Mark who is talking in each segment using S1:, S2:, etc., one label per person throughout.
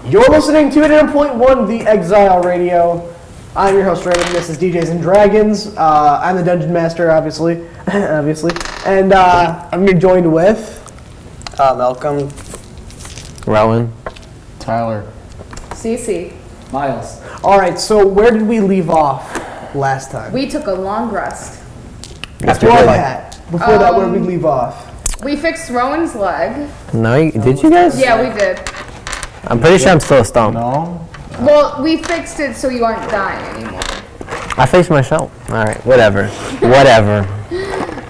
S1: You're listening to 89.1 The Exile Radio. I'm your host, Raymond. This is DJs and Dragons. I'm the Dungeon Master, obviously. And I'm joined with...
S2: Malcolm.
S3: Rowan.
S4: Tyler.
S5: Cece.
S4: Myles.
S1: Alright, so where did we leave off last time?
S5: We took a long rest.
S1: Before that, where did we leave off?
S5: We fixed Rowan's leg.
S3: No, did you guys?
S5: Yeah, we did.
S3: I'm pretty sure I'm still a stump.
S4: No.
S5: Well, we fixed it so you aren't dying anymore.
S3: I fixed myself. Alright, whatever. Whatever.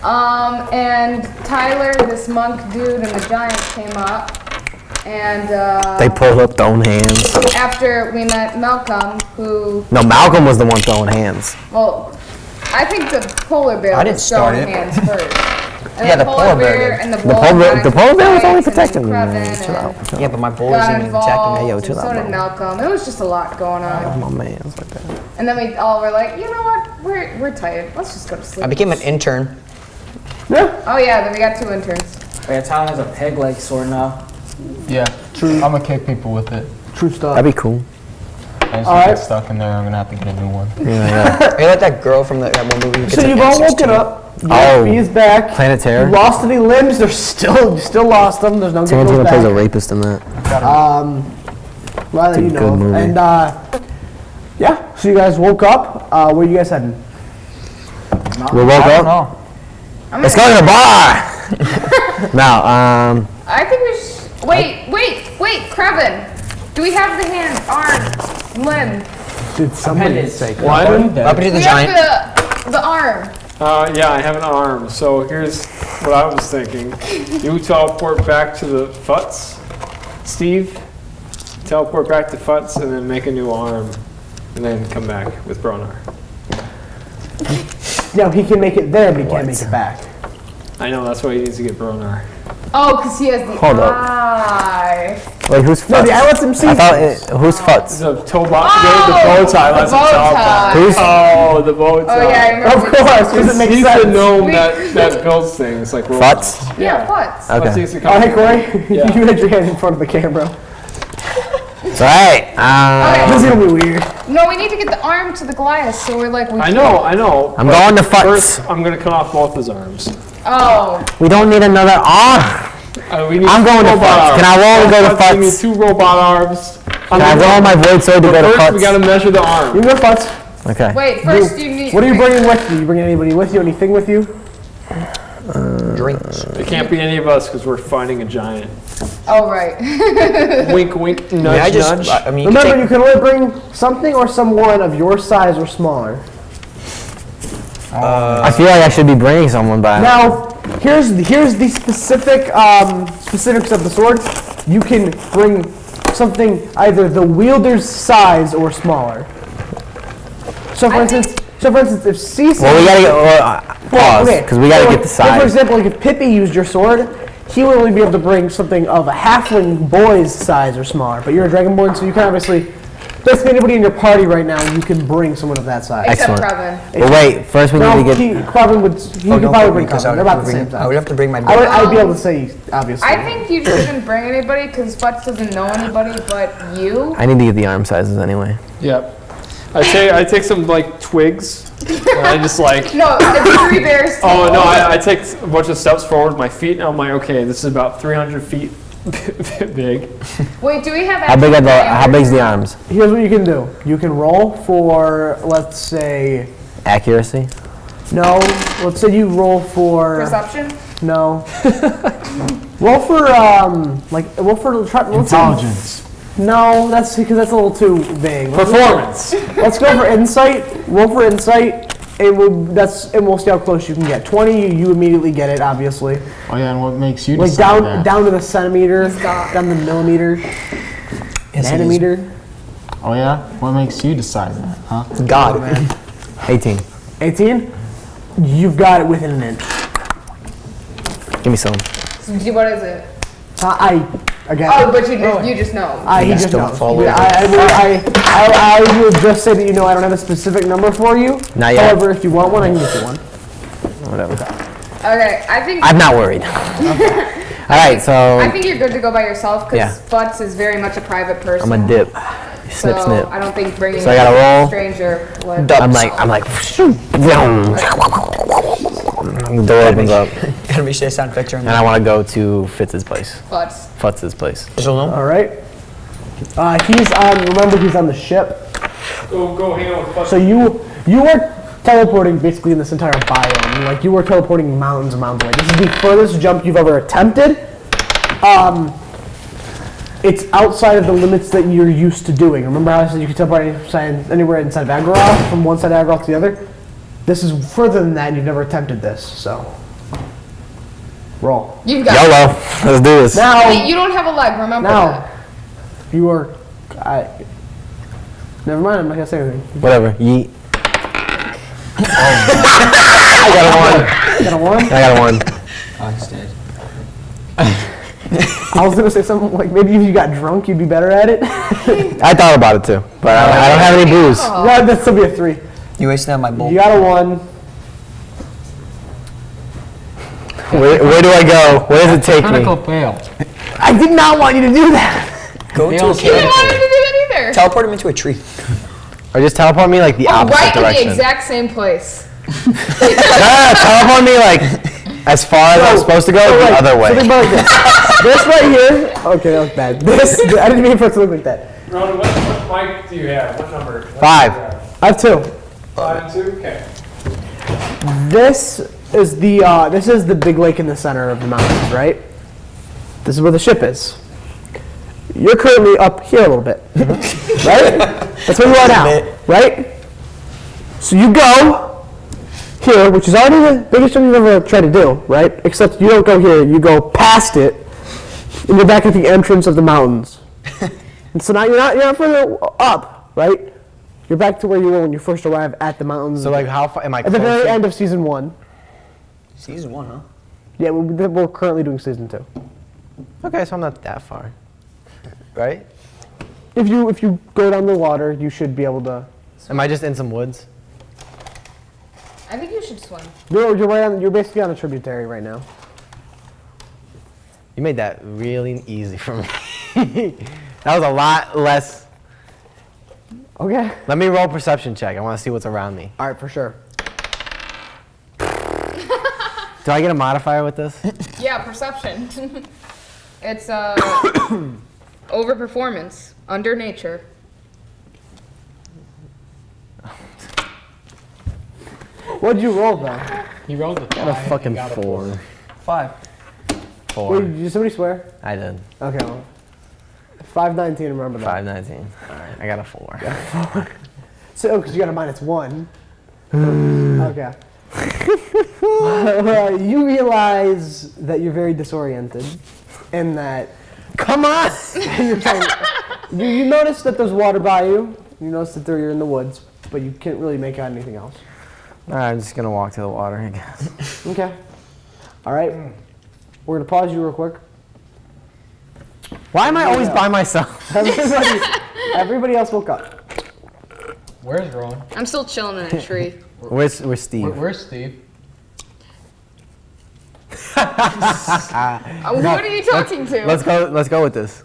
S5: And Tyler, this monk dude, and the giant came up. And,
S3: They pulled up their own hands.
S5: after we met Malcolm, who...
S3: No, Malcolm was the one throwing hands.
S5: Well, I think the polar bear
S2: I didn't
S5: was
S2: start
S5: throwing
S2: it.
S5: hands first. And
S2: Yeah, the polar bear did.
S5: and the
S3: The polar bear was only protecting me.
S5: Chill
S3: Chill out.
S2: Yeah, but my boys
S5: got
S2: didn't attack
S5: involved,
S2: me.
S3: Yo,
S5: and
S3: chill
S5: so
S3: out,
S5: did
S3: bro.
S5: Malcolm. It was just a lot going on.
S3: My man's like that.
S5: And then we all were like, you know what? We're tired. Let's just go to sleep.
S2: I became an intern.
S1: Yeah.
S5: Oh yeah, then we got 2 interns.
S4: Yeah, Tyler has a peg leg sword now.
S6: Yeah, true. I'm gonna kick people with it.
S1: True stuff.
S3: That'd be cool.
S6: I just
S1: Alright.
S6: get stuck in there. I'm gonna have to get a new one.
S3: Yeah.
S2: Are you like that girl from that one movie? who gets
S1: So
S2: an
S1: you've all
S2: M16?
S1: woken up.
S3: Oh.
S1: He is back.
S3: Planet Terror.
S1: You lost any limbs? There's still lost them. There's no getting those
S3: Tarantino plays a
S1: back.
S3: rapist in that.
S1: Well,
S3: It's a
S1: you
S3: good
S1: know.
S3: movie.
S1: And yeah, so you guys woke up. Where are you guys heading?
S3: We woke up.
S4: No.
S3: Let's go to the bar. Now,
S5: I think we should. Wait, Krevin. Do we have the hand, arm, limb?
S1: Did somebody
S4: Appendage.
S1: say?
S4: What?
S2: Up into the
S5: We
S2: giant.
S5: have the arm.
S7: Yeah, I have an arm. So here's what I was thinking. You teleport back to the Futz. Steve, teleport back to Futz and then make a new arm. And then come back with Bronar.
S1: No, he can make it there, but he can't make it back.
S7: I know, that's why he needs to get Bronar.
S5: Oh, because he has the
S3: Hold up.
S5: eye.
S3: wait, who's
S1: No,
S3: Futz?
S1: I let them see.
S3: I thought who's Futz?
S7: The toe bow, the bow tie
S5: the
S7: lets him
S5: bow
S7: teleport.
S5: tie.
S3: Who's
S7: Oh, the bow tie.
S5: Oh yeah, I remember.
S1: Of course, because it makes
S7: He's
S1: sense.
S7: the gnome that builds things like robots.
S3: Futz?
S5: Yeah, Futz.
S3: Okay.
S7: Futz needs to
S1: Oh,
S7: come.
S1: hey, Corey.
S7: Yeah.
S1: You had your hand in front of the camera.
S3: It's alright.
S1: This is gonna be weird.
S5: No, we need to get the arm to the Goliath, so we're like,
S7: I know.
S3: I'm
S7: but
S3: going to Futz.
S7: First, I'm gonna cut off both his arms.
S5: Oh,
S3: We don't need another arm.
S7: We need
S3: I'm
S7: two
S3: going to
S7: robot
S3: Futz.
S7: arms.
S3: Can I roll and go to
S7: We need
S3: Futz?
S7: 2 robot arms.
S3: Can I roll my void sword to go to
S7: First, we gotta
S3: Futz?
S7: measure the
S1: You
S7: arm.
S1: can go Futz.
S3: Okay.
S5: wait, first you need...
S1: What are you bringing with you? You bringing anybody with you? Anything with you?
S2: Drinks.
S7: It can't be any of us because we're fighting a giant.
S5: Oh, right.
S7: Wink, wink, nudge,
S2: I just,
S7: nudge.
S2: I mean,
S1: Remember, you can only bring something or someone of your size or smaller.
S3: I feel like I should be bringing someone by.
S1: Now, here's the specifics of the sword. You can bring something either the wielder's size or smaller. So, for instance, if Cece...
S3: Well, we gotta get pause because we gotta
S1: So,
S3: get the
S1: like, For
S3: size.
S1: example, like if Pippi used your sword, he would only be able to bring something of a halfling boy's size or smaller. But you're a Dragonborn, so you can obviously... Basically, anybody in your party right now, you can bring someone of that size.
S5: Except
S3: Excellent.
S5: Krevin.
S3: But wait, first we
S1: No,
S3: need to
S1: he
S3: get.
S1: probably would. He could probably bring Krevin. They're about the same
S2: I would
S1: size.
S2: have to bring my.
S1: I'd be able to say, obviously.
S5: I think you shouldn't bring anybody because Futz doesn't know anybody but you.
S3: I need to get the arm sizes anyway.
S7: Yep. I take some like twigs. And I just like.
S5: No, it's 3 bears.
S7: Oh no! I take a bunch of steps forward with my feet, and I'm like, okay, this is about 300 feet big.
S5: Wait, do we have...
S3: How big's the arms?
S1: Here's what you can do. You can roll for, let's say,
S3: Accuracy.
S1: no. Let's say you roll for.
S5: Perception?
S1: No. roll for
S6: Intelligence.
S1: No, that's because that's a little too vague.
S7: Performance.
S1: Let's go for insight. Roll for insight. And we'll see how close you can get. 20, you immediately get it, obviously.
S6: Oh yeah, and what makes you
S1: Like
S6: decide that?
S1: down to the centimeter, down to the millimeter, nanometer.
S6: Oh yeah, what makes you decide that? Huh?
S2: God.
S3: 18.
S1: 18. You've got it within an inch.
S3: Give me some.
S5: What is it?
S1: Again.
S5: Oh, but you just know.
S1: He
S2: Just
S1: just
S2: don't
S1: knows.
S2: follow it.
S1: I will just say that I don't have a specific number for you.
S3: Not yet.
S1: However, if you want one, I can get you one.
S3: Whatever.
S5: Okay, I think...
S3: I'm not worried. All right, so
S5: I think you're good to go by yourself because
S3: Yeah.
S5: Futz is very much a private person.
S3: I'm a dip. Snip,
S5: so
S3: snip.
S5: I don't think bringing
S3: So I gotta
S5: a
S3: roll.
S5: stranger would.
S3: I'm like, the door opens up,
S2: Gotta reach the sound picture.
S3: and I want to go to Fitz's place.
S5: Futz.
S3: Futz's place.
S1: All right. He's on. Remember, he's on the ship.
S7: Go hang out with Fuss.
S1: So you are teleporting basically in this entire biome. Like you were teleporting mountains and mountains away. This is the furthest jump you've ever attempted. It's outside of the limits that you're used to doing. Remember how I said you could teleport anywhere inside of Agraroth, from one side of Agraroth to the other? This is further than that, and you've never attempted this, so. Roll.
S5: You've got.
S3: YOLO. Let's do this.
S1: Now,
S5: Wait, you don't have a leg. Remember
S1: now,
S5: that.
S1: you are. Never mind, I'm not gonna say anything.
S3: Whatever. Yeet. I
S1: Got a one?
S3: got a one.
S4: Oh, he's dead.
S1: I was gonna say something like maybe if you got drunk, you'd be better at it.
S3: I thought about it too, but I don't have any booze.
S1: Yeah, that'd still be a 3.
S2: You wasted my bolt.
S1: You got a 1.
S3: Where do I go? Where does it take me?
S6: Critical fail.
S1: I did not want you to do that.
S2: Go to a
S5: You didn't
S2: cave.
S5: want him to do that either.
S2: Teleport him into a tree.
S3: Or just teleport me like the opposite
S5: Right
S3: direction.
S5: in the exact same place.
S3: No, teleport me like as far as I'm supposed to go the
S1: Right,
S3: other way.
S1: So think about it like this. This right here. Okay, that was bad. This. I didn't mean for it to look like that.
S7: Rowan, what mic do you have? What number? What
S3: 5.
S7: number do you have?
S1: I have 2.
S7: 5 and 2? Okay.
S1: This is the big lake in the center of the mountains, right? This is where the ship is. You're currently up here a little bit, right? That's where you are now, right? So you go here, which is already the biggest thing you've ever tried to do, right? Except you don't go here, you go past it, and you're back at the entrance of the mountains. And so now you're not further up, right? You're back to where you were when you first arrived at the mountains.
S3: So like how far am I
S1: at the very
S3: closer?
S1: end of season 1.
S2: Season 1, huh?
S1: Yeah, we're currently doing season 2.
S3: Okay, so I'm not that far. Right?
S1: If you go down the water, you should be able to.
S3: Am I just in some woods?
S5: I think you should swim.
S1: You're basically on a tributary right now.
S3: You made that really easy for me. That was a lot less.
S1: Okay.
S3: Let me roll a perception check. I want to see what's around me.
S1: All right, for sure.
S3: Do I get a modifier with this?
S5: Yeah, perception. It's overperformance under nature.
S1: What'd you roll though?
S6: He rolled a 5.
S3: Got a fucking
S6: and got a
S3: 4.
S2: 5.
S3: 4.
S1: Wait, did somebody swear?
S3: I did.
S1: Okay, well. 519, remember that.
S3: 519. Alright, I got a 4.
S1: So, because you got a -1. Okay. You realize that you're very disoriented and that. Come on! you notice that there's water by you. You notice that you're in the woods, but you can't really make out anything else.
S3: Alright, I'm just gonna walk to the water, I guess.
S1: Okay. All right. We're gonna pause you real quick.
S3: Why am I always by myself?
S1: Everybody else woke up.
S6: Where's Rowan?
S5: I'm still chilling in a tree.
S3: Where's Steve?
S6: Where's Steve?
S5: What are you talking to?
S3: Let's go with this.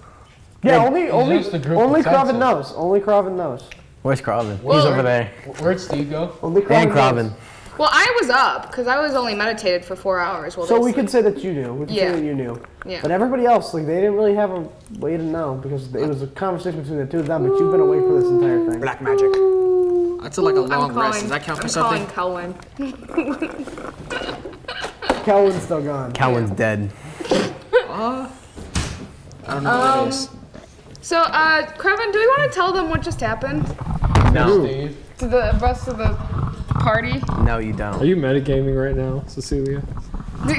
S1: Yeah,
S6: It's
S1: only
S6: just a group
S1: only
S6: consensus.
S1: Craven knows. Only Craven knows.
S3: Where's Carlin?
S5: Well,
S3: He's over there.
S6: Where'd Steve go?
S1: Only
S3: And
S1: Craven.
S3: Craven.
S5: Well, I was up because I was only meditated for 4 hours. While
S1: So
S5: they
S1: we
S5: sleep.
S1: could say that you knew. We could
S5: Yeah.
S1: say that you knew.
S5: Yeah.
S1: But everybody else, like, they didn't really have a way to know because it was a conversation between the two of them. But you've been awake for this entire thing.
S2: Black magic.
S4: I took like a
S5: I'm
S4: long
S5: calling,
S4: rest. Does that count for
S5: I'm
S4: something?
S5: calling Cohen.
S1: Calvin's still gone.
S3: Calvin's dead.
S4: I don't know what it is.
S5: So, Craven, do we want to tell them what just happened
S3: No.
S6: Steve.
S5: to the rest of the party?
S3: No, you
S7: Are
S3: don't.
S7: you metagaming right now, Cecilia?
S5: Yeah,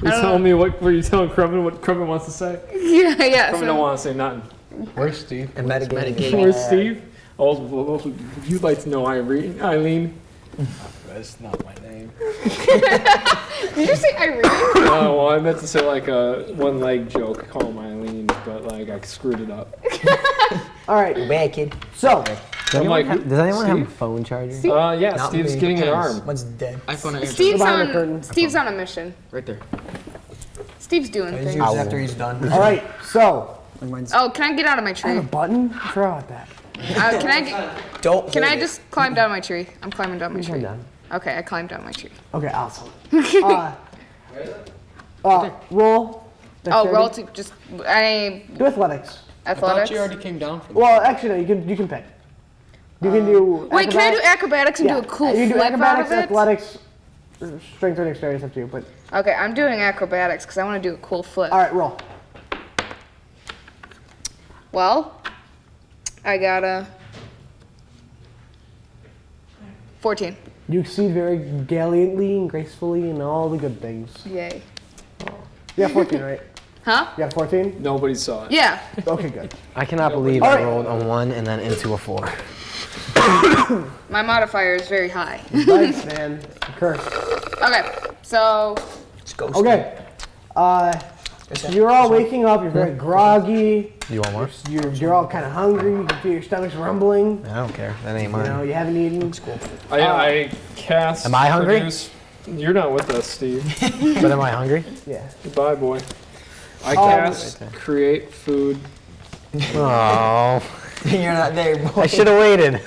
S7: You telling me what were you telling Craven what Craven wants to say?
S5: yeah.
S7: Craven don't want to say nothing.
S6: Where's Steve?
S2: And metagaming.
S7: Where's Steve? Oh, you'd like to know Eileen?
S6: That's not my name.
S5: Did you say Irene?
S7: Oh, well, I meant to say like a one-leg joke, call him Eileen, but like I screwed it up.
S1: All right.
S2: Bad kid.
S1: So,
S7: I'm like,
S3: Does anyone have a
S7: Steve?
S3: phone charger?
S7: Yeah,
S2: Not
S7: Steve's
S2: me.
S7: getting an arm.
S2: One's dead.
S4: iPhone and
S5: Steve's
S1: behind the
S5: on.
S1: curtain.
S5: Steve's on a mission.
S4: right there.
S5: Steve's doing
S2: He's
S5: things.
S2: yours after he's done.
S1: All right, so
S5: Oh, can I get out of my
S1: I have
S5: tree?
S1: a button. I forgot about that.
S2: Don't.
S5: Can I
S2: hold it.
S5: just climb down my tree? I'm climbing down my
S1: Turn
S5: tree.
S1: down.
S5: Okay, I climbed down my tree.
S1: Okay, awesome. Roll.
S5: Oh, roll
S1: dexterity.
S5: to just I
S1: Do athletics.
S6: I thought
S5: athletics.
S6: you already came down from
S1: Well, actually, no. You can pick. You can do.
S5: Wait, can I do acrobatics and
S1: Yeah,
S5: do a cool
S1: you can do
S5: flip out
S1: acrobatics,
S5: of it?
S1: athletics, strength or dexterity. It's up to you. But
S5: Okay, I'm doing acrobatics because I want to do a cool flip.
S1: all right, roll.
S5: Well, I got a 14.
S1: You succeed very gallantly and gracefully and all the good things.
S5: Yay.
S1: You got 14, right?
S5: Huh?
S1: You got 14?
S7: Nobody saw it.
S5: Yeah.
S1: Okay, good.
S3: I cannot believe
S1: All
S3: I
S1: right.
S3: rolled a 1 and then into a 4.
S5: My modifier is very high.
S1: Nice, man. Curse.
S5: Okay, so
S2: It's ghost.
S1: Okay. So you're all waking up. You're very groggy.
S3: You want more?
S1: You're all kind of hungry. You can feel your stomach's rumbling.
S3: I don't care. That ain't
S1: You know,
S3: mine.
S1: you haven't eaten.
S7: I cast.
S3: Am I hungry?
S7: produce- You're not with us, Steve.
S3: But am I hungry?
S1: Yeah.
S7: Goodbye, boy. I cast create food.
S3: Oh,
S2: You're not there, boy.
S3: I should have waited.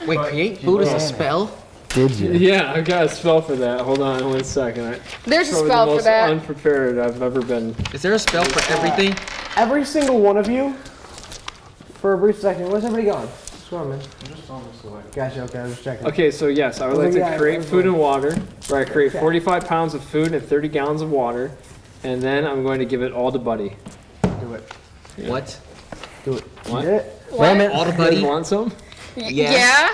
S4: Wait, create food is a spell?
S3: Did you?
S7: Yeah, I've got a spell for that. Hold on 1 second.
S5: there's a
S7: Probably
S5: spell
S7: the
S5: for
S7: most
S5: that.
S7: unprepared I've ever been.
S4: Is there a spell for everything?
S1: Every single one of you, for a brief second, where's everybody going? What's going on, man? I'm just on this way. Gotcha, okay, I was checking.
S7: Okay, so yes, I would like
S1: Yeah,
S7: to create
S1: that's
S7: food
S1: right.
S7: and water, where I create
S1: Okay.
S7: 45 pounds of food and 30 gallons of water, and then I'm going to give it all to Buddy.
S1: Do it.
S4: What?
S1: Do it.
S7: What?
S1: You did it?
S3: Wait a minute.
S4: All the
S7: You guys
S4: buddy?
S7: want some?
S5: Yeah?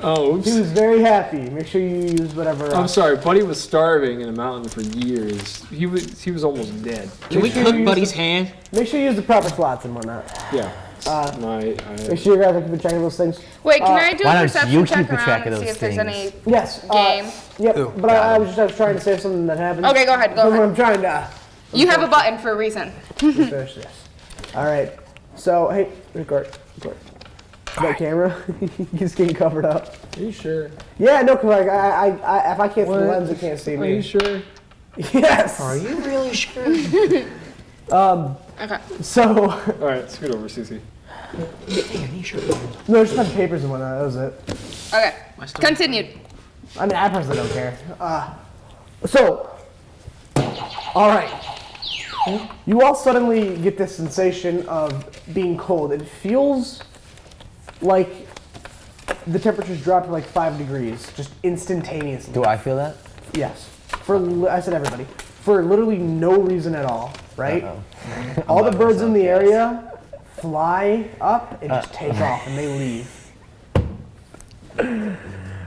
S7: Oh,
S1: He
S7: oops.
S1: was very happy. Make sure you use whatever.
S7: I'm sorry, Buddy was starving in a mountain for years. He was almost dead.
S4: Can we
S1: sure you
S4: cook
S1: use
S4: Buddy's hand?
S1: Make sure you use the proper slots and whatnot.
S7: Yeah.
S1: Make sure you guys are keeping track of those things.
S5: Wait, can I do
S3: why
S5: a
S3: don't
S5: perception
S3: you
S5: check
S3: keep a
S5: around
S3: track of
S5: and see
S3: those
S5: if there's any...
S3: things?
S1: Yes.
S5: Game.
S1: Yep.
S3: Ooh,
S1: but I was trying to say something that happened.
S5: Okay, go ahead, go
S1: Something
S5: ahead.
S1: I'm trying to
S5: You have a button for a reason.
S1: finish this. All right. So hey, record. That camera, he's getting covered up.
S7: Are you sure?
S1: Yeah, no, cause like I if I can't see the
S7: What?
S1: lens, it can't see
S7: Are you
S1: me.
S7: sure?
S1: Yes.
S2: Are you really sure?
S5: Okay.
S1: So
S7: All right, scoot over, Cece.
S1: no, just had papers and whatnot. That was it.
S5: Okay. Continued.
S1: I mean, I personally don't care. So, all right. You all suddenly get this sensation of being cold. It feels like the temperature's dropped to like 5 degrees, just instantaneously.
S3: Do I feel that?
S1: Yes. I said everybody. For literally no reason at all, right? All the birds in the area fly up and just take off, and they leave.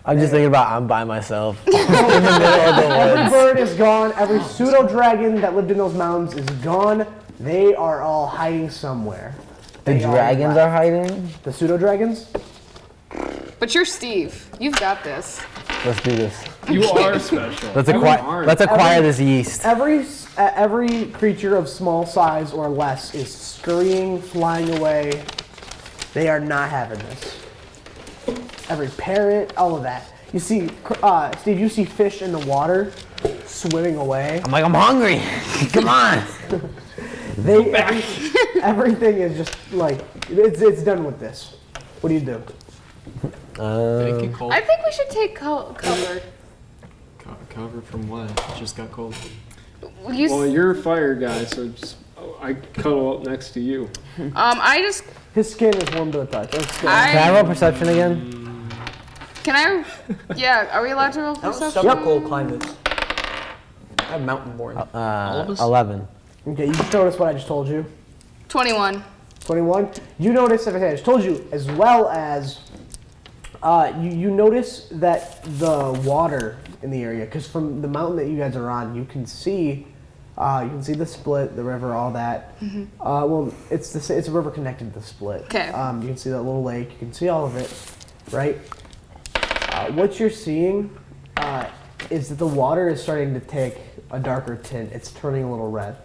S3: I'm just thinking about I'm by myself in the middle of the
S1: Every
S3: woods.
S1: bird is gone. Every pseudo-dragon that lived in those mountains is gone. They are all hiding somewhere.
S3: The
S1: They all
S3: dragons
S1: left.
S3: are hiding.
S1: The pseudo-dragons?
S5: But you're Steve. You've got this.
S3: Let's do this.
S7: You are special.
S3: Let's
S7: You
S3: acquire.
S7: aren't.
S3: Let's acquire this yeast.
S1: Every creature of small size or less is scurrying, flying away. They are not having this. Every parrot, all of that. You see, Steve, you see fish in the water swimming away.
S3: I'm like, I'm hungry. Come on.
S1: Everything is just like, it's done with this. What do you do?
S6: Did it get cold?
S5: I think we should take cover.
S6: Cover from what? It just got cold.
S5: You,
S7: Well, you're a fire guy, so I cuddle up next to you.
S5: I just,
S1: His skin is warm to the touch. That's good.
S3: Can I roll perception again?
S5: yeah, are we allowed to roll
S2: I don't
S5: perception?
S2: stomach cold climates. I'm mountain born.
S4: of us?
S3: 11.
S1: Okay, you just notice what I just told you.
S5: 21.
S1: 21. You notice everything I just told you, as well as you notice that the water in the area, because from the mountain that you guys are on, you can see the split, the river, all that. Well, it's a river connected to the split.
S5: Okay.
S1: You can see that little lake. You can see all of it, right? What you're seeing is that the water is starting to take a darker tint. It's turning a little red.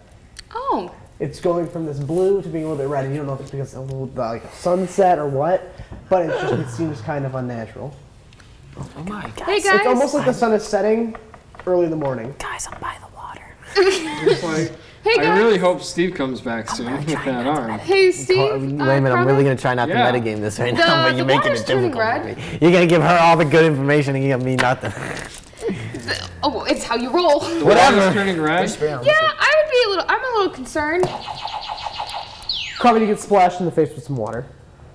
S5: Oh.
S1: It's going from this blue to being a little bit red, and you don't know if it's because of like a sunset or what, but it seems kind of unnatural.
S4: Oh my.
S5: Hey guys.
S1: It's almost like the sun is setting early in the morning.
S3: Guys, I'm by the water.
S7: It's like
S5: Hey guys.
S7: I really hope Steve comes back soon with that arm.
S5: Hey Steve.
S3: Wait a minute, I'm really gonna try not to
S7: Yeah.
S3: metagame this right now, but you're making
S5: water's
S3: it
S5: turning
S3: difficult for
S5: red.
S3: me. You're gonna give her all the good information and you give me nothing.
S5: Oh, it's how you roll.
S7: The water's turning red.
S5: Yeah, I'm a little concerned.
S1: Probably you get splashed in the face with some water.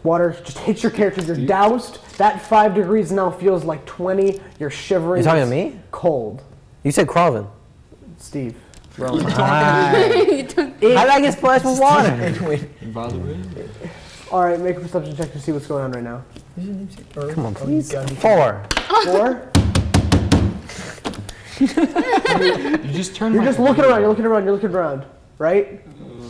S1: Water just hits your character. You're doused. That 5 degrees now feels like 20. You're shivering.
S3: You talking to
S1: It's
S3: me?
S1: Cold.
S3: You said Craven.
S1: Steve.
S3: How did I get splashed with water?
S6: By the way.
S1: All right, make a perception check to see what's going on right now.
S3: Come on, please. 4.
S1: 4.
S6: You just turned
S1: You're
S6: my
S1: just looking around. You're looking around. Right?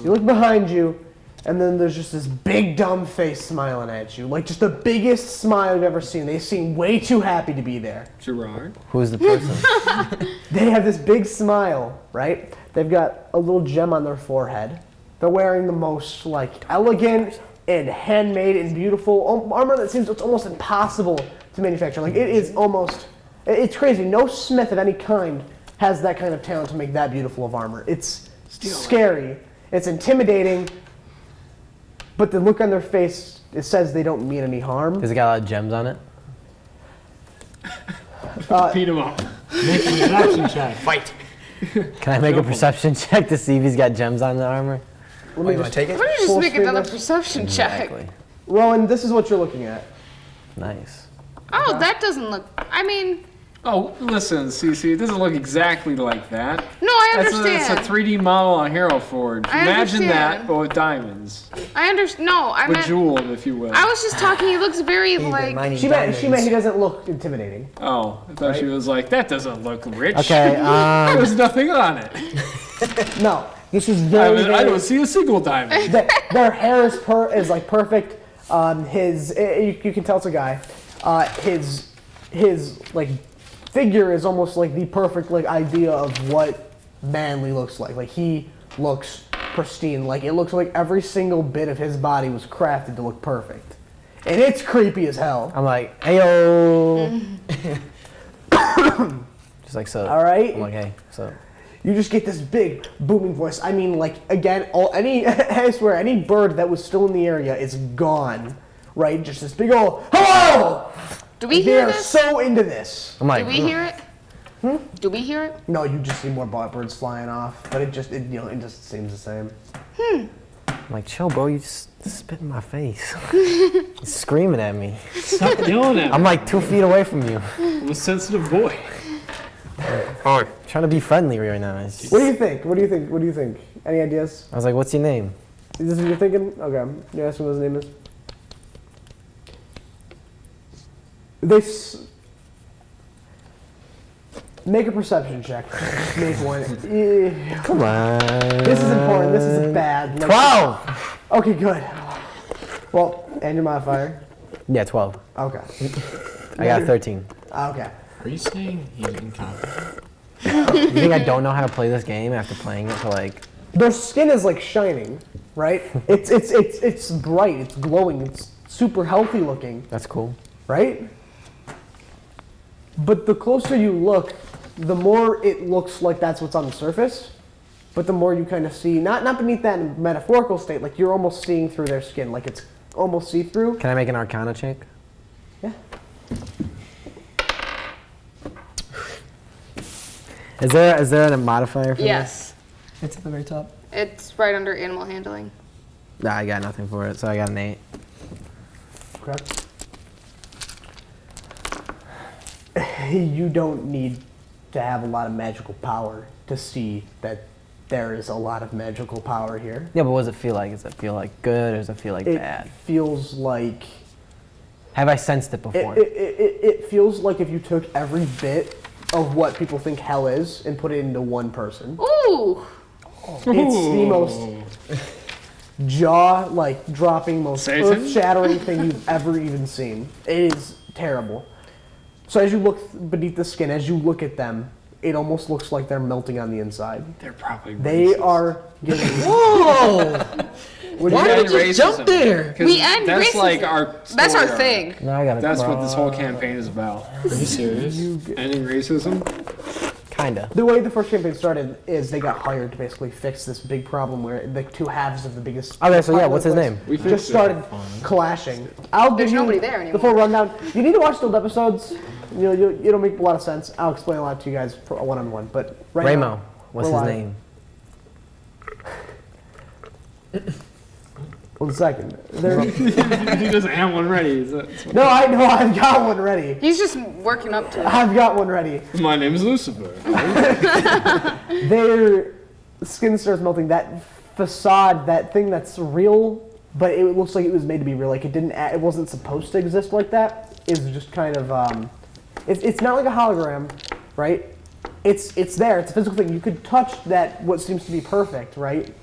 S1: You look behind you, and then there's just this big dumb face smiling at you, like just the biggest smile you've ever seen. They seem way too happy to be there.
S7: Gerard.
S3: Who's the person?
S1: They have this big smile, right? They've got a little gem on their forehead. They're wearing the most like elegant and handmade and beautiful armor that seems it's almost impossible to manufacture. Like it is almost, it's crazy. No smith of any kind has that kind of talent to make that beautiful of armor. It's scary. It's intimidating. But the look on their face, it says they don't mean any harm.
S3: Does it got a lot of gems on it?
S7: Beat him up.
S6: Make an action check.
S2: Fight.
S3: Can I make a perception check to see if he's got gems on the armor?
S1: Let
S2: Oh,
S1: me
S2: you want to take it?
S5: Why don't you just
S1: Full
S5: make another
S1: screen
S5: perception check?
S3: Exactly.
S1: Rowan, this is what you're looking at.
S3: Nice.
S5: Oh, that doesn't look. I mean,
S7: Oh, listen, Cece, it doesn't look exactly like that.
S5: no, I
S7: That's
S5: understand.
S7: a 3D model on Hero Forge.
S5: I
S7: Imagine that,
S5: understand.
S7: but with diamonds.
S5: I understand. No, I meant.
S7: Bejeweled, if you will.
S5: I was just talking. He looks very like.
S1: She meant he doesn't look intimidating.
S7: Oh, I thought she was like, that doesn't look rich.
S3: Okay,
S7: There's nothing on it.
S1: No, this is very.
S7: I don't see a single diamond.
S1: Their hair is like perfect. You can tell it's a guy. His like figure is almost like the perfect like idea of what manly looks like. Like he looks pristine. Like it looks like every single bit of his body was crafted to look perfect, and it's creepy as hell.
S3: I'm like, heyo. Just like so.
S1: All right.
S3: I'm like, hey, so.
S1: You just get this big booming voice. I mean, like again, I swear, any bird that was still in the area is gone. Right? Just this big old hello.
S5: Do we
S1: They
S5: hear
S1: are
S5: this?
S1: so into this.
S3: I'm like,
S5: Do we hear it? Do we hear it?
S1: No, you just see more birds flying off, but it just seems the same.
S3: I'm like, chill, bro. You just spit in my face. You're screaming at me.
S6: Stop yelling at me.
S3: I'm like 2 feet away from you.
S6: I'm a sensitive boy.
S3: Trying to be friendly right now. It's just-
S1: What do you think? What do you think? Any ideas?
S3: I was like, what's your name?
S1: Is this what you're thinking? Okay, you're asking what his name is. Make a perception check. Make one.
S3: Come on.
S1: This is important. This is bad.
S3: 12.
S1: Okay, good. Well, and your modifier.
S3: Yeah, 12.
S1: Okay.
S3: I got a 13.
S1: Okay.
S6: Are you saying he's incompetent?
S3: You think I don't know how to play this game after playing it for like...
S1: Their skin is like shining, right? It's bright. It's glowing. It's super healthy looking,
S3: That's cool.
S1: right? But the closer you look, the more it looks like that's what's on the surface. But the more you kind of see, not beneath that metaphorical state, like you're almost seeing through their skin, like it's almost see-through.
S3: Can I make an Arcana check?
S1: Yeah.
S3: Is there a modifier for
S5: Yes.
S2: It's at the very top.
S5: It's right under animal handling.
S3: this? Nah, I got nothing for it, so I got an 8.
S1: Correct. You don't need to have a lot of magical power to see that there is a lot of magical power here.
S3: Yeah, but what does it feel like? Does it feel like good or does it feel like
S1: It
S3: bad?
S1: feels like
S3: Have I sensed it before?
S1: it feels like if you took every bit of what people think hell is and put it into one person.
S5: Ooh.
S1: It's the most jaw-dropping, most
S7: Satan?
S1: earth-shattering thing you've ever even seen. It is terrible. So as you look beneath the skin, as you look at them, it almost looks like they're melting on the inside.
S7: They're probably
S1: They
S7: racist.
S1: are getting.
S2: Whoa!
S1: What
S2: Why
S1: do you
S2: did you jump there?
S7: 'Cause
S5: We end
S7: that's
S5: racism.
S7: like our
S5: That's our
S7: story arc.
S5: thing.
S3: No, I got
S7: That's what this whole campaign is about.
S6: Are you serious?
S7: Ending racism.
S3: Kinda.
S1: The way the first campaign started is they got hired to basically fix this big problem where the two halves of the biggest.
S3: Okay, so yeah, what's his name?
S7: We
S1: Just
S7: fixed it.
S1: started clashing. I'll give
S5: There's
S1: you
S5: nobody there
S1: the
S5: anymore.
S1: full rundown. You need to watch the old episodes. It'll make a lot of sense. I'll explain a lot to you guys one-on-one. But right now,
S3: Raymo. What's
S1: we're
S3: his
S1: live.
S3: name?
S1: One second. There,
S7: He doesn't have one ready.
S1: no, I know. I've got one ready.
S5: He's just working up to it.
S1: I've got one ready.
S7: My name is Lucifer.
S1: Their skin starts melting. That facade, that thing that's real, but it looks like it was made to be real. Like it wasn't supposed to exist like that. Is just kind of. It's not like a hologram, right? It's there. It's a physical thing. You could touch that. What seems to be perfect, right?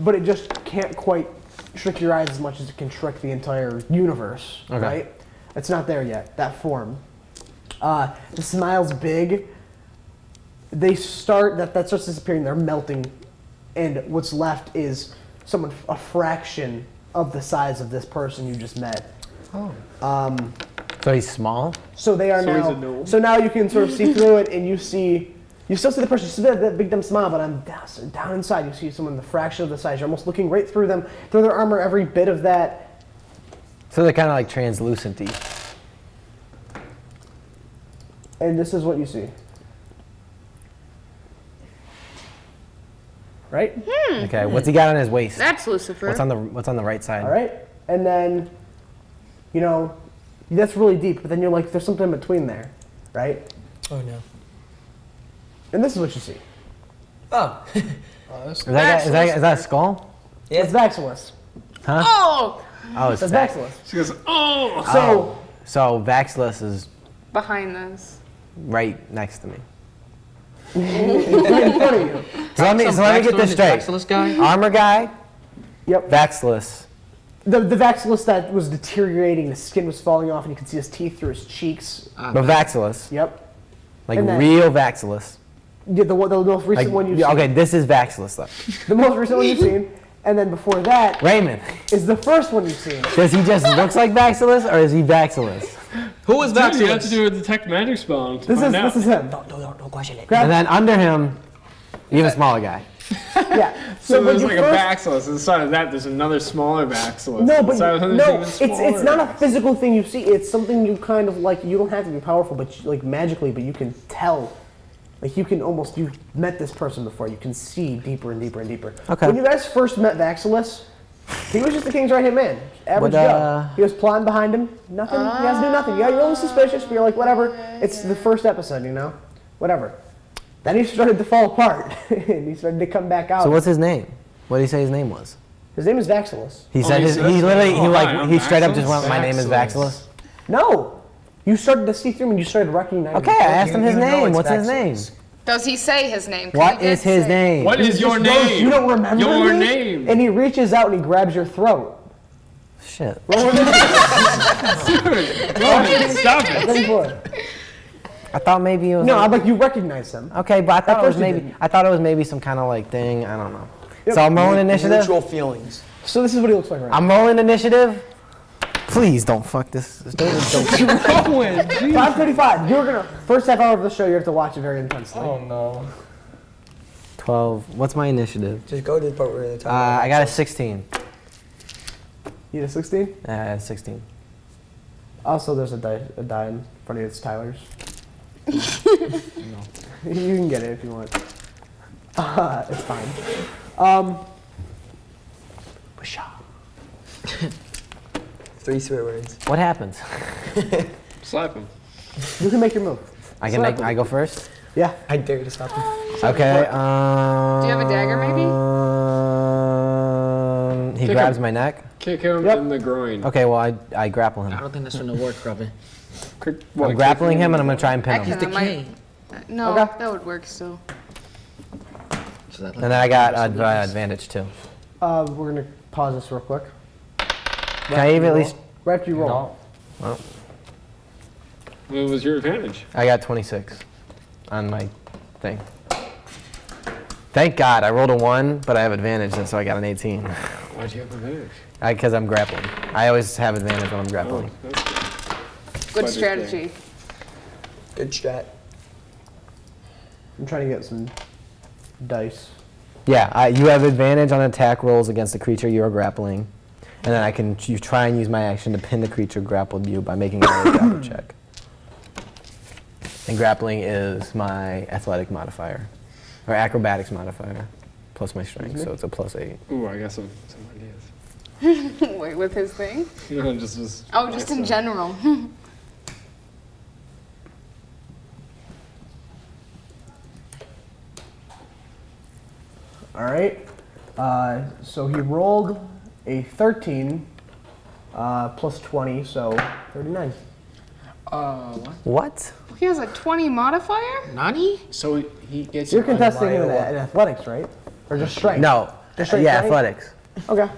S1: But it just can't quite trick your eyes as much as it can trick the entire universe,
S3: Okay.
S1: right? It's not there yet, that form. The smile's big. They start, that starts disappearing, they're melting, and what's left is someone a fraction of the size of this person you just met.
S3: So he's small?
S1: So they are
S7: So he's a
S1: now.
S7: gnome?
S1: So now you can sort of see through it, and you still see the person. You see that big dumb smile, but on down inside, you see someone the fraction of the size. You're almost looking right through them, through their armor, every bit of that.
S3: So they're kind of like translucent-y.
S1: And this is what you see. Right?
S3: Okay, what's he got on his waist?
S5: That's Lucifer.
S3: What's on the right side?
S1: All right. And then, that's really deep. But then you're like, there's something in between there, right?
S2: Oh no.
S1: And this is what you see.
S2: Oh.
S3: Is that a skull?
S2: Yeah.
S1: It's Vaxilis.
S3: Huh?
S5: Oh!
S3: Oh, it's
S1: That's
S3: Vax.
S1: Vaxilis.
S7: She goes, oh!
S1: So,
S3: So Vaxilus is
S5: Behind this.
S3: right next to me.
S1: in front of you.
S3: So let me get this straight.
S2: This guy.
S3: Armor guy,
S1: Yep.
S3: Vaxilus.
S1: The Vaxilis that was deteriorating, the skin was falling off, and you could see his teeth through his cheeks.
S3: But Vaxilus,
S1: Yep.
S3: like
S1: And then-
S3: real Vaxilus.
S1: Yeah, the most recent
S3: Like,
S1: one you've
S3: yeah,
S1: seen.
S3: okay, this is Vaxilus though.
S1: The most recent one you've seen. And then before that
S3: Raymond,
S1: is the first one you've seen.
S3: does he just looks like Vaxilus or is he Vaxilus?
S2: Who is
S7: You have to
S2: Vaxilus?
S7: do a detect magic spell to
S1: This
S7: find out.
S1: is him.
S2: Don't question it.
S3: And then under him, even smaller guy.
S1: Yeah.
S7: So
S1: when
S7: there's
S1: you
S7: like
S1: first-
S7: a Vaxilus. Inside of that, there's another smaller Vaxilus.
S1: No, but
S7: Inside of him,
S1: no,
S7: there's even
S1: it's not a
S7: smaller
S1: physical thing you see. It's something you kind of like. You don't have to be powerful, but like magically, but you can tell. Like you've met this person before. You can see deeper and deeper and deeper.
S3: Okay.
S1: When you guys first met Vaxilis, he was just the king's right-hand man. Average
S3: What,
S1: Joe. He was plotting behind him. Nothing. You guys do nothing. You got your own suspicious, but you're like, whatever. It's the first episode, whatever. Then he started to fall apart, and he started to come back out.
S3: So what's his name? What did he say his name was?
S1: His name is Vaxilis.
S3: He said
S7: he
S3: his,
S7: said
S3: he
S7: that?
S3: literally
S7: Oh, hi, I'm
S3: he straight up just
S7: Vaxilus.
S3: went, my name is
S7: Vaxilus.
S3: Vaxilus.
S1: No, you started to see through him, and you started recognizing.
S3: Okay, I asked him his
S2: You know
S3: name.
S2: it's
S3: What's his name?
S2: Vaxilus.
S5: Does he say his name? 'Cause
S3: What
S5: he did
S3: is his
S5: say-
S3: name?
S7: What is
S1: He
S7: your
S1: just goes,
S7: name?
S1: You don't remember
S7: Your
S1: me?
S7: name.
S1: And he reaches out and he grabs your throat.
S3: Shit.
S7: Rowan, stop it.
S1: Then what?
S3: I thought maybe it was.
S1: No,
S3: like-
S1: I'm like, you recognize him.
S3: okay, but I thought
S1: At
S3: it was
S1: first you
S3: maybe.
S1: didn't.
S3: I thought it was maybe some kind of like thing. I don't know.
S1: Yep.
S3: So I'm rolling initiative.
S2: Mutual feelings.
S1: So this is what he looks like right now.
S3: I'm rolling initiative. Please don't fuck this. Don't.
S1: 5:35. You're gonna first half hour of the show. You have to watch it very intensely.
S2: Oh no.
S3: 12. What's my initiative?
S2: Just go to the part where they're talking
S3: I got a 16.
S1: You had a 16.
S3: 16.
S1: Also, there's a die in front of you. It's Tyler's. No. You can get it if you want. It's fine.
S2: Three swear words.
S3: What happens?
S7: Slap him.
S1: You can make your move.
S3: I can make. I go first.
S1: Yeah.
S2: I dare you to stop him.
S3: Okay.
S5: Do you have a dagger, maybe?
S3: He
S7: Kick
S3: grabs
S7: him.
S3: my neck.
S7: Kick him
S1: Yep.
S7: in the groin.
S3: Okay. Well, I grapple
S4: I
S3: him.
S4: don't think that's gonna work, Robin.
S7: Quick,
S3: I'm grappling him and I'm gonna try and pin
S5: I
S3: him.
S5: can. I might-
S4: king.
S5: No,
S1: Okay.
S5: that would work still.
S4: So that,
S3: And then I got advantage too.
S1: We're gonna pause this real quick.
S3: Can I even at least?
S1: Right after you roll.
S7: What was your advantage?
S3: I got 26 on my thing. Thank God I rolled a 1, but I have advantage, and so I got an 18.
S7: Why'd you have advantage?
S3: Because I'm grappling. I always have advantage when I'm grappling.
S7: That's
S5: Good
S7: Quite
S5: strategy.
S2: Good strat.
S1: I'm trying to get some dice.
S3: Yeah, you have advantage on attack rolls against the creature you are grappling. And then I can try and use my action to pin the creature grappled you by making another grapple check. And grappling is my athletic modifier, or acrobatics modifier, plus my strength, so it's a +8.
S7: Ooh, I got some ideas.
S5: Wait, with his thing?
S7: No, just
S5: Oh, just in general.
S1: All right. So he rolled a 13 plus 20, so 39.
S2: What?
S3: What?
S5: He has a 20 modifier?
S6: Nani?
S2: So he gets.
S1: You're contesting him in athletics, right? Or just strength?
S3: No.
S1: Just strength,
S3: Yeah,
S1: right?
S3: athletics.
S1: Okay.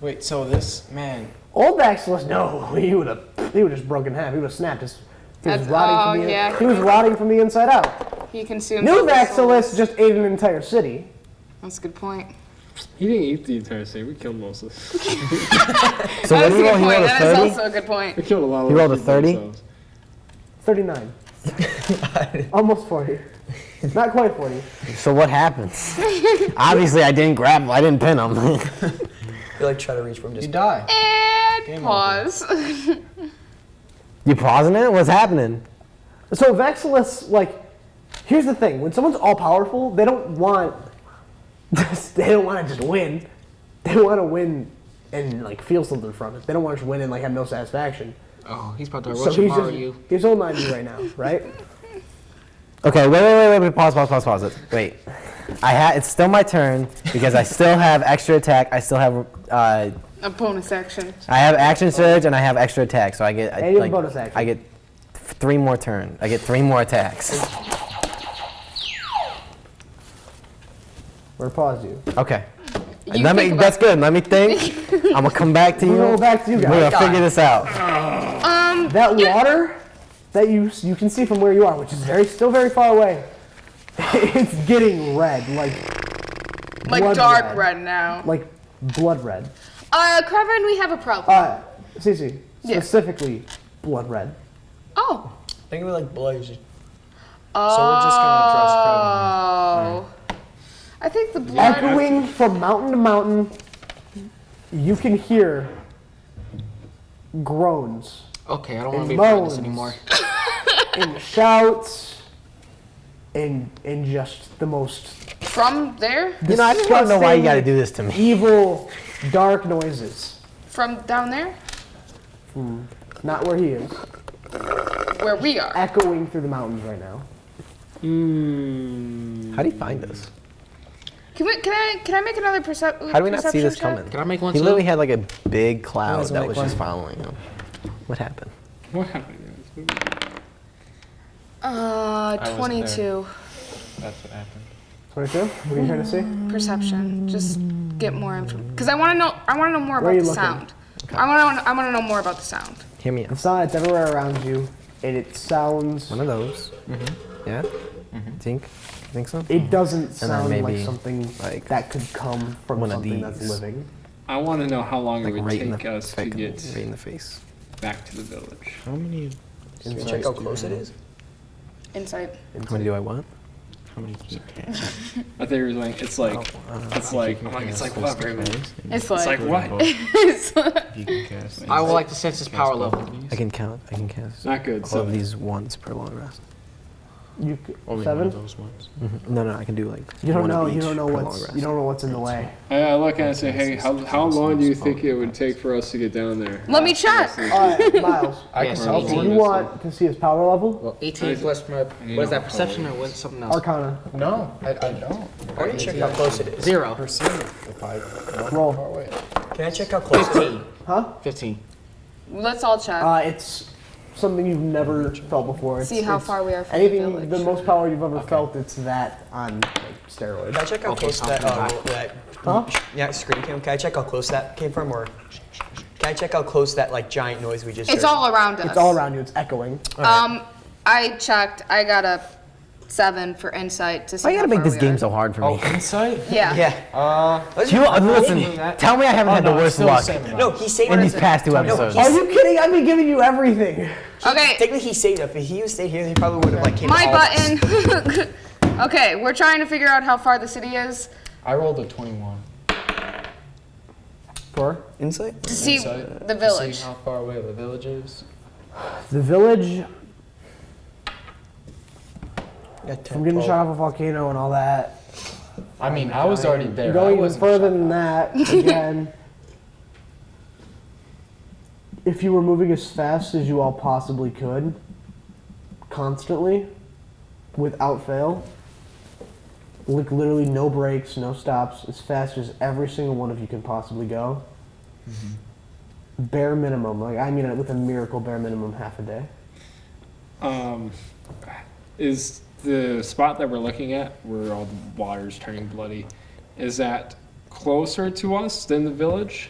S2: Wait, so this man.
S1: Old Vaxilus, no, he would have just broken in half. He would have snapped his. He was
S5: That's-
S1: rotting
S5: oh,
S1: from the
S5: yeah.
S1: he was rotting from the inside out.
S5: He consumes.
S1: New
S5: all the
S1: Vaxilus
S5: souls.
S1: just ate an entire city.
S5: That's a good point.
S7: He didn't eat the entire city. We killed most of this.
S3: So
S5: That
S3: what
S5: is
S3: did
S5: a
S3: he roll?
S5: good
S3: He
S5: point.
S3: rolled a
S5: That is
S3: 30?
S5: also a good point.
S7: We killed a lot of
S3: He rolled a
S7: people
S3: 30?
S7: themselves.
S1: 39. Almost 40. Not quite 40.
S3: So what happens? Obviously, I didn't grab him. I didn't pin him.
S2: You like try to reach for him. Just die.
S5: And pause.
S3: You pausing it? What's happening?
S1: So Vaxilus, like, here's the thing: when someone's all powerful, they don't want to just win. They want to win and like feel something from it. They don't want to just win and like have no satisfaction.
S6: Oh, he's about to
S1: So
S6: Orochimaru you.
S1: he's holding on to you right now, right?
S3: Okay, wait. Pause it. Wait. It's still my turn because I still have extra attack. I still have
S5: A bonus action.
S3: I have action surge and I have extra attack, so I get
S1: And you have bonus action.
S3: I get 3 more turns. I get 3 more attacks.
S1: We're gonna pause you.
S3: Okay.
S5: You
S3: Let me.
S5: think
S3: That's
S5: about-
S3: good. Let me think. I'm gonna come back to you.
S1: We'll go back to you
S3: We're
S1: guys.
S3: gonna figure this out.
S1: That water that you can see from where you are, which is still very far away, it's getting red, like blood
S5: Dark red now.
S1: like blood red.
S5: Kraven, we have a problem.
S1: Cece,
S5: Yeah.
S1: specifically blood red.
S5: Oh.
S2: Think of it like blaze.
S5: Oh.
S2: So we're just gonna trust Kraven.
S5: I think the blood.
S1: Echoing from mountain to mountain, you can hear groans
S6: Okay, I don't want to
S1: and
S6: be a part of this
S1: moans
S6: anymore.
S1: and shouts and just the most
S5: From there?
S3: You know, I just want to know why you got to
S1: disgusting,
S3: do this to me.
S1: evil, dark noises.
S5: From down there?
S1: Not where he is.
S5: Where we are.
S1: Echoing through the mountains right now.
S3: How do you find us?
S5: Can I make another perception?
S3: How do we not see this
S5: check?
S3: coming?
S6: Can I make one
S3: He
S6: too?
S3: literally had like a big cloud
S2: Let's
S3: that
S2: make
S3: was
S2: one.
S3: just following him. What happened?
S7: What happened, guys?
S5: 22
S2: That's what happened.
S1: 22? What are you trying to see?
S5: perception. Just get more info. Because I want to know more
S1: Where are
S5: about
S1: you
S5: the
S1: looking?
S5: sound. I want to know more about the sound.
S3: Hear me
S1: The
S3: out.
S1: sound that's everywhere around you, and it sounds.
S3: One of those. Yeah? Think so?
S1: It doesn't
S3: then
S1: sound like
S3: maybe,
S1: something
S3: like,
S1: that could come from
S3: one of
S1: something that's
S3: these.
S1: living.
S7: I want to know how long
S3: Like
S7: it would
S3: right in
S7: take
S3: the
S7: us to get
S3: right in the face.
S7: back to the village.
S6: How many?
S2: Can you check how close it is?
S5: Insight.
S3: How many do I want?
S6: How many keep tabs?
S7: I think it was like it's like I'm like it's like what, Raymond?
S5: It's
S7: It's like what?
S5: it's
S6: You can cast. I would like to sense his power level.
S3: I can count. I can cast
S7: Not good.
S3: all
S7: So
S3: of these once per long rest.
S1: You
S6: Only one
S1: 7?
S6: of those ones.
S3: No, I can do like
S1: You don't
S3: one of
S1: know. You
S3: each
S1: don't know
S3: per long
S1: what's.
S3: rest.
S1: You don't know what's in the way.
S7: I look at it and say, hey, how long do you think it would take for us to get down there?
S5: Let me check.
S1: Miles,
S2: I
S6: Yes,
S2: can help
S1: do
S2: you.
S1: you want to see his power level?
S6: Well, 18 plus my. What is that? Perception or what? Something else?
S1: Arcana.
S2: No, I don't. I can check how close it is.
S6: 0.
S2: If I
S1: Roll.
S2: far away. Can I check how close it is?
S6: 15.
S1: Huh?
S6: 15.
S5: Let's all check.
S1: It's something you've never felt before.
S5: See how far we are from
S1: anything,
S5: the
S1: the
S5: village.
S1: most power you've ever felt. It's that on like, steroids.
S2: Can I check how
S6: Okay,
S2: close that, that
S1: Huh?
S2: yeah, scream came? Can I check how close that came from, or can I check how close that like giant noise we just
S5: It's
S2: heard?
S5: all around us.
S1: It's all around you. It's echoing.
S5: I checked. I got a 7 for insight to see
S3: Why you
S5: how
S3: gotta make
S5: far
S3: this
S5: we
S3: game
S5: are.
S3: so hard for
S4: Oh,
S3: me?
S4: insight?
S5: Yeah.
S2: Yeah.
S3: Listen, tell me I haven't had the
S4: no, it's
S3: worst
S4: still the
S3: luck
S4: same amount.
S2: No, he saved
S3: in
S2: up.
S3: these past 2 episodes.
S1: Are you kidding? I've been giving you everything.
S5: Okay.
S2: Technically, he saved up. If he was stayed here, he probably would have like came
S5: My
S2: to all of us.
S5: button. Okay, we're trying to figure out how far the city is
S4: I rolled a 21.
S1: For
S2: Insight?
S5: to see
S4: Insight,
S5: the
S4: to
S5: village.
S4: See how far away the village is.
S1: the village,
S2: Yeah, 10,
S1: from getting
S2: 12.
S1: shot off a volcano and all that.
S4: I mean, I was already there.
S1: Go
S4: I
S1: even
S4: wasn't
S1: further
S4: shot.
S1: than that, again. If you were moving as fast as you all possibly could, constantly, without fail, like literally no breaks, no stops, as fast as every single one of you can possibly go. Bare minimum, like I mean, with a miracle, bare minimum, half a day.
S7: Is the spot that we're looking at, where all the water's turning bloody, is that closer to us than the village?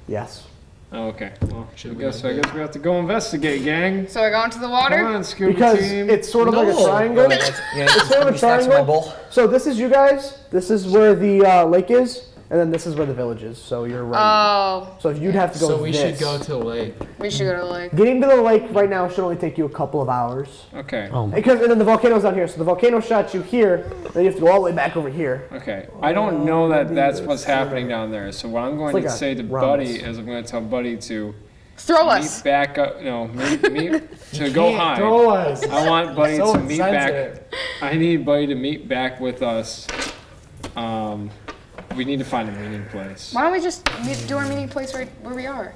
S1: Yes.
S7: Oh, okay. Well, I
S4: Should we
S7: guess
S4: go
S7: we have to go investigate, gang.
S5: So we're going to the
S7: Come
S5: water?
S7: on, scuba
S1: Because
S7: team.
S1: it's sort of like a
S4: No.
S1: triangle. It's sort of a triangle. So this is you guys. This is where the lake is, and then this is where the village is. So you're right.
S5: Oh,
S1: So you'd have to go.
S4: So we should
S1: this.
S4: go to the lake.
S5: we should go to the lake.
S1: Getting to the lake right now should only take you a couple of hours.
S7: Okay.
S3: Oh,
S1: Because and then the volcano's out here, so the volcano shot you here. Then you have to go all the way back over here.
S7: Okay. I don't know that that's what's happening down there. So what I'm going
S1: It's
S7: to
S1: like a
S7: say to
S1: rhombus.
S7: Buddy is I'm going to tell Buddy to
S5: Throw
S7: meet
S5: us.
S7: back up. No, meet to go hide.
S4: Throw us.
S7: I want Buddy
S4: So
S7: to meet back.
S4: insensitive.
S7: I need Buddy to meet back with us. We need to find a meeting place.
S5: Why don't we just do our meeting place right where we are?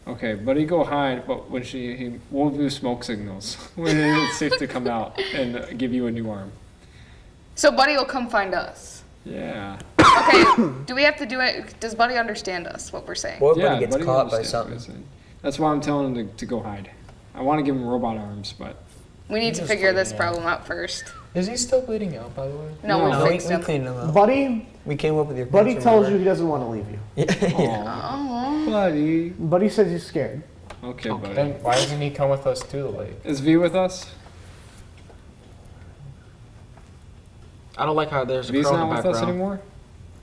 S7: Okay, Buddy, go hide. But when we'll do smoke signals when it's safe to come out and give you a new arm.
S5: So Buddy will come find us.
S7: Yeah.
S5: Okay, do we have to do it? Does Buddy understand us, what we're saying?
S2: Or
S7: Yeah,
S2: Buddy gets
S7: Buddy
S2: caught by
S7: understands
S2: something.
S7: what I'm saying. That's why I'm telling him to go hide. I want to give him robot arms, but
S5: We need to
S4: Just
S5: figure this
S4: bleeding out.
S5: problem out first.
S4: Is he still bleeding out, by the way?
S5: No,
S7: No.
S5: we
S2: No, we
S5: fixed him.
S2: cleaned him up.
S1: Buddy,
S2: We came up with your
S1: Buddy
S2: plans,
S1: tells you
S2: remember?
S1: he doesn't want to leave you.
S5: Oh.
S7: Buddy.
S1: Buddy says he's scared.
S7: Okay, buddy.
S4: Then why doesn't he come with us to the lake?
S7: Is V with us?
S6: I don't like how there's a
S7: V's
S6: crow in
S7: not
S6: the
S7: with us
S6: background.
S7: anymore?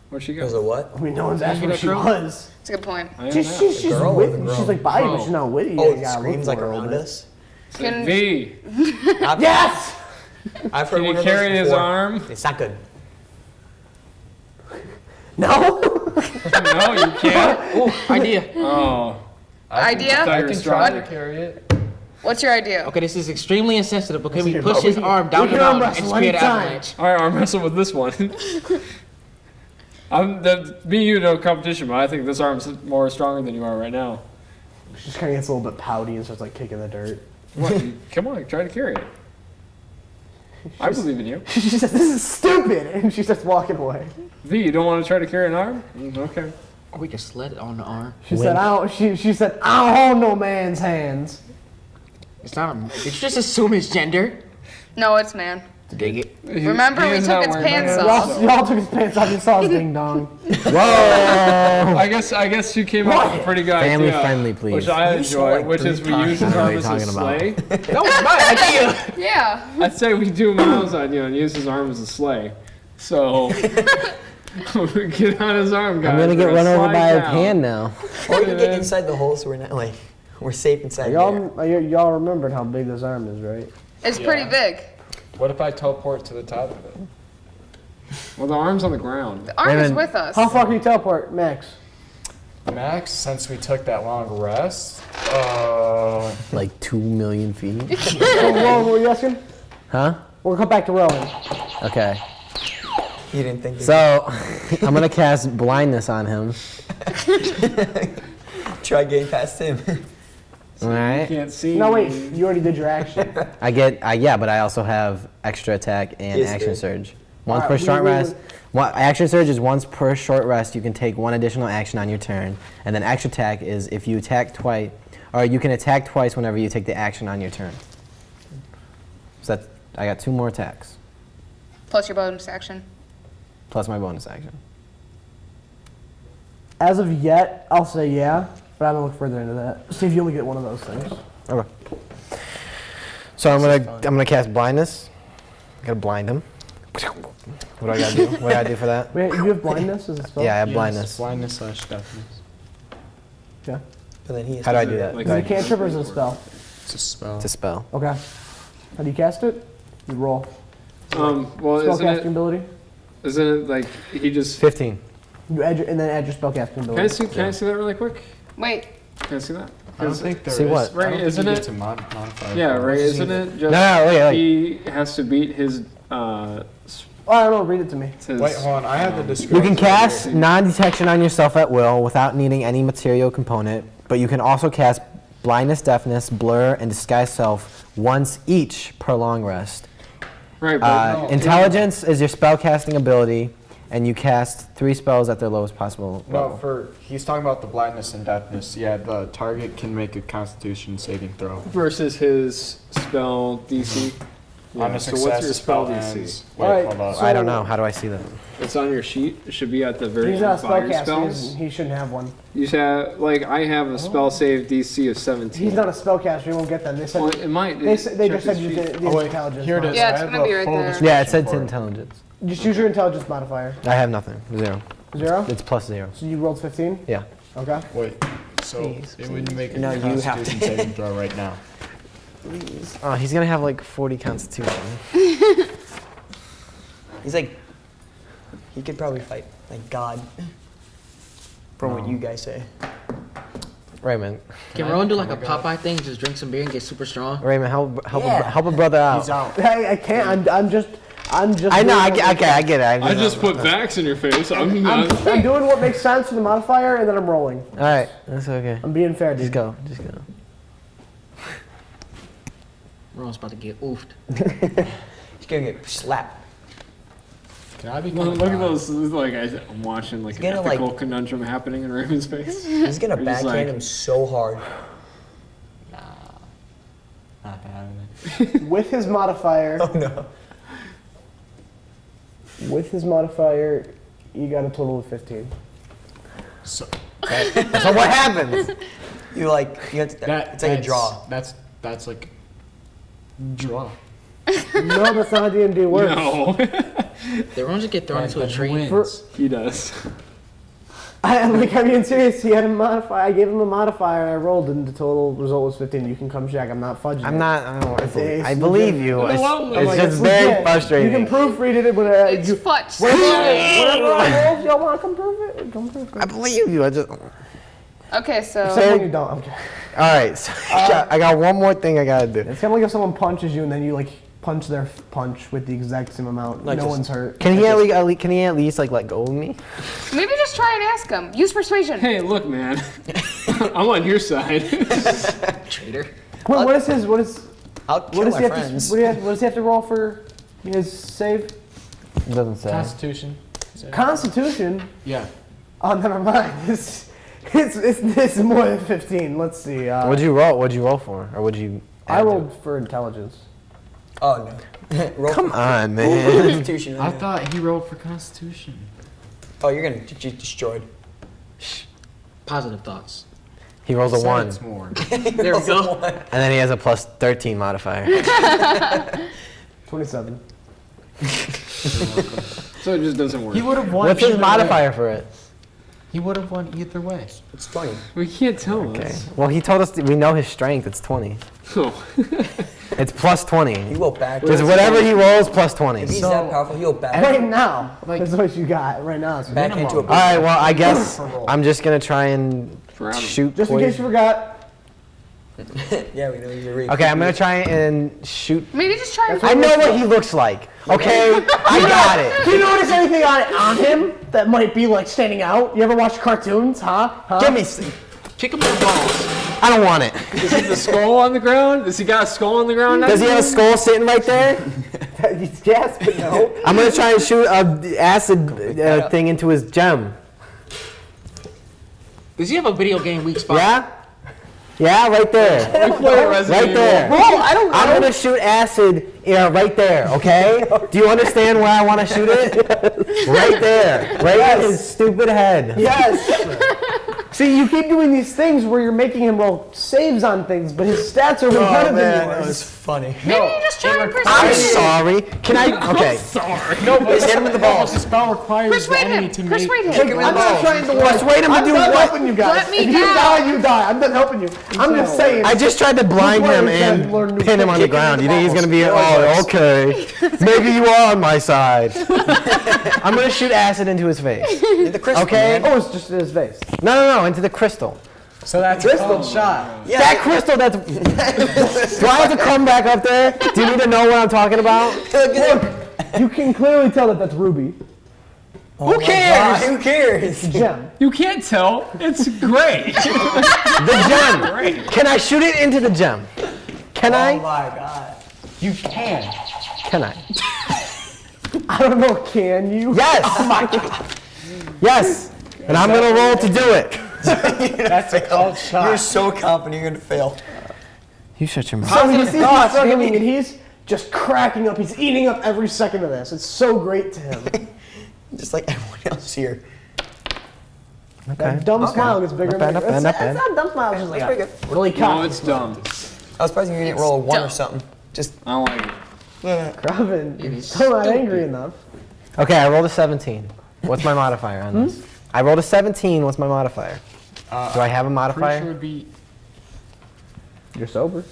S7: Where'd she
S2: There's
S7: go?
S2: a what?
S1: I mean, no one's asked
S6: you
S1: where
S6: get
S1: she
S6: a crow?
S1: was.
S5: That's a good point.
S7: I don't know.
S1: She's
S2: girl
S1: with
S2: or the
S1: me.
S2: girl?
S1: She's like by you, but
S6: Crow.
S1: she's not with you.
S2: Oh,
S1: You
S2: it
S1: gotta
S2: screams
S1: look
S2: like
S1: for her a
S2: around
S1: little bit.
S2: us.
S7: Say,
S5: Can-
S7: V,
S1: Yes!
S2: I've heard
S7: can
S2: one
S7: you
S2: of those
S7: carry his
S2: before.
S7: arm?
S2: It's not good.
S1: No?
S7: No, you can't.
S6: Idea.
S7: Oh.
S5: Idea?
S7: thought
S4: I
S7: you were
S4: can
S7: strong.
S4: try to carry it.
S5: What's your idea?
S6: Okay, this is extremely insensitive, but can we
S1: Here,
S6: push
S1: but
S6: his
S1: we-
S6: arm down
S1: we
S6: the
S1: can arm
S6: mountain and
S1: wrestle
S6: create an
S1: anytime.
S6: avalanche?
S7: All right, arm wrestle with this one. Me and you no competition, but I think this arm's more stronger than you are right now.
S1: She just kind of gets a little bit pouty and starts like kicking the dirt.
S7: What? Come on, try to carry it. I believe in you.
S1: She says, "This is stupid," and she starts walking away.
S7: V, you don't want to try to carry an arm? Okay.
S6: Or we can sled it on the arm.
S1: She said, "I don't." She said, "I don't hold no man's hands."
S6: It's not a. Did you just assume his gender?
S5: No, it's man.
S6: Dig it.
S5: Remember, we
S7: is
S5: took
S7: not
S5: its
S7: wearing
S5: pants
S7: that.
S5: off.
S1: Y'all took his pants off. You saw his ding dong.
S3: Whoa!
S7: I guess you came up with a pretty good
S3: Family
S7: idea.
S3: friendly, please.
S7: Which I
S2: You saw,
S7: enjoy,
S2: like,
S7: which is
S2: 3
S7: we use his
S3: times. I
S7: arm
S3: know
S7: as
S3: what
S7: a
S3: you're talking
S7: sleigh.
S6: That was my idea.
S5: Yeah.
S7: I'd say we do Miles' idea and use his arm as a sleigh. So get on his arm, guys.
S3: I'm gonna get
S7: We're
S3: run over
S7: slide
S3: by a
S7: down.
S3: pan now.
S2: Or we can get inside the hole so we're not like we're safe inside there.
S1: Y'all remembered how big this arm is, right?
S5: It's pretty big.
S4: What if I teleport to the top of it?
S7: Well, the arm's on the ground.
S5: The arm is
S3: Raymond,
S5: with us.
S1: How far can you teleport, Max?
S4: Max, since we took that long rest,
S3: Like 2 million feet.
S1: What were you asking?
S3: Huh?
S1: We'll come back to Rowan.
S3: Okay.
S2: You didn't think.
S3: So, I'm gonna cast blindness on him.
S2: Try getting past him.
S3: Alright.
S7: Can't see.
S1: No, wait.
S7: me.
S1: You already did your action.
S3: Yeah, but I also have extra attack and
S2: Yes,
S3: action
S2: dude.
S3: surge. Once
S1: Alright,
S3: per short
S1: we-
S3: rest. Action surge is once per short rest. You can take 1 additional action on your turn, and then extra attack is if you attack twice, or you can attack twice whenever you take the action on your turn. So that's, I got 2 more attacks
S5: Plus your bonus action.
S3: plus my bonus action.
S1: As of yet, I'll say yeah, but I'm gonna look further into that. See if you only get one of those things.
S3: Okay. So I'm gonna cast blindness. Gotta blind him. What do I gotta do? What do I gotta do for that?
S1: Wait, you have blindness as a spell?
S3: Yeah, I have
S4: Yes,
S3: blindness.
S4: Blindness / deafness.
S1: Okay.
S2: But then he has
S3: How
S2: to
S3: do I do that?
S7: Like-
S1: Is it a cantrip or is it a spell?
S4: It's a spell.
S3: It's a spell.
S1: Okay. How do you cast it? You roll.
S7: Well,
S1: Spellcasting ability.
S7: isn't it like he just?
S3: 15.
S1: You add your, and then add your spellcasting
S7: Can I
S1: ability.
S7: see? Can I see that really quick?
S5: Wait.
S7: Can I see that?
S4: I don't think there
S3: See
S4: is-
S3: what?
S7: Right,
S4: I don't think
S7: isn't
S4: you
S7: it?
S4: get to modify.
S7: Yeah, right.
S4: What's
S7: Isn't it just?
S3: No, wait.
S7: He has to beat his.
S1: Oh, I don't know. Read it to me.
S4: Wait, hold on. I have the description.
S3: You can cast non-detection on yourself at will without needing any material component, but you can also cast blindness, deafness, blur, and disguise self once each per long rest.
S7: Right, but
S3: Intelligence is your spellcasting ability, and you cast 3 spells at their lowest possible
S4: No,
S3: level.
S4: he's talking about the blindness and deafness. Yeah, the target can make a Constitution saving throw.
S7: versus his spell DC.
S4: On a
S7: so
S4: success,
S7: what's your
S4: the
S7: spell
S4: spell
S7: DC?
S4: ends. Wait,
S1: Alright,
S4: hold on.
S1: so-
S3: I don't know. How do I see that?
S7: It's on your sheet. It should be at the very
S1: He's not
S7: end by your
S1: spellcaster.
S7: spells.
S1: He shouldn't have one.
S7: You should have, like, I have a spell save DC of 17.
S1: He's not a spellcaster. He won't get them. They said.
S7: Well, it might.
S1: They
S7: check
S1: just said
S7: his
S1: you
S7: sheet.
S1: did the
S4: Oh, wait,
S1: intelligence.
S4: here it is.
S1: modifier.
S5: Yeah, it's
S4: I have
S5: gonna
S4: a
S5: be right
S4: full
S5: there.
S4: description
S3: Yeah, it said
S4: for
S3: intelligence.
S1: Just use your intelligence modifier.
S3: I have nothing. 0.
S1: 0.
S3: It's plus 0.
S1: So you rolled 15.
S3: Yeah.
S1: Okay.
S4: Wait, so it would make a
S2: No, you have to-
S4: Constitution saving throw right now.
S3: Oh, he's gonna have like 40 Constitution.
S2: He's like, he could probably fight like God. From what you guys say.
S3: Raymond,
S6: Can Rowan do like a Popeye thing, just drink some beer and get super strong?
S3: Raymond, help
S2: Yeah.
S3: help a brother out.
S2: He's out.
S1: I can't. I'm just.
S3: I know.
S1: doing
S3: I
S1: what
S3: get. Okay, I get it.
S7: I just put vax in your face. I'm not.
S1: I'm doing what makes sense for the modifier, and then I'm rolling.
S3: All right, that's okay.
S1: I'm being fair,
S3: Just
S1: dude.
S3: go. Just go.
S6: Rowan's about to get oofed.
S2: He's gonna get slapped.
S4: Can I be?
S7: Look at those. Like I'm watching like an
S2: gonna,
S7: ethical
S2: like-
S7: conundrum happening in Raymond's face.
S2: He's gonna
S7: You're just
S2: backhand
S7: like-
S2: him so hard.
S4: Not having
S1: With his modifier,
S2: Oh no.
S1: you got a total of 15.
S4: So
S3: So what happens?
S2: You like, you have to, it's like a draw.
S4: That's like draw.
S1: No, that's not how D&D works.
S7: No,
S6: Did Rowan just get thrown into a tree?
S4: Wins.
S7: he does.
S1: I'm being serious. He had a modifier. I gave him a modifier, and I rolled, and the total result was 15. You can come check. I'm not fudging.
S3: I'm
S1: it.
S3: not. I, don't,
S1: It's
S3: I believe you.
S7: No,
S3: It's,
S7: I'm
S3: it's
S7: like,
S3: just
S1: It's
S3: very
S1: legit.
S3: frustrating.
S1: You can proofread it when
S5: It's
S1: you.
S5: fudge.
S1: Whatever I roll, if y'all want to come prove it, come prove
S3: I
S1: it.
S3: believe you. I just.
S5: Okay, so
S1: Except when you don't. Okay.
S3: All right. So I got one more thing I gotta do.
S1: It's kind of like if someone punches you and then you like punch their punch with the exact same amount.
S2: Like
S1: no
S2: just-
S1: one's hurt.
S3: Can he at least like let go of me?
S5: maybe just try and ask him. Use persuasion.
S7: Hey, look, man. I'm on your side.
S6: Traitor.
S1: What is his? What is?
S2: I'll
S1: What
S2: kill
S1: does
S2: my
S1: he have to?
S2: friends.
S1: What does he have to roll for his save?
S3: It doesn't say.
S4: Constitution.
S1: Constitution.
S4: Yeah.
S1: Oh, never mind. It's more than 15. Let's see.
S3: What'd you roll? What'd you roll for? Or would you?
S1: I
S3: add to
S1: rolled for intelligence.
S2: Oh no. Roll
S3: Come
S2: for
S3: on, man.
S2: Constitution.
S4: I thought he rolled for Constitution.
S2: Oh, you're gonna get destroyed.
S6: Positive thoughts.
S3: He rolls a
S4: Said
S3: 1,
S4: It's more.
S6: There we go.
S3: and then he has a plus 13 modifier.
S1: 27.
S7: So it just doesn't work.
S4: He would have won.
S3: What's his
S4: either
S3: modifier
S4: way.
S3: for it?
S4: He would have won either way.
S2: It's 20.
S7: We can't tell
S3: Okay.
S7: us.
S3: Well, he told us we know his strength. It's 20.
S7: Oh.
S3: It's plus 20.
S2: He will back.
S3: Because whatever he rolls, plus 20.
S2: If he's
S3: All
S2: that powerful, he'll back.
S1: Right now,
S4: Like-
S1: that's what you got right now. So
S2: Back into a.
S3: right. Well, I guess I'm just gonna try and
S7: For Adam.
S3: shoot.
S1: just in case you forgot,
S2: Yeah, we know he's a rape.
S3: Okay, I'm gonna try and shoot.
S5: Maybe just try and
S3: I know what he looks like. Okay, I got it.
S1: do you notice anything on him that might be like standing out? You ever watch cartoons? Huh?
S3: Give me.
S6: Kick him in the balls.
S3: I don't want it.
S7: Does he have the skull on the ground? Does he got a skull on the ground?
S3: Does he have a skull sitting right there?
S1: Yes, but no.
S3: I'm gonna try and shoot a acid thing into his gem.
S6: Does he have a video game weak spot?
S3: Yeah. Yeah, right there. Right there.
S1: Bro, I don't know.
S3: I'm gonna shoot acid right there, okay? Do you understand where I want to shoot it? Right there. Right in his stupid head.
S1: Yes. See, you keep doing these things where you're making him roll saves on things, but his stats are way better than
S2: That
S1: yours.
S2: was funny.
S5: maybe you just try and
S3: I'm
S5: persuade.
S3: sorry. Can I? Okay.
S4: No, but
S2: Just hit him with the balls.
S4: The spell requires the
S5: Persuade
S4: enemy
S5: him.
S4: to make.
S5: Persuade
S2: Kick
S5: him.
S2: him in
S1: I'm
S2: the
S1: not
S2: balls.
S1: trying to
S3: Persuade him to
S1: I'm
S3: do
S1: done
S3: what?
S1: helping you guys.
S5: Let me
S1: if you
S5: down.
S1: die, you die. I'm done helping you. I'm just saying.
S3: I just tried to blind him and pin him on the ground. You think he's gonna be? Oh, okay. Maybe you are on my side. I'm gonna shoot acid into his face.
S2: The crystal,
S3: Okay.
S2: man.
S1: Oh, it's just in his face.
S3: No, into the crystal.
S4: So that's a called shot.
S2: Yeah,
S3: That crystal. That's. Do I have to come back up there? Do you need to know what I'm talking about?
S1: You can clearly tell that that's ruby.
S2: Who cares? Who cares?
S1: Gem.
S7: You can't tell. It's great.
S3: The gem. Can I shoot it into the gem? Can
S2: Oh
S3: I?
S2: my god.
S4: You can.
S3: Can I?
S1: I don't know. Can you?
S3: Yes. Oh my God. Yes. And I'm gonna roll to do it.
S4: That's a called shot.
S2: You're so confident you're gonna fail.
S3: You shut your mouth.
S1: So you see him struggling, and he's just cracking up. He's eating up every second of this. It's so great to him.
S2: Just like everyone else here.
S1: That dumb smile gets bigger and bigger.
S3: Not bad.
S1: It's not a dumb smile. It's just like
S2: Pretty
S1: a
S2: good.
S1: really
S7: No,
S1: cocky.
S7: it's dumb.
S2: I was surprised you didn't roll a 1 or
S5: dumb.
S2: something. Just
S7: I don't like it.
S1: Kravin, you're still not angry enough.
S3: Okay, I rolled a 17. What's my modifier on this? I rolled a 17. What's my modifier? Do I have a
S4: Pretty
S3: modifier?
S4: sure it'd be.
S1: You're sober.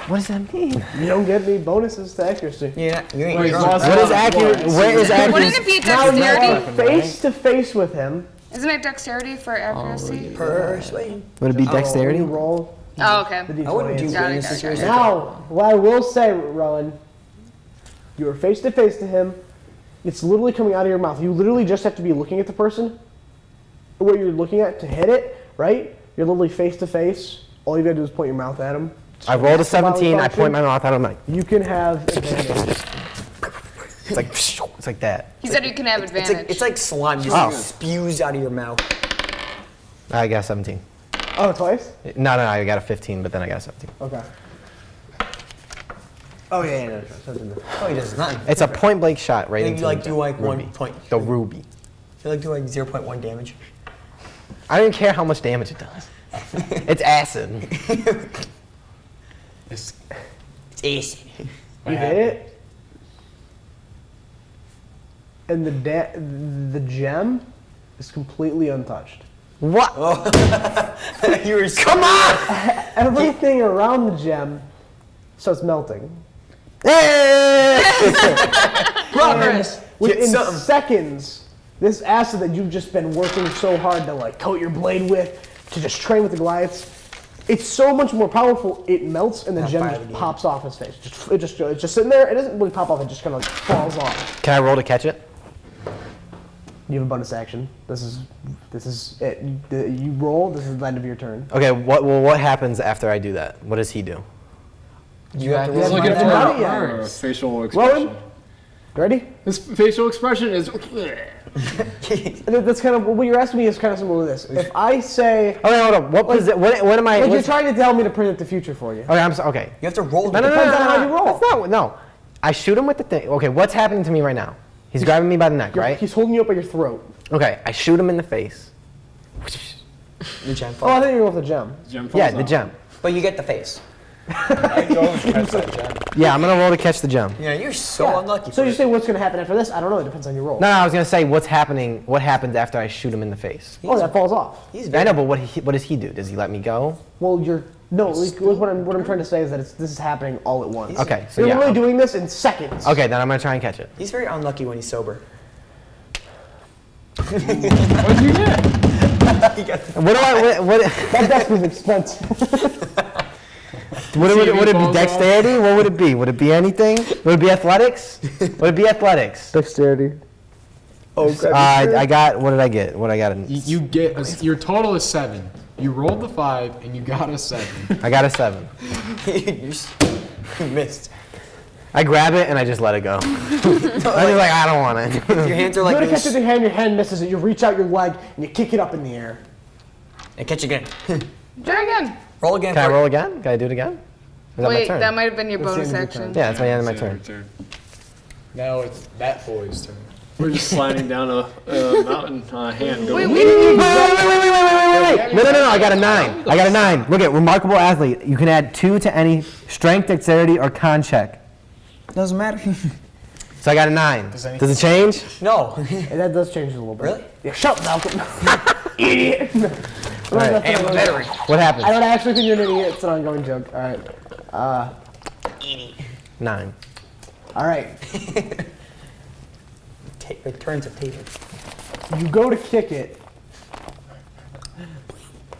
S3: What does that mean?
S1: You don't get any bonuses to accuracy.
S2: you ain't
S7: Wait,
S2: drunk.
S7: lost-
S3: What is accurate? Where is
S5: Wouldn't
S3: accurate?
S5: it be
S1: Now you're
S5: dexterity?
S1: face to face with him.
S5: Isn't it dexterity for accuracy?
S2: Persuade.
S3: Would it be
S1: When
S3: dexterity?
S1: you roll
S5: Oh, okay.
S1: the d20.
S2: I wouldn't do
S1: it's-
S2: good in
S5: Got it,
S2: this
S5: got it,
S2: situation.
S1: Now, what I will say, Rowan, you are face to face to him. It's literally coming out of your mouth. You literally just have to be looking at the person, what you're looking at to hit it, right? You're literally face to face. All you gotta do is point your mouth at him.
S3: I rolled a
S1: That's the bodily
S3: 17. I
S1: function.
S3: point my mouth at him like
S1: You can have advantage.
S3: it's like that.
S5: He said you can have advantage.
S2: It's like slime just
S3: Oh.
S2: spews out of your mouth.
S3: I got a 17.
S1: Oh, twice?
S3: No, I got a 15, but then I got a 17.
S1: Okay.
S2: Oh yeah, no. Oh, he does nothing.
S3: It's a point blank shot right
S2: I think
S3: into
S2: you like
S3: the
S2: do like
S3: ruby.
S2: 1 point.
S3: The ruby.
S2: You like do like 0.1 damage.
S3: I don't even care how much damage it does. It's acid.
S2: It's easy.
S1: You hit it, and the gem is completely untouched.
S3: What?
S2: You were
S3: Come on!
S1: Everything around the gem starts melting.
S5: Progress.
S1: Within
S2: something.
S1: seconds, this acid that you've just been working so hard to like coat your blade with, to just train with the Goliaths, it's so much more powerful. It melts and the gem
S2: fire
S1: just
S2: the game.
S1: pops off his face. It's just sitting there. It doesn't really pop off. It just kind of like falls off.
S3: Can I roll to catch it?
S1: You have a bonus action. This is it. You roll. This is the end of your turn.
S3: Okay, what happens after I do that? What does he do?
S2: You have to
S1: Yeah,
S2: roll
S1: look
S2: my
S1: at
S2: damage.
S1: Not yet.
S7: Our facial expression.
S1: Rowan, ready?
S7: This facial expression is.
S1: That's kind of what you're asking me is kind of similar to this. If I say,
S3: Okay, hold on. What am I?
S1: like you're
S3: what's-
S1: trying to tell me to predict the future for you.
S3: Okay, okay.
S2: You have to roll.
S3: No.
S1: Depends on how you roll.
S3: That's not. No. I shoot him with the thing. Okay, what's happening to me right now? He's grabbing me by the neck, right?
S1: He's holding you up by your throat.
S3: Okay, I shoot him in the face.
S2: The gem
S1: Oh, I
S2: falls.
S1: think you're going with the gem.
S7: Gem
S3: Yeah,
S7: falls
S3: the
S7: off.
S3: gem.
S2: But you get the face.
S4: I don't catch that gem.
S3: Yeah, I'm gonna roll to catch the gem.
S2: Yeah, you're so
S1: Yeah.
S2: unlucky.
S1: So
S2: for
S1: you
S2: it.
S1: say what's going to happen after this? I don't know. It depends on your roll.
S3: No, I was gonna say what's happening. What happens after I shoot him in the face?
S1: Oh, that falls off.
S2: He's
S3: I
S2: very
S3: know, but what does he do? Does he let me go?
S1: Well, what I'm trying to say is that this is happening all at once.
S3: Okay, so
S1: you're
S3: yeah.
S1: really doing this in seconds.
S3: Okay, then I'm gonna try and catch it.
S2: He's very unlucky when he's sober.
S7: What did you get?
S3: What do I? What?
S1: That desk was expensive.
S3: Would it be
S7: falls off.
S3: dexterity? What would it be? Would it be anything? Would it be athletics? Would it be athletics?
S1: Dexterity.
S2: Oh,
S3: I got. What did I get? What I got?
S4: You get your total is 7. You rolled the 5 and you got a 7.
S3: I got a 7.
S2: You missed.
S3: I grab it and I just let it go. I'm just like, I don't want it.
S2: Your hands are
S1: You
S2: like
S1: want to catch
S2: this.
S1: it in your hand, misses it. You reach out your leg and you kick it up in the air.
S2: And catch again.
S5: Try again.
S2: Roll again.
S3: Can I
S2: for-
S3: roll again? Can I do it again? Is that my
S5: Wait,
S3: turn?
S5: that might have been your
S1: That's the
S5: bonus
S1: end of your
S5: action.
S1: turn.
S3: Yeah, that's my end of my turn.
S4: Now it's that boy's turn.
S7: We're just sliding down a mountain on a hand.
S5: Wait,
S7: Going,
S5: wait.
S3: Wait. No. I got a 9. I got a 9. Look at remarkable athlete. You can add 2 to any strength, dexterity, or con check.
S2: Doesn't matter.
S3: So I got a 9. Does it change?
S2: No.
S1: And that does change a little bit.
S2: Really?
S1: Yeah, shut up, Malcolm. Idiot.
S3: All right. What happens?
S1: I don't actually think you're an idiot. It's an ongoing joke. All right.
S3: 9.
S1: All right.
S2: Turns of table.
S1: You go to kick it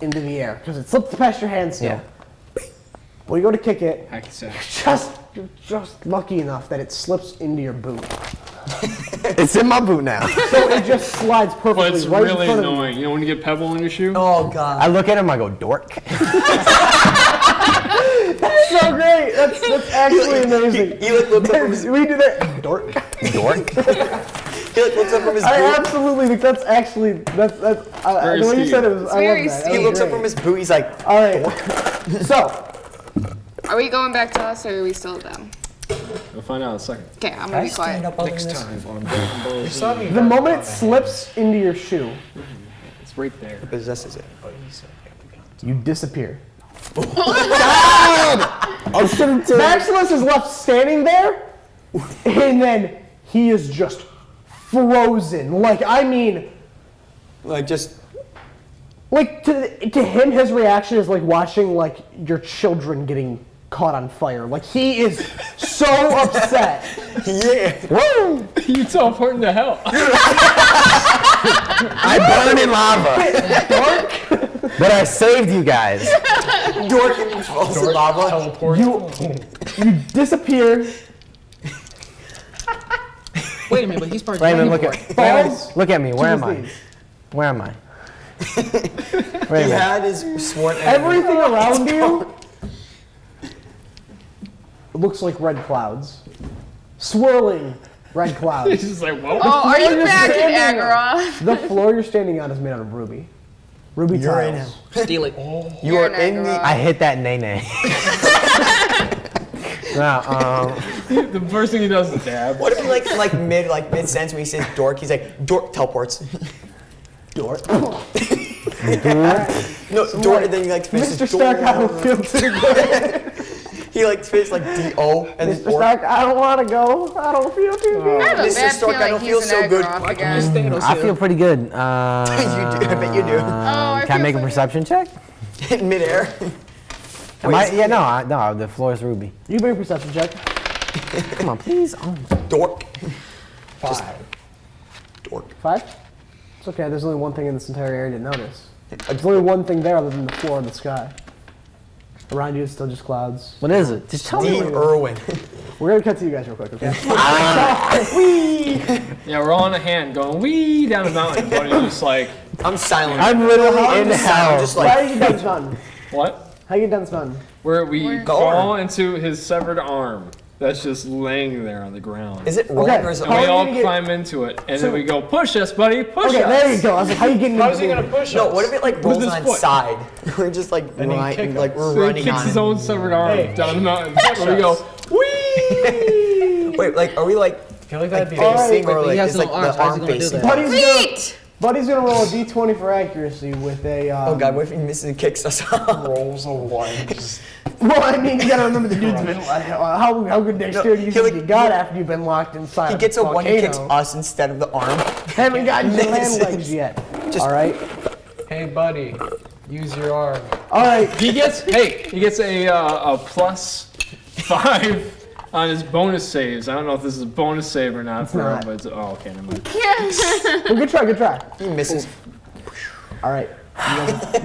S1: into the air because it slips past your hand still.
S3: Yeah.
S1: Well, you go to kick it.
S4: Hack sack.
S1: You're just lucky enough that it slips into your boot.
S3: It's in my boot now.
S1: So it just slides perfectly
S7: But it's
S1: right
S7: really
S1: in front
S7: annoying. You know when you get pebble in your shoe?
S2: Oh god.
S3: I look at him, I go, dork.
S1: That's so great. That's actually amazing.
S2: He like looks up from his
S1: We do that. Dork.
S3: Dork?
S2: he like looks up from his
S1: I
S2: boot.
S1: absolutely think that's actually the way you
S7: Steve.
S1: said it was. I
S5: very
S1: love that. That
S2: He
S1: was
S2: looks up
S1: great.
S2: from his boot. He's like,
S1: All right. So
S5: Are we going back to us or are we still them?
S7: We'll find out in a second.
S5: Okay, I'm gonna be quiet.
S4: Next time on Dragon Ball Z.
S1: the moment it slips into your shoe,
S7: It's right there.
S2: possesses it.
S1: you disappear.
S3: I shouldn't do
S1: Maximus is left standing there, and then he is just frozen. Like, I mean,
S2: Like just
S1: like to him, his reaction is like watching like your children getting caught on fire. Like he is so upset.
S2: yeah.
S1: Woo!
S7: You teleporting to hell.
S3: I burn in lava. But I saved you guys.
S2: Dork and falls in lava.
S7: Teleport.
S1: You disappear.
S6: Wait a minute, but he's part of
S3: Raymond,
S1: Falls
S3: look at me. Where
S1: to
S3: am
S1: his
S3: I?
S1: knees.
S3: Where am I?
S2: He
S3: Raymond.
S2: had his sworn enemy.
S1: Everything around you looks like red clouds, swirling red
S7: He's
S1: clouds.
S7: just like, whoa.
S5: Oh, are you
S1: You're
S5: back in
S1: standing
S5: Agora?
S1: The floor you're standing on is made out of ruby. Ruby
S2: You're in
S1: tiles.
S6: Steal it.
S2: You are
S5: You're
S2: in
S5: Agora.
S3: I hit that nay. No,
S7: The first thing he does is dab.
S2: What if he like mid sentence when he says dork, he's like dork teleports.
S1: Dork.
S2: No, dork, and then he like finishes
S1: Mr. Stark, I don't feel too good.
S2: He like finishes like D-O and then
S1: Mr.
S2: orc.
S1: Stark, I don't want to go. I don't feel too good.
S5: I have a
S2: Mr.
S5: bad
S2: Stark, I
S5: feeling
S2: don't
S5: he's
S2: feel
S5: an
S2: so good.
S5: Aggro again.
S3: I feel pretty good.
S2: You do, I bet you do.
S5: Oh, I
S3: Can I
S5: feel
S3: make a
S5: so
S3: perception check?
S2: In midair.
S3: Am I? Yeah, no, the floor is ruby.
S1: You make a perception check.
S3: Come on, please. Oh.
S2: Dork.
S1: 5.
S2: Dork.
S1: 5? It's okay. There's only one thing in this entire area to notice. There's only one thing there other than the floor and the sky. Around you is still just clouds.
S3: What is it? Just tell me.
S2: Steve Irwin.
S1: We're gonna cut to you guys real quick, okay?
S7: Yeah, we're all on a hand going wee down the mountain. But he's just like,
S2: I'm silent.
S3: I'm literally in
S2: I'm
S3: hell.
S2: just
S1: How
S2: like
S1: you done done?
S7: what?
S1: How you done done?
S7: Where we
S5: Where?
S7: fall into his severed arm that's just laying there on the ground.
S2: is it rolling
S1: Okay.
S2: or is it
S7: And we
S1: How are
S7: all
S1: you gonna get-
S7: climb into it, and
S1: So-
S7: then we go, push us, buddy, push
S1: Okay,
S7: us.
S1: there you go. I was like, how you getting
S7: How's
S1: into
S7: he
S1: the-
S7: gonna push
S2: No,
S7: us?
S2: what if it like rolls
S7: his
S2: on its
S7: foot.
S2: side? We're just like
S4: And he
S2: right,
S4: kick
S2: like
S4: us.
S2: we're
S7: So he
S2: running
S7: kicks
S2: on
S7: his
S2: it.
S7: own severed arm
S1: Hey.
S7: down the mountain. And we go, wee!
S2: Wait, like are we like
S4: I feel like that'd be
S2: facing or
S6: But he
S2: like
S6: has
S2: it's
S6: no
S2: like
S6: arms.
S2: the
S6: How's he
S2: arm
S6: gonna do
S2: facing?
S6: that?
S5: Wait!
S1: Buddy's gonna roll a d20 for accuracy with a.
S2: Oh god, what if he misses and kicks us off?
S4: rolls a one. Just
S1: Well, I mean, you gotta remember the dude's been. How good dexterity
S2: he
S1: you think
S2: like-
S1: you got after you've been locked inside?
S2: He gets a one, he kicks
S1: volcano.
S2: us instead of the arm.
S1: Haven't gotten your land
S2: Misses.
S1: legs yet.
S2: Just-
S1: All right.
S4: hey buddy, use your arm.
S1: All right.
S7: He gets a +5 on his bonus saves. I don't know if this is a bonus save or not for him,
S1: not.
S7: but it's, oh, okay, never mind.
S1: Well, good try. Good try.
S2: He misses.
S1: All right.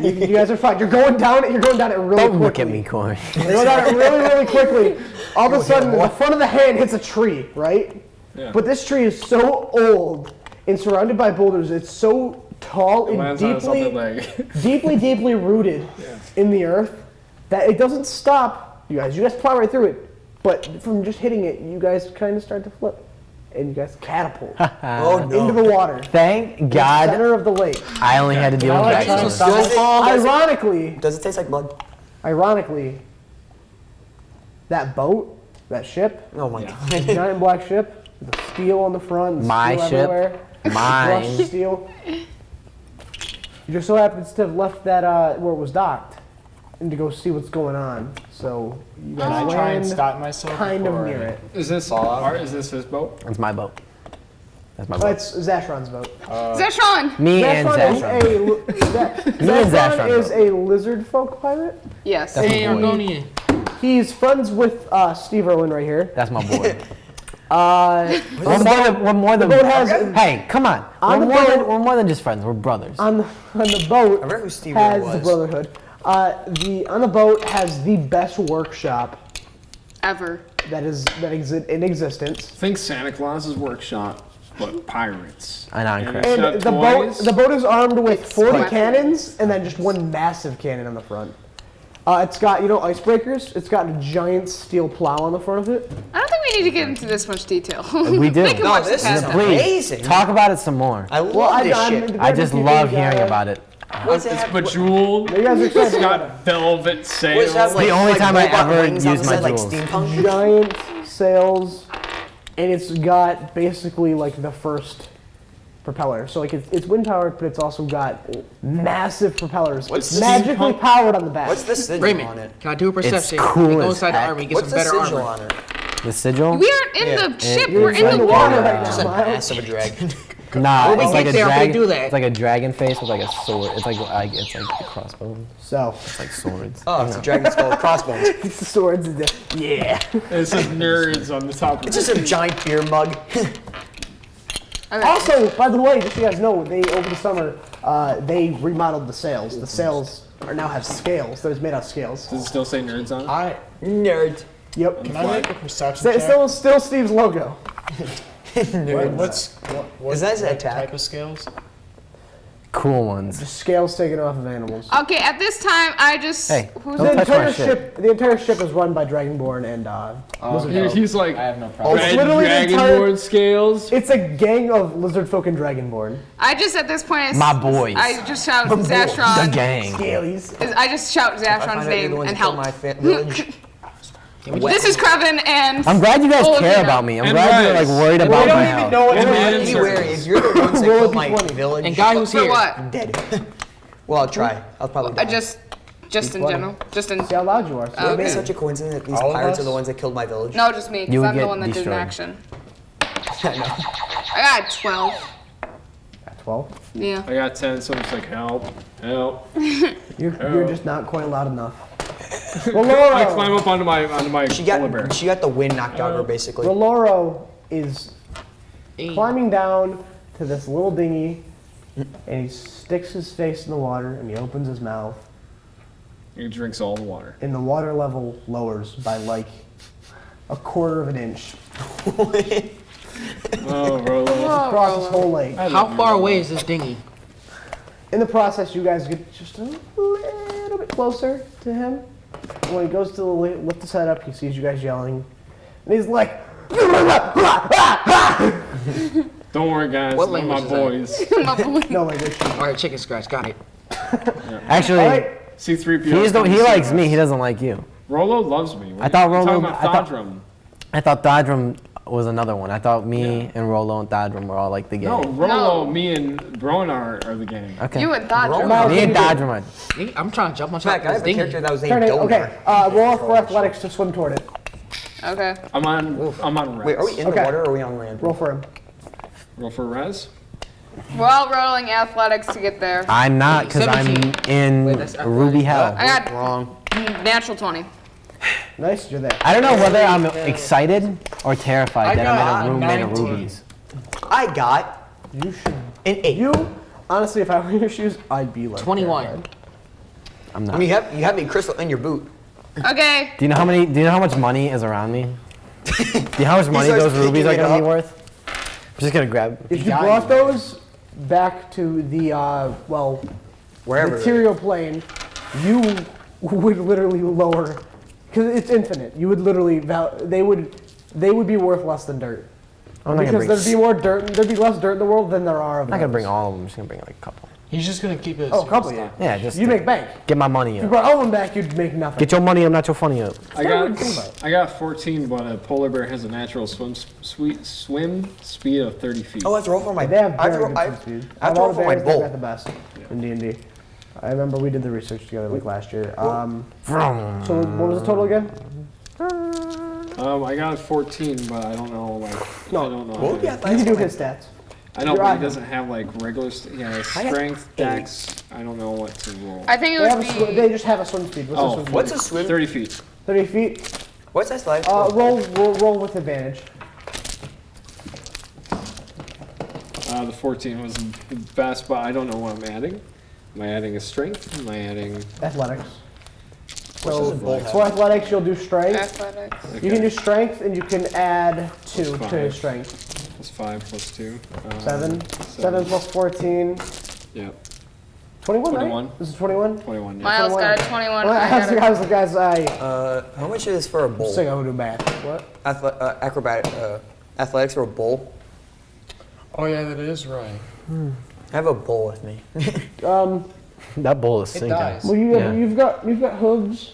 S1: You guys are fine. You're going down it. You're going down it really
S3: Don't
S1: quickly.
S3: look at me, Corey.
S1: You're going down it really, really quickly. All of a sudden, the front of the hand hits a tree, right?
S7: Yeah.
S1: But this tree is so old and surrounded by boulders. It's so tall
S7: It
S1: and
S7: lands on his other
S1: deeply,
S7: leg.
S1: deeply rooted in the earth that it doesn't stop you guys. You guys plow right through it. But from just hitting it, you guys kind of start to flip. And you guys catapult
S2: Oh no.
S1: into the water.
S3: Thank God
S1: Center of the lake.
S3: I only had to deal with that.
S2: Does it,
S1: Ironically,
S2: does it taste like blood?
S1: that boat, that ship,
S2: Oh my
S7: Yeah.
S2: god.
S1: giant black ship, with the steel on the front, and
S3: My
S1: steel
S3: ship.
S1: everywhere,
S3: Mine.
S1: brushed steel. You just so happens to have left that where it was docked, and to go see what's going on. So you
S4: Can I
S1: guys
S4: try and
S1: land
S4: stop myself?
S1: kind of
S4: before
S1: near
S4: I-
S1: it.
S7: Is this Art? Is this his boat?
S3: It's my boat. That's my
S1: But
S3: boat.
S1: it's Zashron's boat.
S5: Zeshron!
S3: Me and
S1: Zashron is
S3: Zashron. Me and
S1: Zashron
S3: Zashron
S1: is
S3: boat.
S1: a lizard folk pirate.
S5: Yes.
S3: That's
S6: Hey,
S3: my boy.
S6: Argonian.
S1: He's friends with Steve Irwin right here.
S3: That's my boy.
S1: On
S3: We're more than.
S1: boat has-
S3: Hey, come on.
S1: On
S3: We're
S1: the
S3: more, than,
S1: boat-
S3: we're more than just friends. We're brothers.
S1: the boat
S2: I remember who Steve
S1: has
S2: was.
S1: the Brotherhood. On the boat has the best workshop
S5: Ever.
S1: that in existence.
S7: Think Santa Claus's workshop, but pirates.
S3: And on
S7: And
S3: crack.
S7: it's
S1: And
S7: got toys.
S1: the boat is armed with 40
S5: weapons.
S1: cannons and then just one massive cannon on the front. It's got, icebreakers. It's got a giant steel plow on the front of it.
S5: I don't think we need to get into this much detail.
S3: We do.
S5: They can
S2: No,
S5: watch
S2: this
S5: the
S2: is
S5: past
S3: Please,
S2: amazing.
S3: talk about it some more.
S2: I love this shit.
S3: I just love hearing about it.
S2: What's it
S7: It's
S2: have?
S7: bejeweled.
S1: You guys are
S7: It's
S1: excited about it.
S7: got velvet
S2: What's
S7: sails.
S2: that,
S3: the only time I
S2: robot
S3: ever
S2: wings on
S3: use
S2: the
S3: my
S2: side, like
S3: jewels.
S2: steampunk?
S1: Giant sails, and it's got basically like the first propeller. So like it's wind powered, but it's also got massive propellers.
S2: What's
S1: It's
S2: the
S1: magically powered on the back.
S2: What's the sigil on
S6: Raymond,
S2: it?
S6: can I do a perception?
S3: cool
S6: And go
S3: as
S6: inside the
S3: heck.
S6: army, get
S2: What's
S6: some
S2: the
S6: better
S2: sigil
S6: armor.
S2: on it?
S3: The sigil?
S5: We aren't in
S2: Yeah.
S5: the ship,
S3: You're
S5: we're in
S1: inside
S5: the
S1: the water
S5: water.
S1: right now.
S2: Just an
S1: Miles.
S2: ass of a dragon.
S3: Nah,
S6: When we
S3: it's
S6: get
S3: like a
S6: there, I'm gonna
S3: dragon.
S6: do that.
S3: It's like a dragon face with like a sword. It's like a crossbow.
S1: So
S3: It's like swords.
S2: Oh, it's a dragon skull with crossbones.
S1: it's the swords. Yeah.
S7: It says nerds on the top of
S2: It's
S7: it.
S2: just a giant beer mug.
S5: Okay.
S1: Also, by the way, just so you guys know, over the summer they remodeled the sails. The sails now have scales. They're made out of scales.
S7: Does it still say nerds on it?
S2: Nerd.
S1: Yep.
S4: Can I make a perception check?
S1: Still Steve's logo.
S4: What
S2: Is that his attack?
S4: type of scales?
S3: Cool ones.
S1: Just scales taken off of animals.
S5: Okay, at this time, I just.
S3: Hey,
S5: who's
S3: don't
S1: The
S3: touch my
S1: entire
S3: ship.
S1: the entire ship is run by Dragonborn and lizard folk.
S7: He's like
S4: I have no problem.
S1: It's
S7: red
S1: literally the entire-
S7: dragonborn scales.
S1: It's a gang of lizard folk and Dragonborn.
S5: I just at this point.
S3: My boys.
S5: I just shout
S3: The
S5: Zashron.
S3: gang.
S1: Scalies.
S5: I just shout
S2: I
S5: Zashron's
S2: find out you're
S5: name
S2: the ones
S5: and
S2: that killed
S5: help.
S2: my village.
S5: This is Krevin and.
S3: I'm glad you guys
S5: all of
S3: care
S5: you
S3: about
S5: know.
S3: me. I'm
S7: And
S3: glad you're like
S7: Rez.
S3: worried about my health.
S1: know
S7: And
S2: Be
S7: answer.
S2: wary, if you're the ones that
S1: Roll
S2: killed
S1: a
S2: my
S1: d20.
S2: village,
S6: And guy who's
S5: For
S6: here.
S5: what?
S2: I'm dead. Well, I'll try. I'll probably die.
S5: Just in general. Just in.
S1: See how loud you are.
S5: Oh,
S2: It's
S5: okay.
S2: such a coincidence that these
S4: All of
S2: pirates
S4: us?
S2: are the ones that killed my village.
S5: No, just me,
S3: You
S5: because
S3: would
S5: I'm the
S3: get
S5: one that did
S3: destroyed.
S5: an action.
S2: I know.
S5: I got 12.
S1: At 12.
S5: Yeah.
S7: I got 10, so it's like help, help.
S1: You're just not quite loud enough.
S7: I
S1: Roloro.
S7: climb up onto my
S2: She
S7: polar bear.
S2: got the wind knocked out of her, basically.
S1: Roloro is climbing down to this little dinghy, and he sticks his face in the water, and he opens his mouth,
S7: He drinks all the water.
S1: and the water level lowers by like a quarter of an inch
S7: Oh, Rolo.
S1: across his whole leg.
S6: How far away is this dinghy?
S1: In the process, you guys get just a little bit closer to him. And when he goes to lift his head up, he sees you guys yelling, and he's like,
S7: Don't worry, guys.
S6: What
S7: They're my
S6: language is
S7: boys.
S1: no language.
S6: All right, chicken scratch, got it.
S3: Actually,
S1: All right.
S7: C-3PO.
S3: he likes me. He doesn't like you.
S7: Rolo loves me.
S3: I thought
S7: You're
S3: Rolo-
S7: talking
S3: I thought-
S7: about Thodrum.
S3: I thought Dodrum was another one. I thought me and Rolo and Dodrum were all like the
S7: No,
S3: gang.
S7: Rolo,
S5: No.
S7: me, and Brown are the gang.
S3: Okay.
S5: You and Dodger.
S1: Miles,
S3: Me and
S1: what do you do?
S3: Dodrum are.
S6: I'm trying to jump on
S2: In
S6: top
S2: fact,
S6: of
S2: I
S6: this
S2: have a
S6: dinghy.
S2: character that was named
S1: Turn it.
S2: Donor.
S1: Okay. Roll for athletics to swim toward it.
S5: Okay.
S7: I'm on res.
S2: Wait, are we in
S1: Okay.
S2: the water or are we on land?
S1: Roll for him.
S7: Roll for res?
S5: We're all rolling athletics to get there.
S3: I'm not, because I'm
S6: 17.
S3: in
S6: Wait, that's
S3: Ruby Hell.
S5: I got
S2: Wrong.
S5: natural 20.
S1: Nice, you're there.
S3: I don't know whether I'm excited or terrified that
S4: got
S3: I'm in a room made of
S4: 19.
S3: rubies.
S2: I got
S1: You should.
S2: an 8.
S1: You, honestly, if I were in your shoes, I'd be like
S6: 21.
S1: terrified.
S3: I'm
S2: I
S3: not.
S2: mean, you have a crystal in your boot.
S5: Okay.
S3: Do you know how much money is around me? Do you know how much money
S2: starts
S3: those rubies are
S2: picking it
S3: gonna be
S2: up.
S3: worth? I'm just gonna grab.
S1: If you brought those back to the
S2: Wherever.
S1: material plane, you would literally lower, because it's infinite. You would literally they would be worth less than dirt.
S3: I'm not gonna
S1: Because
S3: bring.
S1: there'd be more dirt, there'd be less dirt in the world than there are of
S3: I'm not gonna
S1: those.
S3: bring all of them. I'm just gonna bring like a couple.
S8: He's just gonna keep it.
S1: Oh, a couple, yeah.
S3: Yeah, just
S1: You make bank.
S3: get my money
S1: If you
S3: up.
S1: brought Owen back, you'd make nothing.
S3: Get your money up, not your funny up.
S7: I got 14, but a polar bear has a natural swim speed of 30 feet.
S2: Oh, I have to roll for my.
S1: They have
S2: I have to
S1: very
S2: roll,
S1: good
S2: I
S1: swim speed.
S2: I have
S1: Of
S2: to
S1: all
S2: roll
S1: the
S2: for my
S1: bears, they've
S2: bull.
S1: got the best in D&D. I remember we did the research together like last year. So what was the total again?
S7: I got 14, but I don't know, like,
S1: No.
S7: I don't know.
S2: What would be
S1: You
S2: athletics
S1: can do
S2: for my-
S1: his stats.
S7: I know,
S1: Your
S7: but
S1: eye.
S7: he doesn't have, like, regular, strength, dex, I don't know what to roll.
S5: I think it
S1: They,
S5: would
S1: have a
S5: be.
S1: they just have a swim speed. What's
S7: Oh,
S1: the swim speed?
S2: What's a swim?
S7: 30 feet.
S1: 30 feet.
S2: What's athletics?
S1: Roll with advantage.
S7: The 14 was the best, but I don't know what I'm adding. Am I adding a strength? Am I adding...
S1: Athletics.
S2: What does a bull have?
S1: For athletics, you'll do strength.
S5: Athletics.
S7: Okay.
S1: You can do strength, and you can add 2 to
S7: Five.
S1: his strength.
S7: Plus 5 plus 2.
S1: 7. 7 plus 14.
S7: Yep.
S1: 21,
S7: 21.
S1: right? This is 21?
S7: 21, yeah.
S5: Miles
S1: 21.
S5: got a 21.
S1: Well,
S5: I got
S1: I was like, guys,
S2: How much is for a bull?
S1: sick, I would do math. What?
S2: Acrobatic, athletics for a bull.
S8: Oh yeah, that is right.
S2: I have a bull with me.
S3: That bull is
S8: It
S3: sinking.
S8: dies.
S1: Well, you've got hooves.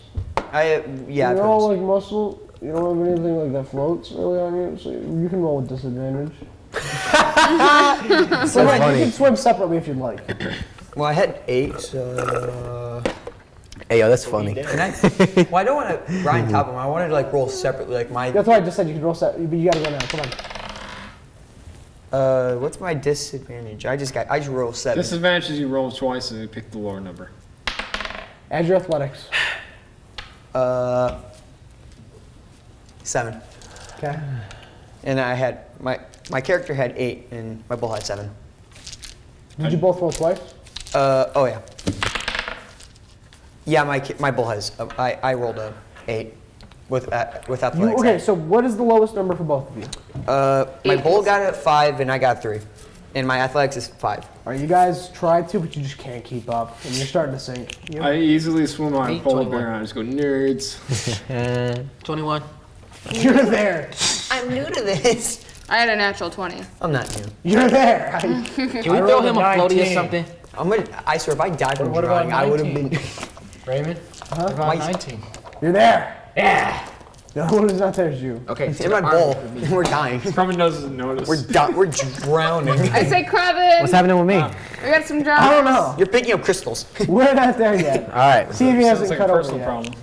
S2: Yeah.
S1: You're all like muscle. You don't have anything like that floats really on you, so you can roll with disadvantage.
S3: So
S1: You
S3: funny.
S1: can swim separately if you'd like.
S2: Well, I had 8, so.
S3: Hey, yo, that's funny.
S2: Can I? Well, I don't want to ride on top of them. I wanted to like roll separately, like my.
S1: That's why I just said you could roll separately, but you gotta go now. Come on.
S2: What's my disadvantage? I just roll 7.
S7: Disadvantage is you roll twice and you pick the lower number.
S1: Add your athletics.
S2: 7.
S1: Okay.
S2: And I had my character had 8 and my bull had 7.
S1: Did you both roll twice?
S2: Oh yeah. Yeah, my bull has. I rolled a 8 with athletics.
S1: Okay, so what is the lowest number for both of you?
S2: My
S5: 8
S2: bull got a 5 and I got 3, and my athletics is 5.
S1: All right, you guys tried to, but you just can't keep up, and you're starting to sink. You?
S7: I easily swim on a
S8: 8,
S7: polar
S8: 21.
S7: bear and I just go, nerds.
S8: 21.
S1: You're there.
S2: I'm new to this.
S5: I had a natural 20.
S2: I'm not new.
S1: You're there.
S6: Can we throw him a floaty or something?
S2: I swear, if I died from
S8: What about
S2: drowning, I would have
S8: 19?
S2: been.
S8: Raymond? What about
S2: My-
S8: 19?
S1: You're there. Yeah. The other one is not there as you.
S6: Okay,
S2: It's in my bowl. We're dying.
S7: Probably doesn't notice.
S2: We're drowning.
S5: I say Krevin.
S3: What's happening with me?
S5: We got some
S1: I
S5: drums.
S1: don't know.
S2: You're picking up crystals.
S1: We're not there yet.
S3: All right.
S1: See if he
S7: Sounds
S1: hasn't
S7: like a
S1: cut over
S7: personal
S1: yet.
S7: problem.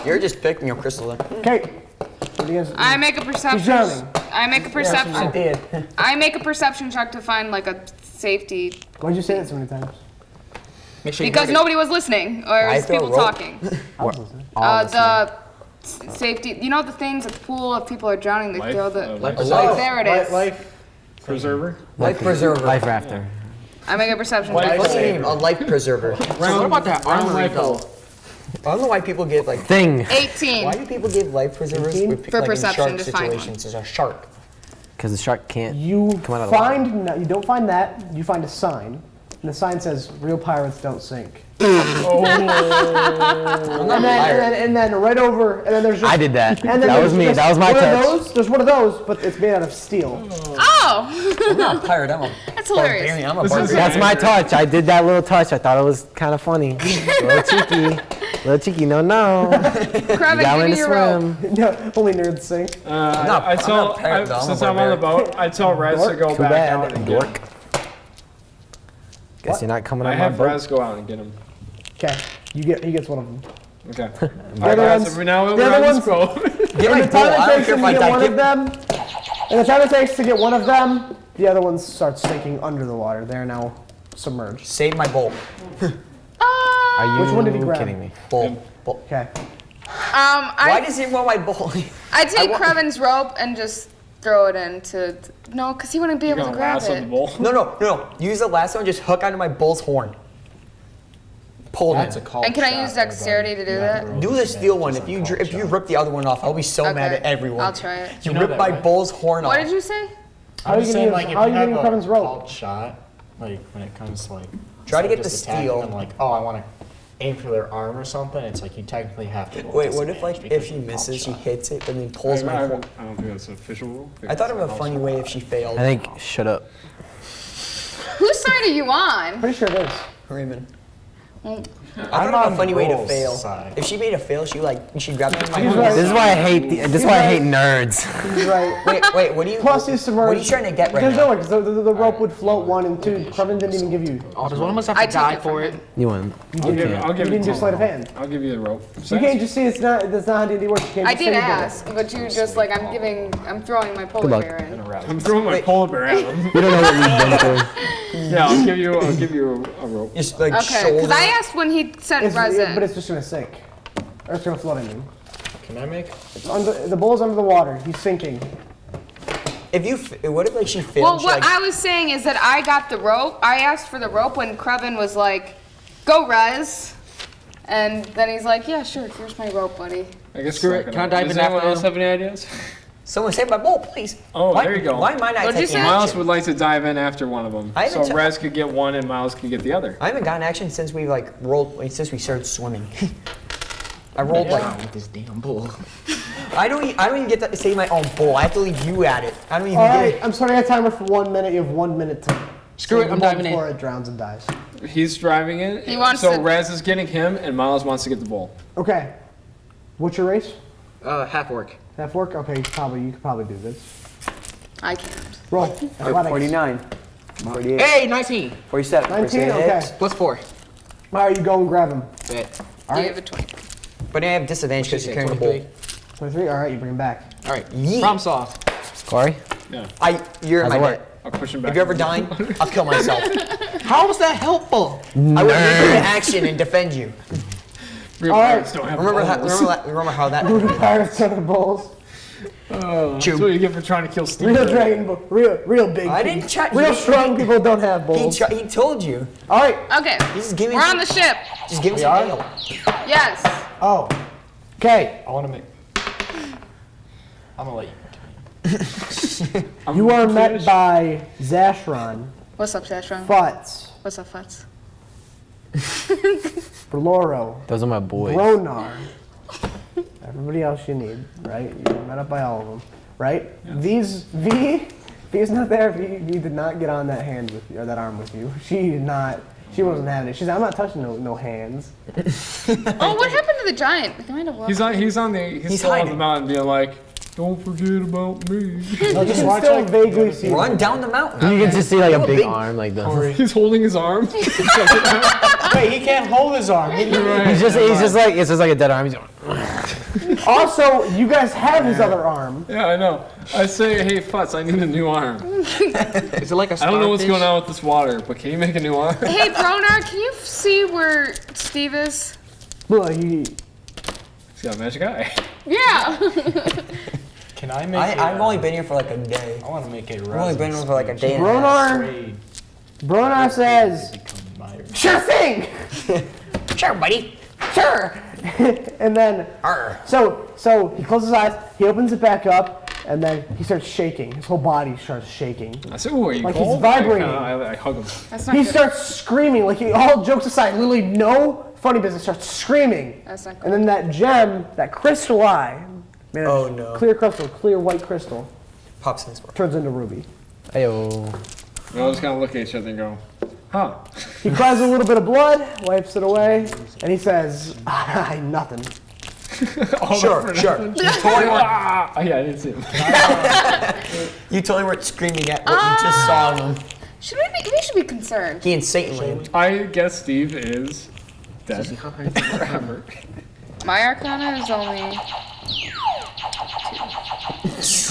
S2: You're just picking up crystals.
S1: Okay. What do you guys-
S5: I make a
S1: He's
S5: perception.
S1: drowning.
S5: I make a
S1: I
S5: perception.
S1: did.
S5: I make a perception check to find like a safety
S1: Why'd you say that so many times?
S6: Make sure you
S5: because
S6: heard it.
S5: nobody was listening or
S2: I
S5: is
S2: throw a
S5: people
S2: rope.
S5: talking.
S1: I was listening.
S5: The safety. You know the things at the pool if people are drowning, they
S7: Life,
S5: throw the.
S7: life
S2: preserver.
S5: There it is.
S7: Life preserver.
S2: Life preserver.
S3: Life rafter.
S5: I make a perception
S7: Life
S5: check.
S2: What's the name? A life preserver.
S6: So what about that
S7: Round
S6: armory
S7: rifle.
S6: though?
S2: I don't know why people give like.
S3: Thing.
S5: 18.
S2: Why do people give life preservers with,
S5: For
S2: like,
S5: perception,
S2: in shark
S5: just find one.
S2: situations? There's a shark.
S3: Because the shark can't.
S1: You
S3: Come out of the
S1: find no, you don't find that. You find a sign, and the sign says "Real pirates don't sink."
S2: I'm not a pirate.
S1: And then right over, and then there's just.
S3: I did that.
S1: And then
S3: That
S1: there's
S3: was me.
S1: just
S3: That was my
S1: one
S3: touch.
S1: Of those, there's one of those, but it's made out of steel.
S5: Oh,
S2: I'm not a pirate. I'm a
S5: that's hilarious.
S2: barbarian. I'm a
S7: This is-
S2: barbarian.
S3: That's my touch. I did that little touch. I thought it was kind of funny. Little cheeky. Little cheeky. No, no.
S5: Krevin,
S3: Got
S5: give
S3: in
S5: me
S3: the
S5: your rope.
S3: swim.
S1: No, only nerds sink.
S7: I tell,
S2: I'm not a pirate, though. I'm a
S7: since I'm on the boat, I tell Rez to go
S3: Too
S7: back
S3: bad.
S7: out and get him.
S3: Dork. Guess you're not coming
S7: I
S3: on my
S7: have
S3: boat.
S7: Rez go out and get him.
S1: Okay, he gets one of them.
S7: Okay.
S1: The
S7: Alright
S1: other
S7: guys,
S1: ones-
S7: every now and
S1: the
S7: then
S1: other
S7: we're on this
S1: ones-
S7: boat.
S2: Get my
S1: And the
S2: bull.
S1: time
S2: I
S1: it
S2: don't
S1: takes
S2: care
S1: him
S2: if
S1: to
S2: I
S1: get
S2: die.
S1: one of them, and the time it takes to get one of them, the other ones start sinking under the water. They're now submerged.
S2: Save my bull.
S3: Are you
S1: Which one did he grab?
S3: kidding me?
S2: Bull.
S1: Okay.
S2: Why does he want my bull?
S5: I take Krevin's rope and just throw it into. No, because he wouldn't be
S7: You're
S5: able to
S7: gonna
S5: grab
S7: lasso the
S5: it.
S7: bull.
S2: No. Use the lasso and just hook onto my bull's horn. Pull
S8: That's a
S2: it.
S8: call.
S5: And can I use dexterity to do that?
S2: Do the steel one. If you rip the other one off, I'll be so mad
S5: Okay,
S2: at everyone.
S5: I'll try it.
S2: You
S8: You know
S2: rip
S8: that,
S2: my
S8: right?
S2: bull's horn
S5: What
S2: off.
S5: did you say?
S1: How are you
S8: saying,
S1: gonna
S8: like,
S1: use?
S8: if
S1: How are
S8: you
S1: you
S8: have
S1: gonna
S8: a
S1: Kevin's rope?
S8: called shot, like when it comes to like
S2: Try to
S8: instead of
S2: get the
S8: just attacking
S2: steel.
S8: them, like, oh, I want to aim for their arm or something. It's like you technically have to. roll
S2: Wait, what if like
S8: disadvantage
S2: if she
S8: because
S2: misses,
S8: it's
S2: she
S8: a called
S2: hits it, and then
S7: I
S2: pulls my horn?
S7: don't think that's an official rule.
S2: I thought of a funny way if she failed.
S3: I think, shut up.
S5: Whose side are you on?
S1: Pretty sure it is.
S2: Raymond.
S5: Mm.
S2: I thought of a
S8: on
S2: funny way to
S8: Roll's
S2: fail.
S8: side.
S2: If she made a fail, she should grab me.
S1: right.
S3: This is why I hate. This is why I hate nerds.
S1: He's right.
S2: Wait. What are you?
S1: Plus, he's submerged.
S2: What are you trying to get right
S1: There's
S2: now?
S1: no way, because the rope would float 1 and 2. Krevin didn't even give you.
S6: Oh, does one of us have
S5: I
S6: to
S5: took
S6: die
S5: it
S6: for
S5: from
S6: it?
S5: him.
S3: You wouldn't.
S7: I'll give
S1: You
S7: it
S1: didn't
S7: to
S1: do sleight of
S7: him.
S1: hand.
S7: I'll give you the rope.
S1: You can't just see that's not how D&D works. You can't
S5: I
S1: just say
S5: did
S1: you it.
S5: ask, but you just like I'm throwing my polar
S3: luck.
S5: bear in.
S7: I'm throwing my polar bear at him.
S3: You don't know what we've been through.
S7: Yeah, I'll give you a rope.
S2: Just like
S5: Okay,
S2: shoulder.
S5: because I asked when he sent
S1: But
S5: resin.
S1: it's just gonna sink. Or it's gonna float, I mean.
S8: Can I make?
S1: It's the bull's under the water. He's sinking.
S2: What if like she failed?
S5: Well,
S2: she,
S5: what
S2: like,
S5: I was saying is that I got the rope. I asked for the rope when Krevin was like, "Go, Rez," and then he's like, "Yeah, sure. Here's my rope, buddy."
S7: I guess
S6: Screw
S7: it's
S6: it.
S7: not
S6: Can I
S7: gonna-
S6: dive
S7: Does
S6: in
S7: anyone
S6: after
S7: else
S6: you?
S7: have any ideas?
S2: someone save my bowl, please.
S7: Oh,
S2: Why-
S7: there you go.
S2: Why am I not
S5: What'd you
S2: taking
S5: say?
S7: Myles
S2: action?
S7: would like to dive in after one of them,
S2: I
S7: so
S2: haven't
S7: Rez could get one and Myles could get the other.
S2: I haven't gotten action since we since we started swimming. I rolled
S6: With this damn bull.
S2: I don't even get to save my own bowl. I have to leave you at it. I don't even
S1: All
S2: get
S1: right,
S2: it.
S1: I'm starting a timer for 1 minute. You have 1 minute to.
S6: Screw
S1: save
S6: it, I'm
S1: the bull
S6: diving in.
S1: before it drowns and dies.
S7: He's driving it.
S5: He wants
S7: so
S5: to-
S7: Rez is getting him, and Myles wants to get the bowl.
S1: Okay. What's your race?
S6: Half-Orc.
S1: Half-Orc? Okay, you could probably do this.
S5: I can't.
S1: Roll. Athletics.
S2: 49. 48.
S6: Hey, 19.
S2: 47.
S1: 19, okay.
S6: Plus 4.
S1: All right, you go and grab him.
S6: Bet.
S1: All
S5: You
S1: right.
S5: have a 20.
S2: But I have disadvantage because you're carrying the bowl.
S1: 23, all right, you bring him back.
S6: All right.
S2: Yeet.
S6: Problem solved.
S3: Corey.
S2: You're in
S3: How's
S2: my
S3: it work?
S2: net.
S7: I'll push him back.
S2: If you're ever dying, I'll kill myself.
S6: How was that helpful?
S2: I would make an action and defend you.
S7: Real
S1: All right.
S7: pirates don't have
S2: Remember how that?
S1: Pirates of the bulls.
S7: That's what you get for trying to kill Steve.
S1: Real dragon bull. Real big.
S2: I didn't try.
S1: Real strong people don't have
S2: He,
S1: bulls.
S2: he told you.
S1: All right.
S5: Okay.
S2: Just give me.
S5: We're on the ship.
S2: Just give me some ale.
S5: Yes.
S1: Oh. Okay.
S8: I want to make. I'm gonna let you.
S1: You are met by Zashron,
S5: What's up, Sashron?
S1: Futz,
S5: What's up, Futz?
S1: Bloro,
S3: Those are my boys.
S1: Bronar. Everybody else you need, right? You're met up by all of them, right? V's not there. V did not get on that hand with you, or that arm with you. She did not. She wasn't having it. She's like, I'm not touching no hands.
S5: Oh, what happened to the giant? He might have left.
S7: He's still on the
S2: hiding.
S7: mountain being like, don't forget about me.
S1: You can still vaguely see.
S2: Run down the mountain.
S3: You can just see like a big
S2: big-
S3: arm like this.
S7: He's holding his arm.
S8: Wait, he can't hold his arm.
S3: He's just like it's just like a dead arm. He's going,
S1: Also, you guys have his other arm.
S7: Yeah, I know. I say, hey, Futz, I need a new arm.
S6: Is it like a
S7: I don't know what's
S6: starfish?
S7: going on with this water, but can you make a new arm?
S5: Hey, Bronar, can you see where Steve is?
S1: Look, he,
S7: He's got a magic eye.
S5: Yeah.
S8: Can I make?
S2: I've only been here for like a day.
S8: I want to make a.
S2: I've only been here for like a day and a half.
S1: Bronar says, sure thing,
S2: Sure, buddy.
S1: sure. And then,
S2: Arr.
S1: so he closes his eyes, he opens it back up, and then he starts shaking. His whole body starts shaking.
S7: I said, ooh, are you
S1: Like he's
S7: cold?
S1: vibrating.
S7: I hug him.
S5: That's not
S1: He
S5: good.
S1: starts screaming, like all jokes aside, literally no funny business, starts screaming.
S5: That's not
S1: And
S5: cool.
S1: then that gem, that crystal eye, made of
S2: Oh, no.
S1: clear crystal, clear white crystal,
S2: Pops in his work.
S1: turns into ruby.
S3: Ayo.
S7: We all just kind of look at each other and go, huh.
S1: He cries a little bit of blood, wipes it away, and he says, nothing.
S2: Sure. You totally weren't.
S7: Ah! Yeah, I didn't see him.
S2: You totally weren't screaming at what you just saw of him.
S5: We should be concerned.
S2: He and Satan land.
S7: I guess Steve is dead.
S5: My Arcana is only.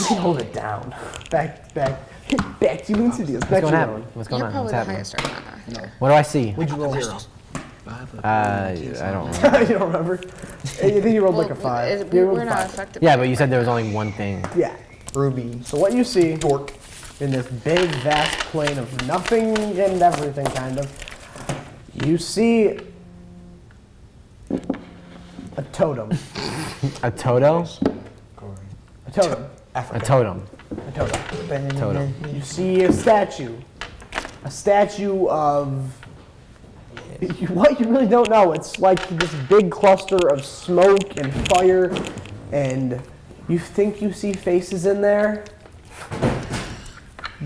S1: Hold it down. Back to you, Insidious. Back
S3: What's
S1: to
S3: going
S1: you,
S3: on?
S1: Rowan.
S3: What's going
S5: You're
S3: on?
S5: probably
S3: What's
S5: the
S3: happening?
S5: highest Arcana.
S3: What do I see?
S1: What'd you roll?
S3: I don't know.
S1: You don't remember? I think you rolled like a 5. You rolled
S5: We're
S1: a
S5: not
S1: 5.
S5: affected.
S3: Yeah,
S5: by
S3: but you
S5: it
S3: said there was
S5: right
S3: only one thing.
S1: Yeah.
S2: Ruby.
S1: So what you see
S2: Dork.
S1: in this big, vast plain of nothing and everything, kind of, you see a totem.
S3: A toto?
S1: A totem.
S3: A totem.
S1: A totem.
S3: Totem.
S1: You see a statue. A statue of what you really don't know. It's like this big cluster of smoke and fire, and you think you see faces in there.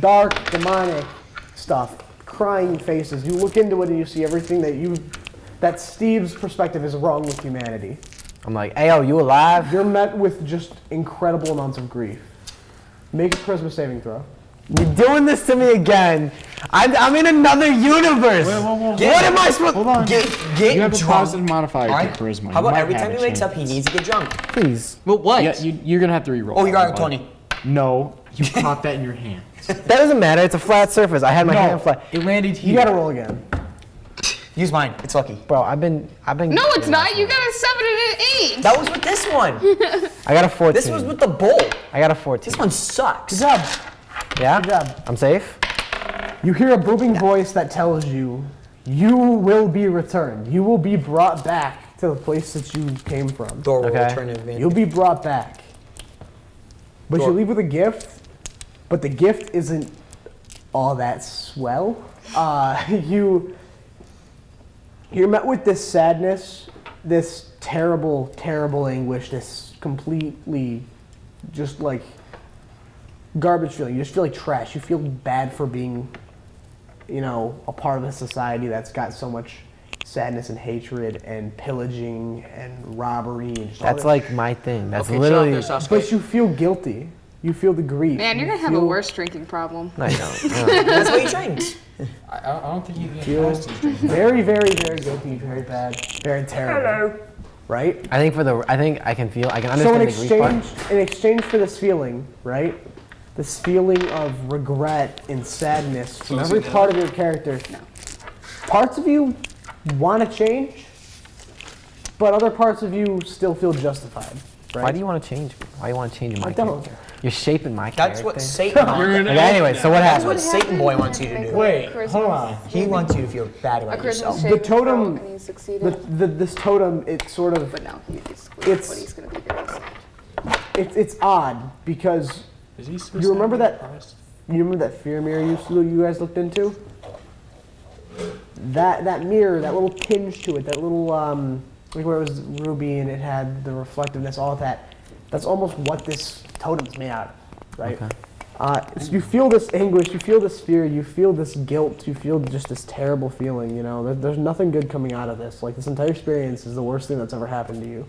S1: Dark, demonic stuff. crying faces. You look into it and you see everything that Steve's perspective is wrong with humanity.
S3: I'm like, hey, yo, you alive?
S1: You're met with just incredible amounts of grief. Make a charisma saving throw.
S3: You're doing this to me again. I'm in another universe. What am I supposed?
S4: Hold on.
S2: Get
S4: You have a
S2: drunk.
S4: positive modifier
S2: Alright.
S4: to charisma.
S2: How
S4: You
S2: about
S4: might
S2: every
S4: have
S2: time
S4: a
S2: he wakes
S4: chance.
S2: up, he needs to get drunk?
S3: Please.
S6: But what?
S4: Yeah, you're gonna have to re-roll.
S2: Oh, you got a
S4: that,
S2: 20.
S4: bud. No, you caught that in your hand.
S3: That doesn't matter. It's a flat surface. I had my hand flat.
S4: It landed here.
S1: You gotta roll again.
S2: Use mine. It's lucky.
S3: Bro, I've been.
S5: No, it's not. You got a 7 and an 8.
S2: That was with this one.
S3: I got a 14.
S2: This was with the bowl.
S3: I got a 14.
S2: This one sucks.
S1: Good job.
S3: Yeah?
S1: Good job.
S3: I'm safe?
S1: You hear a booming voice that tells you, you will be returned. You will be brought back to the place that you came from.
S2: Door will
S3: Okay.
S2: return advantage.
S1: You'll be brought back. But
S2: Door.
S1: you leave with a gift, but the gift isn't all that swell. You're met with this sadness, this terrible, terrible anguish, this completely just like garbage feeling. You just feel like trash. You feel bad for being, a part of a society that's got so much sadness and hatred and pillaging and robbery and just all
S3: That's
S1: that.
S3: like my thing. That's
S6: Okay,
S3: literally.
S6: chill out there,
S1: But
S6: Sasuke.
S1: you feel guilty. You feel the grief.
S5: Man, you're
S1: You
S5: gonna have a
S1: feel-
S5: worse drinking problem.
S3: No, you don't.
S2: That's what he drinks.
S4: I don't think you can
S1: Feel
S4: pass these drinks.
S1: very, very, very guilty, very bad, very terrible. Right?
S3: I think I can feel. I can
S1: So
S3: understand the grief part.
S1: in exchange for this feeling, right? This feeling of regret and sadness from every part of your character. Parts of you want to change, but other parts of you still feel justified. Right?
S3: Why do you want to change me? Why do you want to change my
S1: I don't.
S3: character? You're shaping my
S2: That's
S3: character.
S2: what Satan wants.
S3: Okay, anyway, so what
S2: That's
S3: happened?
S2: what Satan Boy wants you to do.
S4: Wait, hold on.
S2: He wants you to feel bad
S5: A
S2: about
S5: Christmas
S2: yourself.
S5: saving
S1: totem-
S5: throw, and he succeeded.
S1: This totem, it's sort of,
S5: But no, he's
S1: It's-
S5: what he's gonna be very sad.
S1: it's odd because
S4: Is he supposed
S1: you
S4: to
S1: remember
S4: have
S1: that? You remember that fear mirror you guys looked into? That mirror, that little tinge to it, that little like where it was ruby and it had the reflectiveness, all of that. That's almost what this totem's made out of, right? So you feel this anguish, you feel this fear, you feel this guilt, you feel just this terrible feeling. There's nothing good coming out of this. Like this entire experience is the worst thing that's ever happened to you.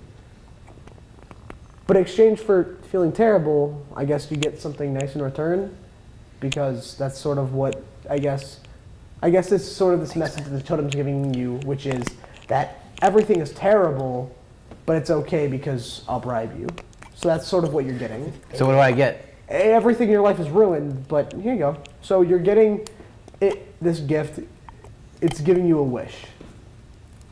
S1: But in exchange for feeling terrible, I guess you get something nice in return. Because that's sort of what I guess it's sort of this message that the totem's giving you, which is that everything is terrible, but it's okay because I'll bribe you. So that's sort of what you're getting.
S3: So what do I get?
S1: Everything in your life is ruined, but here you go. So you're getting this gift. It's giving you a wish.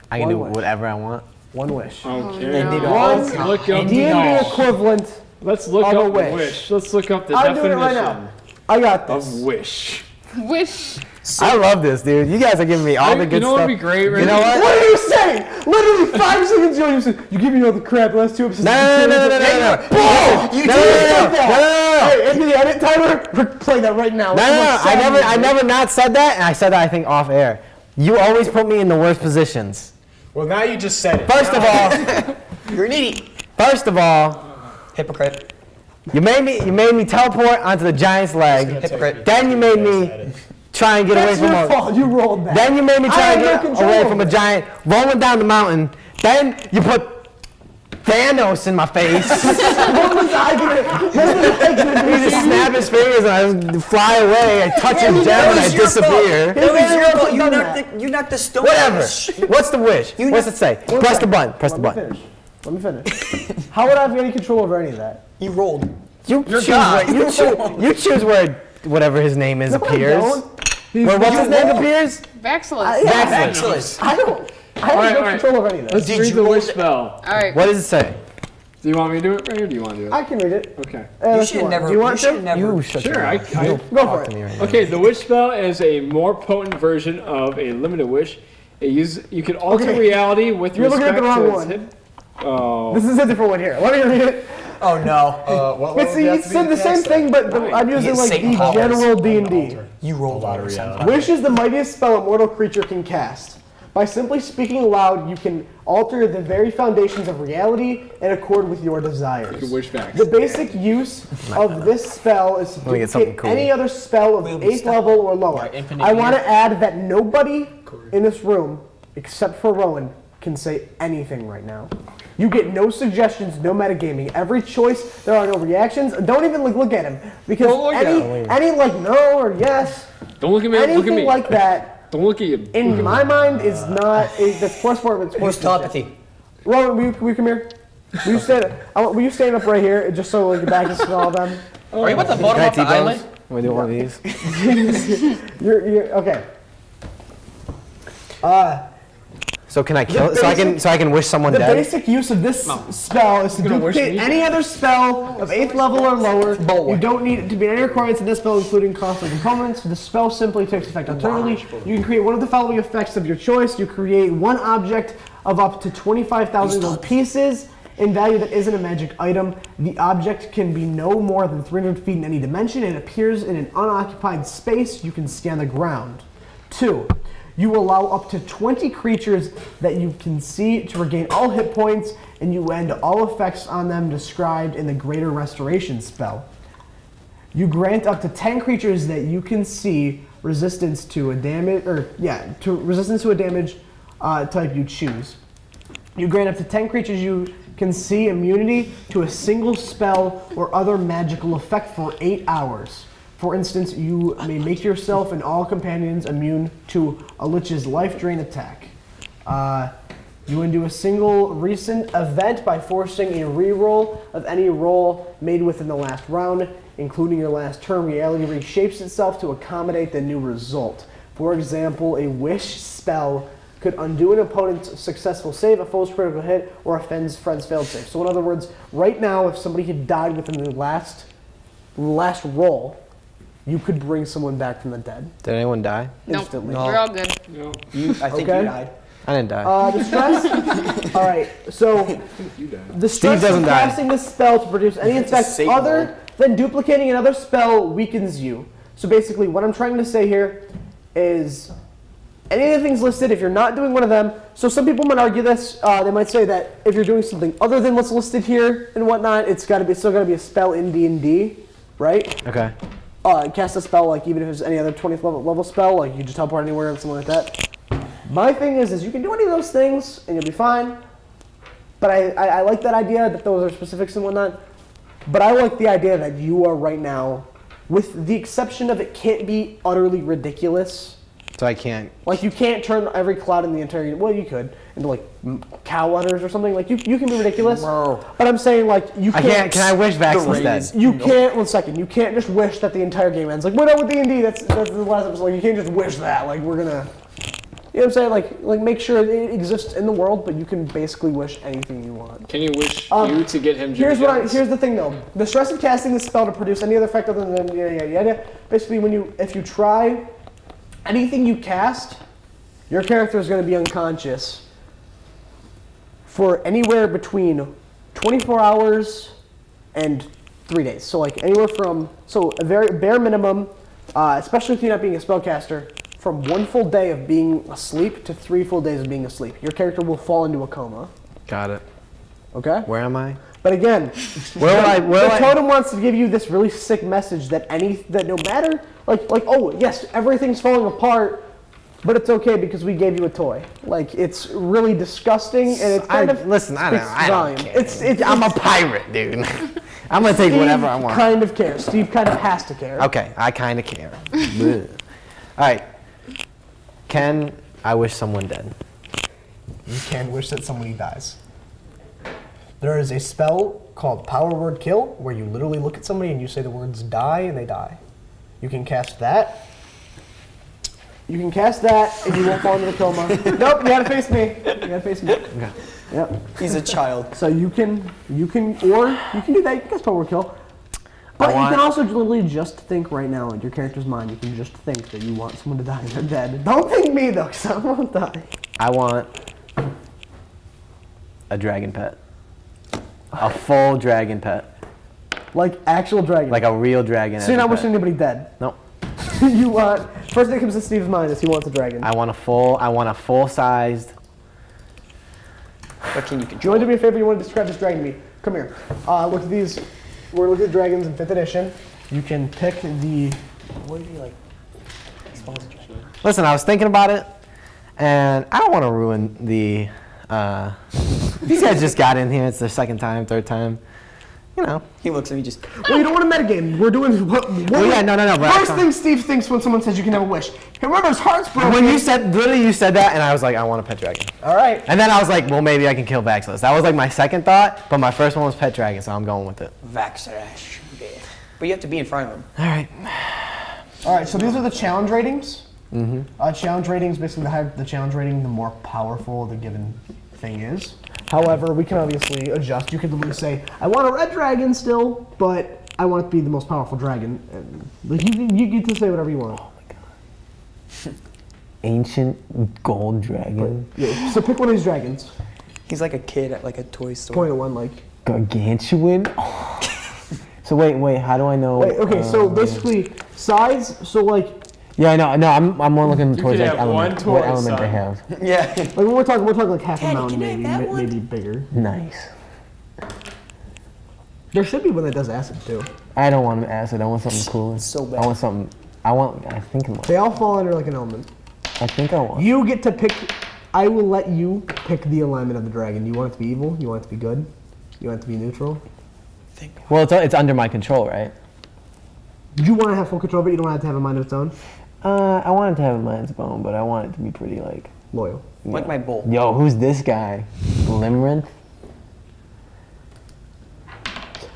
S3: I can do
S1: One wish.
S3: whatever I want.
S1: One wish.
S7: Okay.
S2: And they
S1: One
S7: Let's look up
S1: D&D
S7: the
S1: equivalent.
S7: Let's look
S1: of a
S7: up the
S1: wish.
S7: wish. Let's look up the
S1: I'll do it
S7: definition
S1: right now. I got this.
S7: of wish.
S5: Wish.
S3: I love this, dude. You guys are giving me all the good
S7: You know
S3: stuff.
S7: what would be great, right?
S3: You know what?
S1: What are you saying? Literally 5 seconds ago, you said, you give me all the crap last 2 episodes.
S3: No.
S1: Boom!
S3: You
S1: No,
S3: did
S1: no,
S3: that.
S1: Hey, into the edit timer, we're playing that right now.
S3: No. I never not said that, and I said that I think off air. You always put me in the worst positions.
S8: Well, now you just said it.
S3: First of all,
S2: You're an idiot.
S3: first of all,
S2: Hypocrite.
S3: you made me teleport onto the giant's leg.
S2: Hypocrite.
S3: Then you made me try and get
S1: That's
S3: away from
S1: your
S3: a.
S1: fault. You rolled that.
S3: Then you made me
S1: I
S3: try
S1: had
S3: and
S1: no
S3: get
S1: control
S3: away
S1: over
S3: from a
S1: it.
S3: giant rolling down the mountain. Then you put Thanos in my face.
S1: What was I gonna
S3: He just snap his fingers and I just fly away. I touch his gem and I
S2: That was your fault.
S3: disappear.
S2: That was your fault. You
S1: done
S2: knocked you knocked the stone.
S3: Whatever.
S2: out.
S3: What's the wish?
S2: You
S3: What's
S2: know-
S3: it say? Press the button. Press the
S1: Let me
S3: button.
S1: finish. Let me finish. How would I have any control over any of that?
S2: You rolled.
S3: You choose
S2: God.
S3: where you choose where whatever his name is
S1: No, I
S3: appears.
S1: don't.
S3: Where what's his name appears?
S5: Vaxilus.
S2: Excellent.
S1: I don't. I have
S7: Alright,
S1: no
S7: alright.
S1: control over any of
S7: Let's
S1: this.
S2: Did
S7: read
S2: you
S7: the
S2: roll
S7: wish
S2: the-
S7: spell.
S5: All right.
S3: What does it say?
S7: Do you want me to do it, Ray, or do you want to do it?
S1: I can read it.
S7: Okay.
S1: Unless
S2: should never.
S1: Do you want
S2: should
S1: to?
S2: never.
S3: You shut
S7: Sure,
S3: your
S7: I-
S3: mouth.
S7: I-
S3: You
S1: Go
S3: talk
S1: for
S3: to
S1: it.
S3: me right now.
S7: Okay, the wish spell is a more potent version of a limited wish. You can alter
S1: Okay.
S7: reality with
S1: You're looking at
S7: respect
S1: the wrong
S7: to
S1: one.
S7: its hidden. Oh.
S1: This is a different one here. Let me read it.
S2: Oh no.
S8: What
S1: It's, it said the same thing, but I'm using
S2: Get
S1: like
S2: Satan
S1: the
S2: powers.
S1: general D&D.
S2: You rolled on reality.
S1: Wish is the mightiest spell a mortal creature can cast. By simply speaking aloud, you can alter the very foundations of reality in accord with your desires.
S7: You wish facts.
S1: The basic use of this spell is to
S3: Let me get something
S1: duplicate
S3: cool.
S1: any other spell of 8th level or lower. I want to add that nobody in this room, except for Rowan, can say anything right now. You get no suggestions, no metagaming. Every choice, there are no reactions. Don't even look at him, because
S7: Don't look at
S1: any no or yes,
S7: Don't look at me.
S1: anything
S7: Look at me.
S1: like that.
S7: Don't look at you.
S1: In my mind, is not. That's plus 4. It's
S2: Use
S1: plus
S2: telepathy.
S1: Rowan, will you come here? Will you stand up right here, just so your back is to all of them?
S6: Are you at the bottom
S3: Can I
S6: of the
S3: T-pose?
S6: island?
S3: Can we do one of these?
S1: You're okay.
S3: So can I kill? So I can wish someone
S1: The
S3: dead.
S1: basic use of this spell is to duplicate any other spell of 8th level or lower. You don't need it to be any requirements in this spell, including costly components. The spell simply takes effect alternately. You can create one of the following effects of your choice. You create one object of up to 25,000 gold pieces in value that isn't a magic item. The object can be no more than 300 feet in any dimension. It appears in an unoccupied space you can see on the ground. 2. You allow up to 20 creatures that you can see to regain all hit points, and you end all effects on them described in the Greater Restoration spell. You grant up to 10 creatures that you can see resistance to a damage, type you choose. You grant up to 10 creatures you can see immunity to a single spell or other magical effect for 8 hours. For instance, you may make yourself and all companions immune to a Lich's life drain attack. You undo a single recent event by forcing a reroll of any roll made within the last round, including your last turn. Reality reshapes itself to accommodate the new result. For example, a wish spell could undo an opponent's successful save, a foe's critical hit, or a friend's failed save. So in other words, right now, if somebody had died within the last roll, you could bring someone back from the dead
S3: Did anyone die?
S5: Nope.
S1: instantly.
S5: We're all good.
S2: I think
S1: Okay.
S2: you died.
S3: I didn't die.
S1: The stress. All right. So the stress
S3: doesn't
S1: of
S3: die.
S1: casting this spell to produce any effect
S2: save
S1: other than duplicating another spell weakens you. So basically, what I'm trying to say here is any of the things listed, if you're not doing one of them, so some people might argue this. They might say that if you're doing something other than what's listed here and whatnot, it's still got to be a spell in D&D, right?
S3: Okay.
S1: Cast a spell like even if it's any other 20th level spell, like you just teleport anywhere or something like that. My thing is you can do any of those things and you'll be fine. But I like that idea that those are specifics and whatnot. But I like the idea that you are right now, with the exception of it can't be utterly ridiculous.
S3: So I can't.
S1: Like you can't turn every cloud in the entire, well you could, into like cow udders or something. Like you can be ridiculous. But I'm saying like you
S3: I
S1: can't.
S3: can't. Can I wish Vax instead?
S1: You can't. 1 second. You can't just wish that the entire game ends. Like we're done with D&D. That's the last episode. Like you can't just wish that. Like we're gonna. You know what I'm saying? Like make sure it exists in the world, but you can basically wish anything you want.
S7: Can you wish you to get him?
S1: Here's the thing though. The stress of casting this spell to produce any other effect other than yada. Basically, if you try anything you cast, your character is going to be unconscious for anywhere between 24 hours and 3 days. So like anywhere from a very bare minimum, especially if you're not being a spellcaster, from 1 full day of being asleep to 3 full days of being asleep. Your character will fall into a coma.
S3: Got it.
S1: Okay?
S3: Where am I?
S1: But again,
S3: Where
S1: totem wants to give you this really sick message that no matter oh yes, everything's falling apart, but it's okay because we gave you a toy. Like it's really disgusting and it's kind of
S3: listen. I don't care.
S1: It's
S3: I'm a pirate, dude. I'm gonna take whatever I want.
S1: Steve kind of cares. Steve kind of has to care.
S3: Okay, I kind of care. All right. Can I wish someone dead?
S1: You can wish that somebody dies. There is a spell called Power Word Kill where you literally look at somebody and you say the words die and they die. You can cast that. And you won't fall into the coma. Nope, you gotta face me. Okay. Yep.
S2: He's a child.
S1: So you can do that. You can cast Power Word Kill. But you can also literally just think right now in your character's mind. You can just think that you want someone to die and they're dead. Don't think me though, because I won't die.
S3: I want a dragon pet. A full dragon pet.
S1: Like actual dragon.
S3: Like a real dragon.
S1: So you're
S3: as a
S1: not wishing
S3: pet.
S1: anybody dead.
S3: Nope.
S1: You want first thing that comes to Steve's mind is he wants a dragon.
S3: I want a full-sized.
S2: But can you
S1: You
S2: control
S1: want to do
S2: it?
S1: me a favor? You want to describe this dragon to me? Come here. Look at these. We're looking at dragons in 5th edition. You can pick the.
S2: What do you like? Spawns a dragon.
S3: Listen, I was thinking about it, and I don't want to ruin the. These guys just got in here. It's their second time, third time. You know.
S2: He looks at me just.
S1: Well, you don't want a metagame. We're doing. What
S3: yeah, no. But
S1: First thing Steve thinks when someone says you can have a wish. Remember, his heart's broken.
S3: When you said, literally, you said that, and I was like, I want a pet dragon.
S1: All right.
S3: And then I was like, well, maybe I can kill Vaxilus. That was like my second thought, but my first one was pet dragon, so I'm going with it.
S2: Vaxarash. Yeah. But you have to be in front of him.
S3: All right.
S1: All right. So these are the challenge ratings. Challenge ratings, basically, the higher the challenge rating, the more powerful the given thing is. However, we can obviously adjust. You could literally say, I want a red dragon still, but I want it to be the most powerful dragon. And, like, you get to say whatever you want.
S3: Oh my god. Ancient gold dragon.
S1: Yeah, so pick one of these dragons.
S2: He's like a kid at like a toy store.
S1: Point at one, like.
S3: Gargantuan? So wait, how do I know?
S1: Wait, okay, so basically, size, so like,
S3: Yeah, I know. No, I'm more looking towards
S7: could
S3: like
S7: have one
S3: element.
S7: toy,
S3: What element they
S7: son.
S3: have?
S2: Yeah.
S1: like when we're talking like half a
S2: Daddy,
S1: mountain,
S2: can I have that
S1: maybe,
S2: one?
S1: maybe bigger.
S3: Nice.
S1: There should be one that does acid too.
S3: I don't want acid. I want something cooler.
S2: So bad.
S3: I want something. I think.
S1: They all fall under like an element.
S3: I think I want.
S1: You get to pick. I will let you pick the alignment of the dragon. You want it to be evil? You want it to be good? You want it to be neutral?
S3: Well, it's under my control, right?
S1: You want to have full control, but you don't want it to have a mind of its own.
S3: I want it to have a mind's bone, but I want it to be pretty like.
S1: Loyal.
S2: Like my bowl.
S3: Yo, who's this guy? Limerith?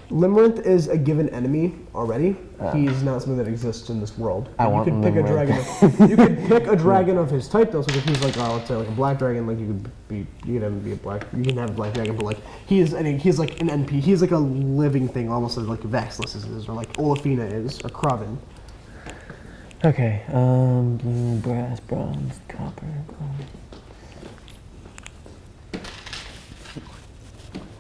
S1: Limerith is a given enemy already. He's not something that exists in this world.
S3: I want
S1: you could pick a
S3: Limerith.
S1: dragon. You could pick a dragon of his type though. So if he's like, let's say like a black dragon, like you could have him be a black. You can have a black dragon, but like he's like an NP. He's like a living thing, almost like Vaxilus is, or like Olafina is, or Kraven.
S3: Okay. Blue, brass, bronze, copper.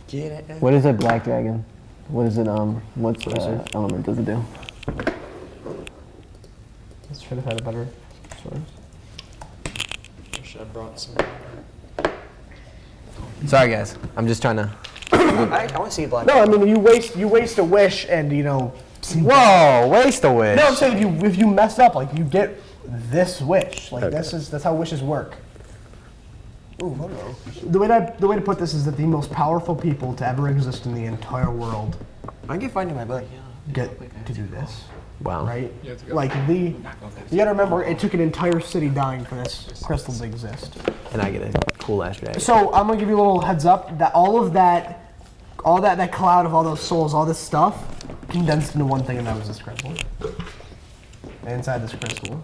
S2: Get it?
S3: What is a black dragon? What is it? What's element does it do?
S1: Let's try to find a better source.
S4: Wish I brought some.
S3: Sorry, guys. I'm just trying to.
S2: I want to see a black.
S1: No, I mean you waste a wish, and you know.
S3: Whoa! Waste a wish.
S1: No, I'm saying if you mess up, like you get this wish. Like that's how wishes work.
S2: Ooh, hello.
S1: The way to put this is that the most powerful people to ever exist in the entire world
S2: I can find it in my book.
S1: get to do this,
S3: Wow.
S1: right? Like you gotta remember, it took an entire city dying for this crystal to exist.
S3: And I get a cool ass dragon.
S1: So I'm gonna give you a little heads up that all that cloud of all those souls, all this stuff, condensed into one thing, and that was this crystal. And inside this crystal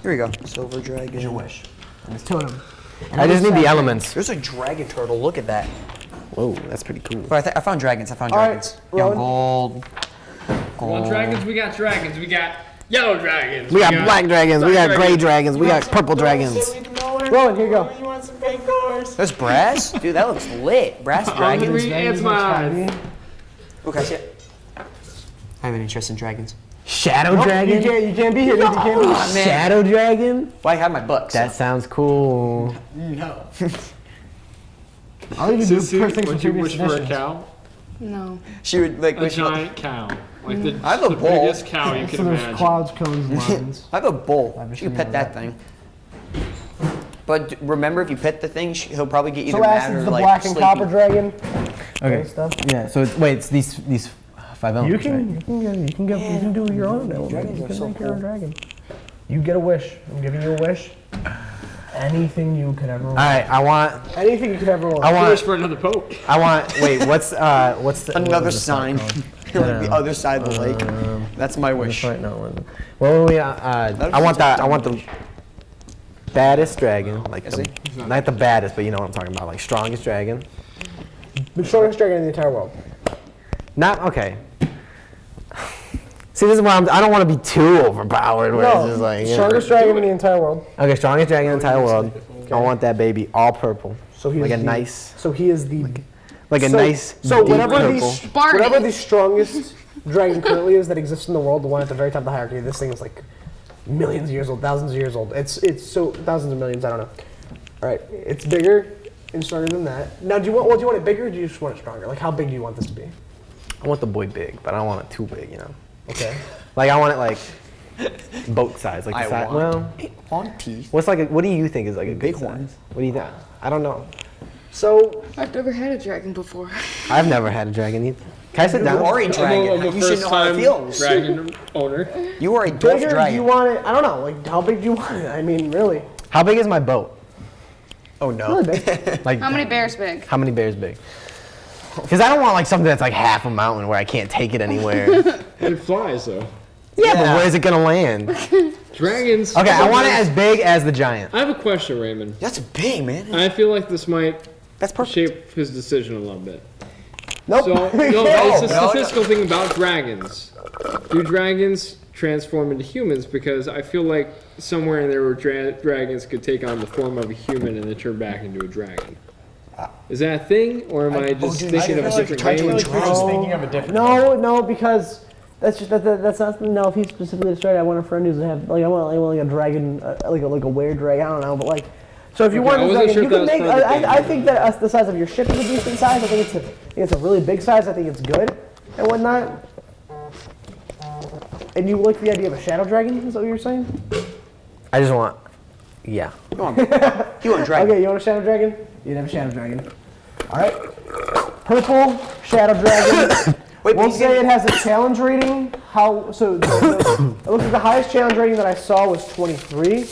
S2: Here we go. Silver dragon.
S1: is your wish, and it's totem.
S3: I just need the elements.
S2: There's a dragon turtle. Look at that.
S3: Whoa, that's pretty cool.
S2: But I found dragons.
S1: right,
S2: Young
S1: Rowan.
S2: gold.
S7: Well, dragons, we got dragons. We got yellow dragons.
S3: We got black dragons. We got gray dragons. We got purple dragons.
S1: Rowan, here you go.
S4: You want some pink doors?
S2: There's brass? Dude, that looks lit. Brass dragons.
S7: It's mine.
S2: Okay, I see it. I have an interest in dragons.
S3: Shadow
S1: You
S3: dragon.
S1: can't be here. You can't be.
S2: man.
S3: Shadow dragon.
S2: Well, I have my books.
S3: That sounds cool.
S1: No. I'll even do
S7: Cece,
S1: first things from
S7: would you
S1: previous
S7: wish for a
S1: editions.
S7: cow?
S5: No.
S2: She would like
S7: A
S2: wish for.
S7: giant cow. Like the,
S2: I have a
S7: the
S2: bowl.
S7: biggest cow you
S1: So
S7: can
S1: there's
S7: imagine.
S1: clouds, cones, lines.
S2: I have a bowl.
S1: I've
S2: She could
S1: seen
S2: pet that thing. But remember, if you pet the thing, he'll probably get either
S1: So
S2: mad
S1: Acid's
S2: or
S1: the
S2: like
S1: black and
S2: sleepy.
S1: copper dragon.
S3: Okay.
S1: Stuff.
S3: Yeah. So it's these 5 elements.
S1: You
S3: right?
S1: can do your own element.
S2: dragons
S1: You
S2: are
S1: can
S2: so
S1: make your own
S2: cool.
S1: dragon. You get a wish. I'm giving you a wish. Anything you could ever want.
S3: All right. I want.
S1: Anything you could ever want.
S3: I
S7: Wish
S3: want.
S7: for another pope.
S3: I want. Wait. What's the?
S2: Another
S3: what was the
S2: sign.
S3: song called?
S2: Like the other side of the lake. That's my wish.
S3: Right, no. Well, I want that. I want the baddest dragon, like
S2: Is
S3: the, not the baddest, but you know what I'm talking about, like strongest dragon.
S1: The strongest dragon in the entire world.
S3: Not okay. See, this is why I don't want to be too overpowered. Where it's just like, you know.
S1: Strongest dragon in the entire world.
S3: Okay, strongest dragon in the entire world. I want that baby all purple,
S1: So he
S3: like
S1: is
S3: a
S1: the,
S3: nice,
S1: So he is the.
S3: like a
S1: so,
S3: nice
S1: So
S3: deep
S1: whatever
S3: purple.
S1: whatever the strongest dragon currently is that exists in the world, the one at the very top of the hierarchy, this thing is like millions of years old, thousands of years old. It's so thousands of millions. I don't know. All right, it's bigger and stronger than that. Now, do you want it bigger, or do you just want it stronger? Like, how big do you want this to be?
S3: I want the boy big, but I don't want it too big, you know.
S1: Okay.
S3: Like I want it like boat size, like the size. Well,
S2: On teeth.
S3: what do you think is like a
S2: Big
S3: good
S2: one.
S3: size? What do you think? I don't know.
S1: So
S5: I've never had a dragon before.
S3: I've never had a dragon either. Can I sit
S2: You
S3: down?
S2: are a
S7: I'm
S2: dragon.
S7: a
S2: You should know how it
S7: first-time
S2: feels.
S7: dragon owner.
S2: You are a dwarf
S1: bigger? Do
S2: dragon.
S1: you want it? I don't know. Like, how big do you want it? I mean, really?
S3: How big is my boat?
S2: Oh no.
S1: Really big.
S3: Like
S5: How many bears big?
S3: How many bears big? Because I don't want like something that's like half a mountain where I can't take it anywhere.
S7: It flies though.
S3: Yeah, but where is it gonna land?
S7: Dragons.
S3: Okay, I want it as big as the giant.
S7: I have a question, Raymond.
S2: That's big, man.
S7: I feel like this might
S2: That's perfect.
S7: shape his decision a little bit.
S1: Nope.
S7: So, no, it's a
S2: No, no.
S7: statistical thing about dragons. Do dragons transform into humans? Because I feel like somewhere in there where dragons could take on the form of a human and then turn back into a dragon. Is that a thing, or am I just thinking of a different game?
S4: Thinking of a different.
S1: No, because that's just that's not. No, if he's specifically destroyed, I want a friend who's have like I want like a dragon, like a weird dragon. I don't know, but like. So if you
S7: Okay,
S1: want
S7: I
S1: a
S7: wasn't
S1: dragon,
S7: sure
S1: you
S7: if that
S1: can
S7: was
S1: make.
S7: part of the game.
S1: I think that the size of your ship is a decent size. I think it's a really big size. I think it's good and whatnot. And you like the idea of a shadow dragon? Is that what you're saying?
S3: I just want, yeah.
S2: You want a dragon?
S1: Okay, you want a shadow dragon? You can have a shadow dragon. All right. Purple shadow dragon.
S2: Wait,
S1: We'll
S2: but
S1: say it has a challenge rating. It looks like the highest challenge rating that I saw was 23.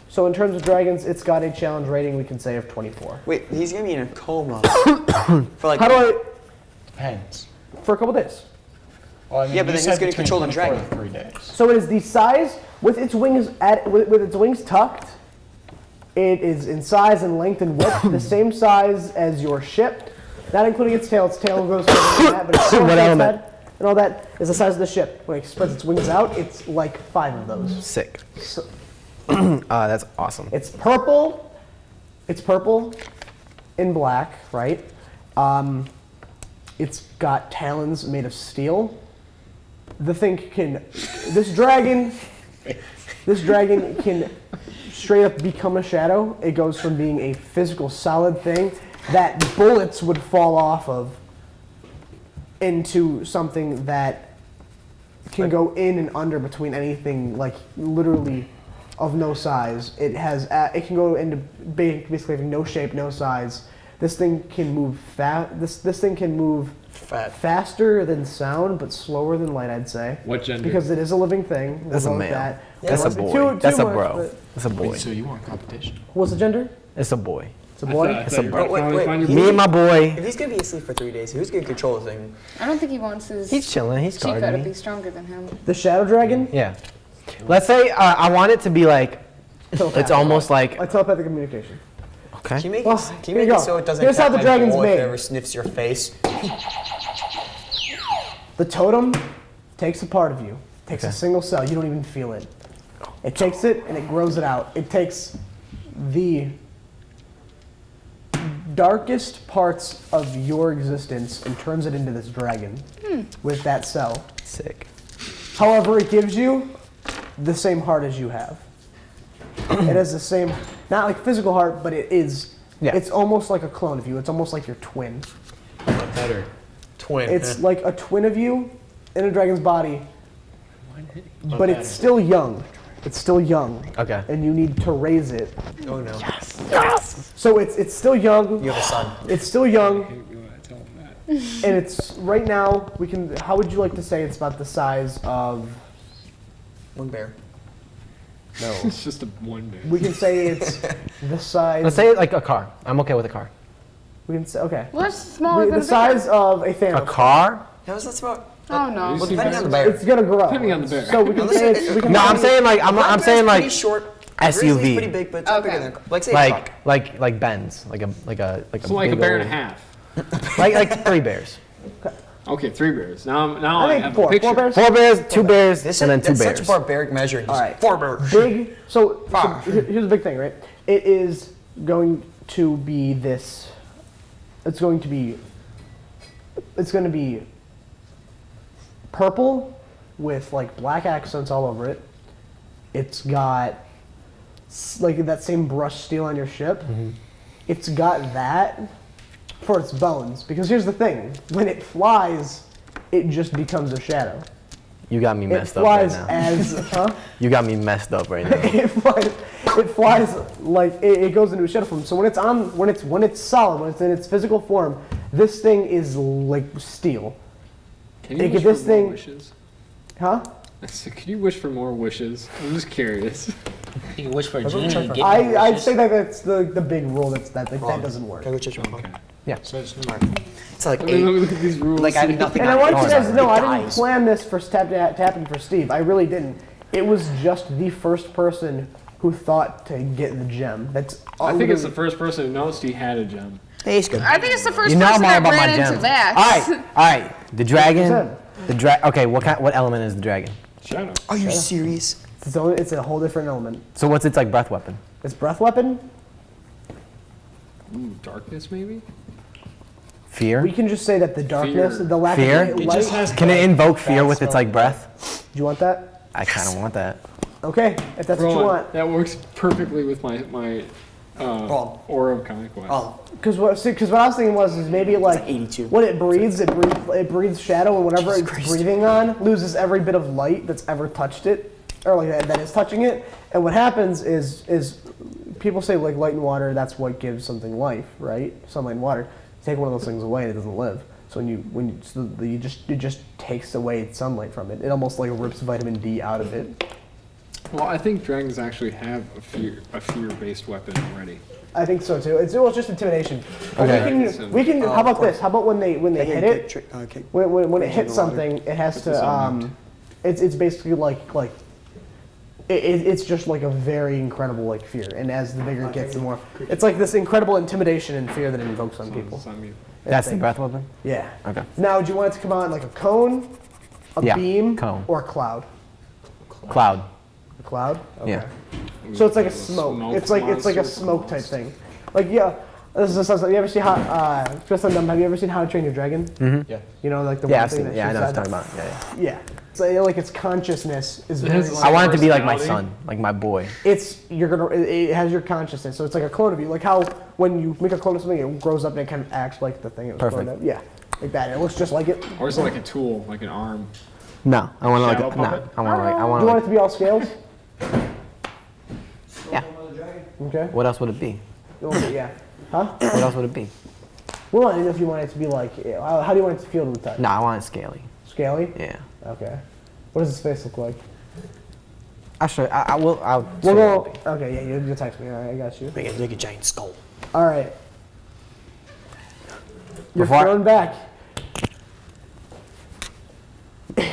S1: So in terms of dragons, it's got a challenge rating we can say of 24.
S2: Wait, he's gonna be in a coma for like.
S1: How do I?
S4: Depends.
S1: For a couple days.
S4: Well, I mean,
S2: Yeah, but
S4: you
S2: then
S4: said
S2: he's gonna
S4: between
S2: control the
S4: 24
S2: dragon.
S4: to 3 days.
S1: So it is the size with its wings with its wings tucked. It is in size and length and width the same size as your ship, not including its tail. Its tail goes further than that, but its tail,
S3: What
S1: its
S3: element?
S1: head, and all that is the size of the ship. When it spreads its wings out, it's like 5 of those.
S3: Sick.
S1: So
S3: That's awesome.
S1: it's purple. It's purple and black, right? It's got talons made of steel. The thing can. This dragon can straight up become a shadow. It goes from being a physical solid thing that bullets would fall off of into something that can go in and under between anything, like literally of no size. It has it can go into basically having no shape, no size. This thing can move This thing can move faster than sound, but slower than light, I'd say.
S7: What gender?
S1: Because it is a living thing. We'll
S3: That's a
S1: go with
S3: male.
S1: that.
S3: That's a
S1: It wasn't
S3: boy.
S1: too
S3: That's a
S1: much,
S3: bro.
S1: but-
S3: That's a boy.
S4: So you want competition?
S1: What's the gender?
S3: It's a boy.
S1: It's a boy.
S3: It's a bro.
S2: Wait.
S3: Me and my boy.
S2: If he's gonna be asleep for 3 days, who's gonna control the thing?
S5: I don't think he wants his
S3: He's chilling. He's
S5: Chica to
S3: guarding
S5: be
S3: me.
S5: stronger than him.
S1: The shadow dragon.
S3: Yeah. Let's say I want it to be like, it's almost like,
S1: A telepathic communication.
S3: okay.
S2: Can you make
S1: Well,
S2: it,
S1: here you go.
S2: so it doesn't
S1: Here's how
S2: tap
S1: the
S2: my
S1: dragon's
S2: bowl
S1: made.
S2: if it ever sniffs your face?
S1: The totem takes a part of you. Takes a
S3: Okay.
S1: single cell. You don't even feel it. It takes it and it grows it out. It takes the darkest parts of your existence and turns it into this dragon with that cell.
S3: Sick.
S1: However, it gives you the same heart as you have. It has the same, not like physical heart, but it is.
S3: Yeah.
S1: It's almost like a clone of you. It's almost like your twin.
S2: Better. Twin.
S1: It's like a twin of you in a dragon's body, but it's still young. It's still young.
S3: Okay.
S1: And you need to raise it.
S2: Oh no.
S1: So it's still young.
S2: You have a son.
S1: It's still young. And it's right now. We can. How would you like to say it's about the size of?
S2: One bear.
S1: No.
S7: It's just a one bear.
S1: We can say it's the size.
S3: Let's say like a car. I'm okay with a car.
S1: We can say okay.
S5: Well, that's smaller than
S1: The size of a
S3: A
S1: Thanos.
S3: car?
S2: How is that about?
S5: Oh no.
S2: Well, depending on the bear.
S1: It's gonna grow.
S7: Depending on the bear.
S1: So we can say it's. We can
S3: No, I'm saying like I'm saying
S2: pretty
S3: like
S2: short.
S3: SUV.
S2: Grizzly's pretty big, but it's not
S5: Okay.
S2: bigger than like say a truck.
S3: like Benz, like a
S7: So like a
S3: big
S7: bear and a
S3: old-
S7: half.
S3: like 3 bears.
S7: Okay, 3 bears. Now I
S1: I think
S7: have
S1: four.
S7: a picture.
S1: 4 bears.
S3: 4 bears, 2 bears,
S2: This
S3: and then
S2: is
S3: 2
S2: that's
S3: bears.
S2: such a barbaric measure.
S1: All right.
S2: 4 bears.
S1: Big. So here's the big thing, right? It is going to be this. It's going to be purple with like black accents all over it. It's got like that same brush steel on your ship. It's got that for its bones. Because here's the thing: when it flies, it just becomes a shadow.
S3: You got me
S1: It
S3: messed up right
S1: flies
S3: now.
S1: as
S3: You got me messed up right now.
S1: it flies like it goes into a shadow form. So when it's solid, when it's in its physical form, this thing is like steel.
S7: Can you
S1: Hey,
S7: wish
S1: this
S7: for
S1: thing-
S7: more wishes?
S1: Huh?
S7: I said, can you wish for more wishes? I'm just curious.
S6: You can wish for a genie. Get more
S1: I'd
S6: wishes.
S1: say that's the big rule that doesn't work.
S2: Can I go check your phone?
S8: So it's
S2: It's like
S7: Look at these rules.
S2: Like I have nothing
S1: And I
S2: on
S1: want
S2: it.
S1: you guys to know, I
S2: It
S1: didn't
S2: dies.
S1: plan this for tapping for Steve. I really didn't. It was just the first person who thought to get the gem. That's all
S7: I think it's the
S1: literally-
S7: first person who noticed he had a gem.
S2: Hey, it's good.
S5: I think it's the first
S3: You know
S5: person
S3: I'm all
S5: that
S3: about my
S5: ran into
S3: gems.
S5: that.
S3: All right. The dragon.
S1: said.
S3: Okay, what element is the dragon?
S7: Shadow.
S2: Are you serious?
S1: It's a whole different element.
S3: So what's its like breath weapon?
S1: It's breath weapon.
S7: Ooh, darkness maybe?
S3: Fear?
S1: We can just say that the darkness,
S7: Fear.
S1: the lack
S3: Fear?
S1: of
S3: It
S1: light.
S8: just has
S3: Can it invoke fear with its like breath?
S1: Do you want that?
S3: I kind of want that.
S1: Okay, if that's what you
S7: Rowan,
S1: want.
S7: that works perfectly with my
S2: Wrong.
S7: aura of conquest.
S2: Oh,
S1: Because what I was thinking was maybe like
S2: 82.
S1: when it breathes shadow, and whatever
S2: Jesus
S1: it's
S2: Christ.
S1: breathing on loses every bit of light that's ever touched it, or like that is touching it. And what happens is people say like light and water, that's what gives something life, right? Sunlight and water. You take one of those things away, and it doesn't live. So it just takes away sunlight from it. It almost like rips vitamin D out of it.
S7: Well, I think dragons actually have a fear-based weapon already.
S1: I think so too. It's just intimidation. But
S3: Okay.
S1: We can. How about this? How about when they hit it?
S2: Okay.
S1: When it hits something, it has
S7: Put this on
S1: to. It's basically like it's just like a very incredible like fear, and as the bigger it gets, the more it's like this incredible intimidation and fear that it invokes on people.
S7: It's on mute.
S3: That's the breath weapon?
S1: Yeah.
S3: Okay.
S1: Now, do you want it to come out in like a cone, a
S3: Yeah,
S1: beam,
S3: cone.
S1: or a cloud?
S3: Cloud.
S1: A cloud. Okay.
S3: Yeah.
S1: So it's like a smoke. It's like a smoke type thing. Like yeah. This is you ever see how? Just on them. Have you ever seen How to Train Your Dragon?
S3: Mm-hmm.
S8: Yeah.
S1: You know, like the
S3: Yeah,
S1: one
S3: I've
S1: thing
S3: seen it.
S1: that
S3: Yeah, I know
S1: shoots
S3: what you're
S1: out.
S3: talking about. Yeah, yeah.
S1: Yeah. So like its consciousness is
S7: It
S1: very.
S7: has the
S1: like-
S3: I want it to be like my
S7: Personality?
S3: son, like my boy.
S1: it has your consciousness, so it's like a clone of you. Like how when you make a clone of something, it grows up and it kind of acts like the thing it was
S3: Perfect.
S1: cloned of. Yeah, like that. It looks just like it.
S7: Or is it like a tool, like an arm?
S3: No, I want
S7: Shadow
S3: like no.
S7: puppet?
S3: I want like I
S1: Do
S3: want
S1: you want
S3: like
S1: it to be all scales?
S3: yeah.
S1: Okay.
S3: What else would it be?
S1: Yeah. Huh?
S3: What else would it be?
S1: Well, I don't know if you want it to be like. How do you want it to feel to the touch?
S3: No, I want it scaly.
S1: Scaly.
S3: Yeah.
S1: Okay. What does his face look like?
S3: I'll show you. I will. I'll.
S1: We'll
S3: show you.
S1: go. Okay. Yeah. You text me. All right. I got you.
S2: Make a giant skull.
S1: All right. You're
S3: Before I-
S1: thrown back.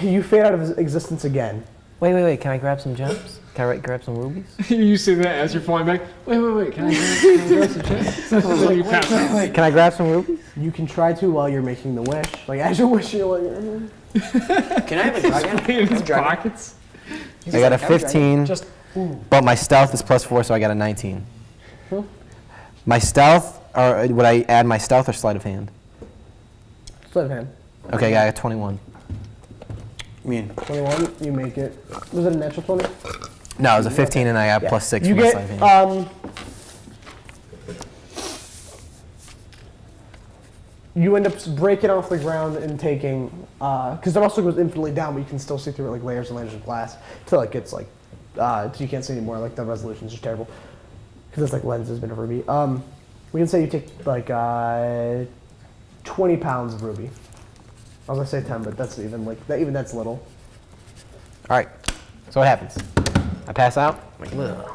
S1: You fade out of existence again.
S3: Wait. Can I grab some gems? Can I grab some rubies?
S7: You say that as you're flying back. Wait. Can I grab some chips? Then you pass out.
S3: Can I grab some rubies?
S1: You can try to while you're making the wish. Like as you're wishing, you're like.
S2: Can I have a dragon?
S7: In his pockets.
S3: I got a 15,
S2: Just
S3: but my stealth is +4, so I got a 19. My stealth, or would I add my stealth or sleight of hand?
S1: Sleight of hand.
S3: Okay, I got a 21.
S2: mean
S1: 21. You make it. Was it a natural 20?
S3: No, it was a 15, and I got
S1: Yeah.
S3: +6
S1: You
S3: for my
S1: get
S3: sleight of hand.
S1: You end up breaking off the ground and taking, because it also goes infinitely down, but you can still see through it like layers and layers of glass till it gets like, till you can't see anymore. Like the resolution's just terrible because it's like lenses been a ruby. We can say you take like 20 pounds of ruby. I was gonna say 10, but that's even like that. Even that's little.
S3: All right. So what happens? I pass out. I'm like, ugh.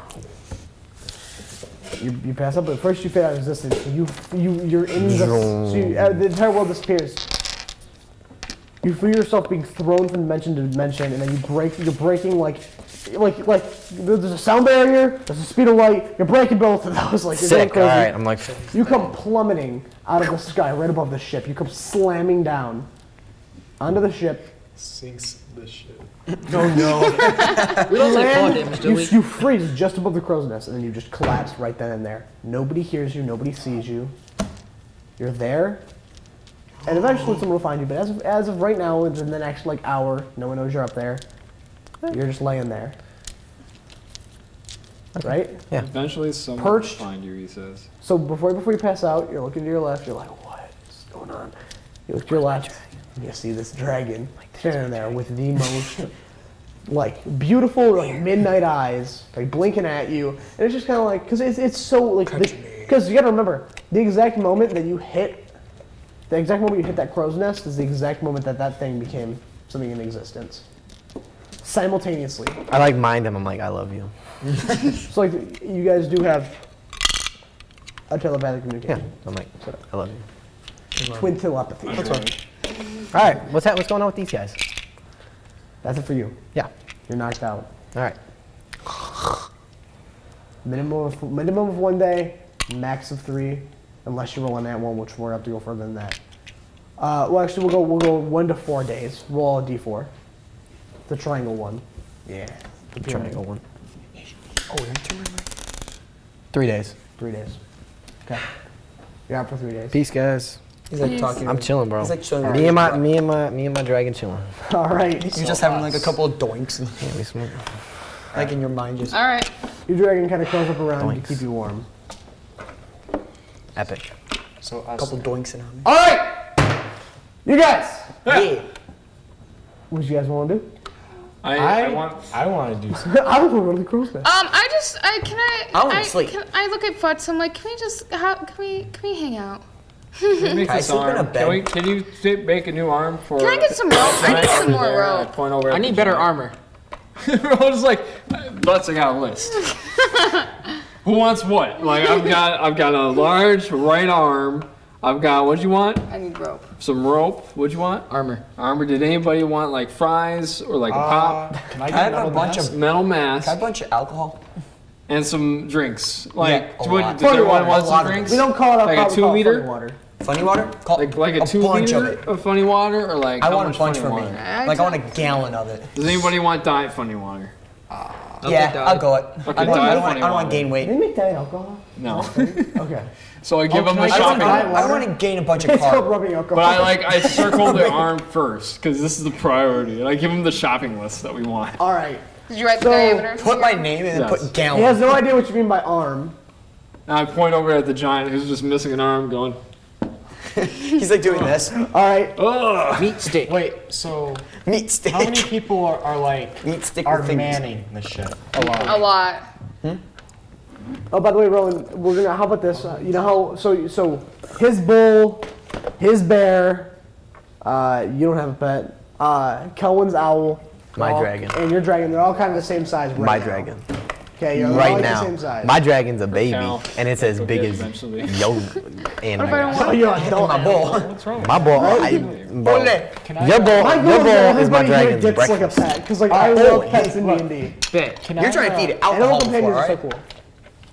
S1: You pass up, but first you fade out of existence. You're in the the entire world disappears. You feel yourself being thrown from dimension to dimension, and then you're breaking like there's a sound barrier, there's a speed of light. You're breaking both of those. Like you're going
S3: Sick. All
S1: crazy.
S3: right. I'm like,
S1: You come plummeting out of the sky right above the ship. You come slamming down onto the ship.
S4: Sinks the ship.
S6: We don't take fall damage, do we?
S1: You freeze just above the crow's nest, and then you just collapse right then and there. Nobody hears you. Nobody sees you. You're there, and eventually someone will find you. But as of right now, in the next like hour, no one knows you're up there. You're just laying there. right?
S3: Yeah.
S7: Eventually someone will
S1: Perched.
S7: find you, he says.
S1: So before you pass out, you're looking to your left. You're like, what's going on? You look to your left, and you see this dragon standing there with the most like beautiful like midnight eyes, like blinking at you, and it's just kind of like because it's so like because you got to remember the exact moment that you hit that crow's nest is the exact moment that thing became something in existence simultaneously.
S3: I like mind him. I'm like, I love you.
S1: So like you guys do have a telepathic
S3: Yeah.
S1: communication,
S3: I'm like, I love you.
S1: twin telepathy.
S3: All right. What's going on with these guys?
S1: That's it for you.
S3: Yeah.
S1: You're knocked out.
S3: All right.
S1: Minimum of 1 day, max of 3, unless you roll on that one, which we're gonna have to go further than that. Well, actually, we'll go 1 to 4 days. Roll a d4. The triangle one. Yeah. The
S3: Triangle one.
S2: Oh, you turn my mic.
S3: 3 days.
S1: 3 days. Okay. You're out for 3 days.
S3: Peace, guys.
S2: He's like talking.
S3: I'm chilling, bro.
S2: He's like chilling.
S3: Me and my dragon chilling.
S1: All right.
S2: You're just having like a couple of doinks, and,
S3: Yeah, we smoke.
S2: like in your mind, just.
S5: All right.
S1: Your dragon kind of curls up around you
S3: Doinks.
S1: to keep you warm.
S3: Epic.
S8: So
S2: A couple doinks in on me.
S1: All right. You guys.
S2: Yeah.
S1: What do you guys want to do?
S7: I want.
S8: I want to do something.
S1: I don't want to go to the crow's nest.
S2: I wanna sleep.
S5: I look at Futz. I'm like, can we hang out?
S7: Make
S2: I
S7: this
S2: sleep in a
S7: arm.
S2: bed.
S7: Can you make a new arm for?
S5: Can I get some rope? I need some more
S7: There, I
S5: rope.
S7: point over.
S6: I need better armor.
S7: Rowan's like, let's got a list. Who wants what? Like I've got a large right arm. I've got what you want?
S5: I need rope.
S7: Some rope. What'd you want?
S6: Armor.
S7: Armor. Did anybody want like fries or like a pop?
S8: Can I
S2: I
S8: get
S2: have
S8: metal
S2: a bunch
S8: mask?
S2: of.
S7: Metal
S2: Can I have
S7: mask
S2: a bunch of alcohol?
S7: and some drinks. Like,
S2: Yeah, a
S7: what,
S2: lot.
S7: does everyone
S1: Funny
S7: want
S2: water.
S7: some drinks?
S1: We don't call it
S7: Like a
S1: alcohol, we
S7: 2
S1: call it
S7: liter?
S1: funny water.
S2: Funny water? Call
S7: Like a 2
S2: bunch
S7: liter
S2: of it.
S7: of funny water, or like
S2: I
S7: how
S2: want
S7: much
S2: a bunch
S7: funny
S2: for me.
S7: water?
S2: Like I want a gallon of it.
S7: Does anybody want diet funny water?
S2: Yeah, I'll go it.
S7: Okay,
S2: I
S7: diet
S2: don't
S7: funny
S2: want
S7: water.
S2: to gain weight.
S1: Can you make that alcohol?
S7: No.
S1: Okay.
S7: So I give them the
S1: I
S7: shopping.
S1: diet
S2: I don't want to gain a bunch of
S1: It's called
S2: carbs.
S1: rubbing alcohol.
S7: But I circle the arm first because this is the priority, and I give them the shopping list that we want.
S1: All right.
S5: Did you write the
S1: So,
S5: diameter?
S2: Put my name and then
S7: Yes.
S2: put
S1: He
S2: gallon.
S1: has no idea what you mean by arm.
S7: And I point over at the giant who's just missing an arm, going,
S2: He's like doing this.
S1: All right.
S7: ugh.
S6: Meat stick.
S8: Wait, so
S2: Meat stick.
S8: how many people are like
S2: Meat stick
S8: are
S2: with fingers.
S8: manning the ship?
S5: A lot.
S1: Oh, by the way, Rowan, we're gonna. How about this? You know how? So his bull, his bear. You don't have a pet. Kelwin's owl.
S3: My
S1: all-
S3: dragon.
S1: And your dragon. They're all kind of the same size. Right
S3: My
S1: now.
S3: dragon.
S1: Okay, you're all
S3: Right
S1: like
S3: now.
S1: the same size.
S3: My dragon's a baby,
S7: cow.
S3: and it's as
S7: Go
S3: big
S7: get
S3: as
S7: eventually.
S3: yo. And
S5: What if I don't
S1: Oh,
S5: want?
S1: you're an adult.
S2: My bull.
S7: What's wrong?
S3: my bull. Bro,
S8: Can I
S3: your bull.
S1: My
S3: Your
S1: bull
S3: bull is my
S1: everybody here
S3: dragon's
S1: gets like a
S3: breakfast.
S1: pet because like I love
S2: oh,
S1: pets in D&D.
S6: Bet.
S8: Can
S2: You're
S8: I,
S2: trying to feed it
S1: Animal
S2: alcohol
S1: companions
S2: before,
S1: are so
S2: right?
S1: cool.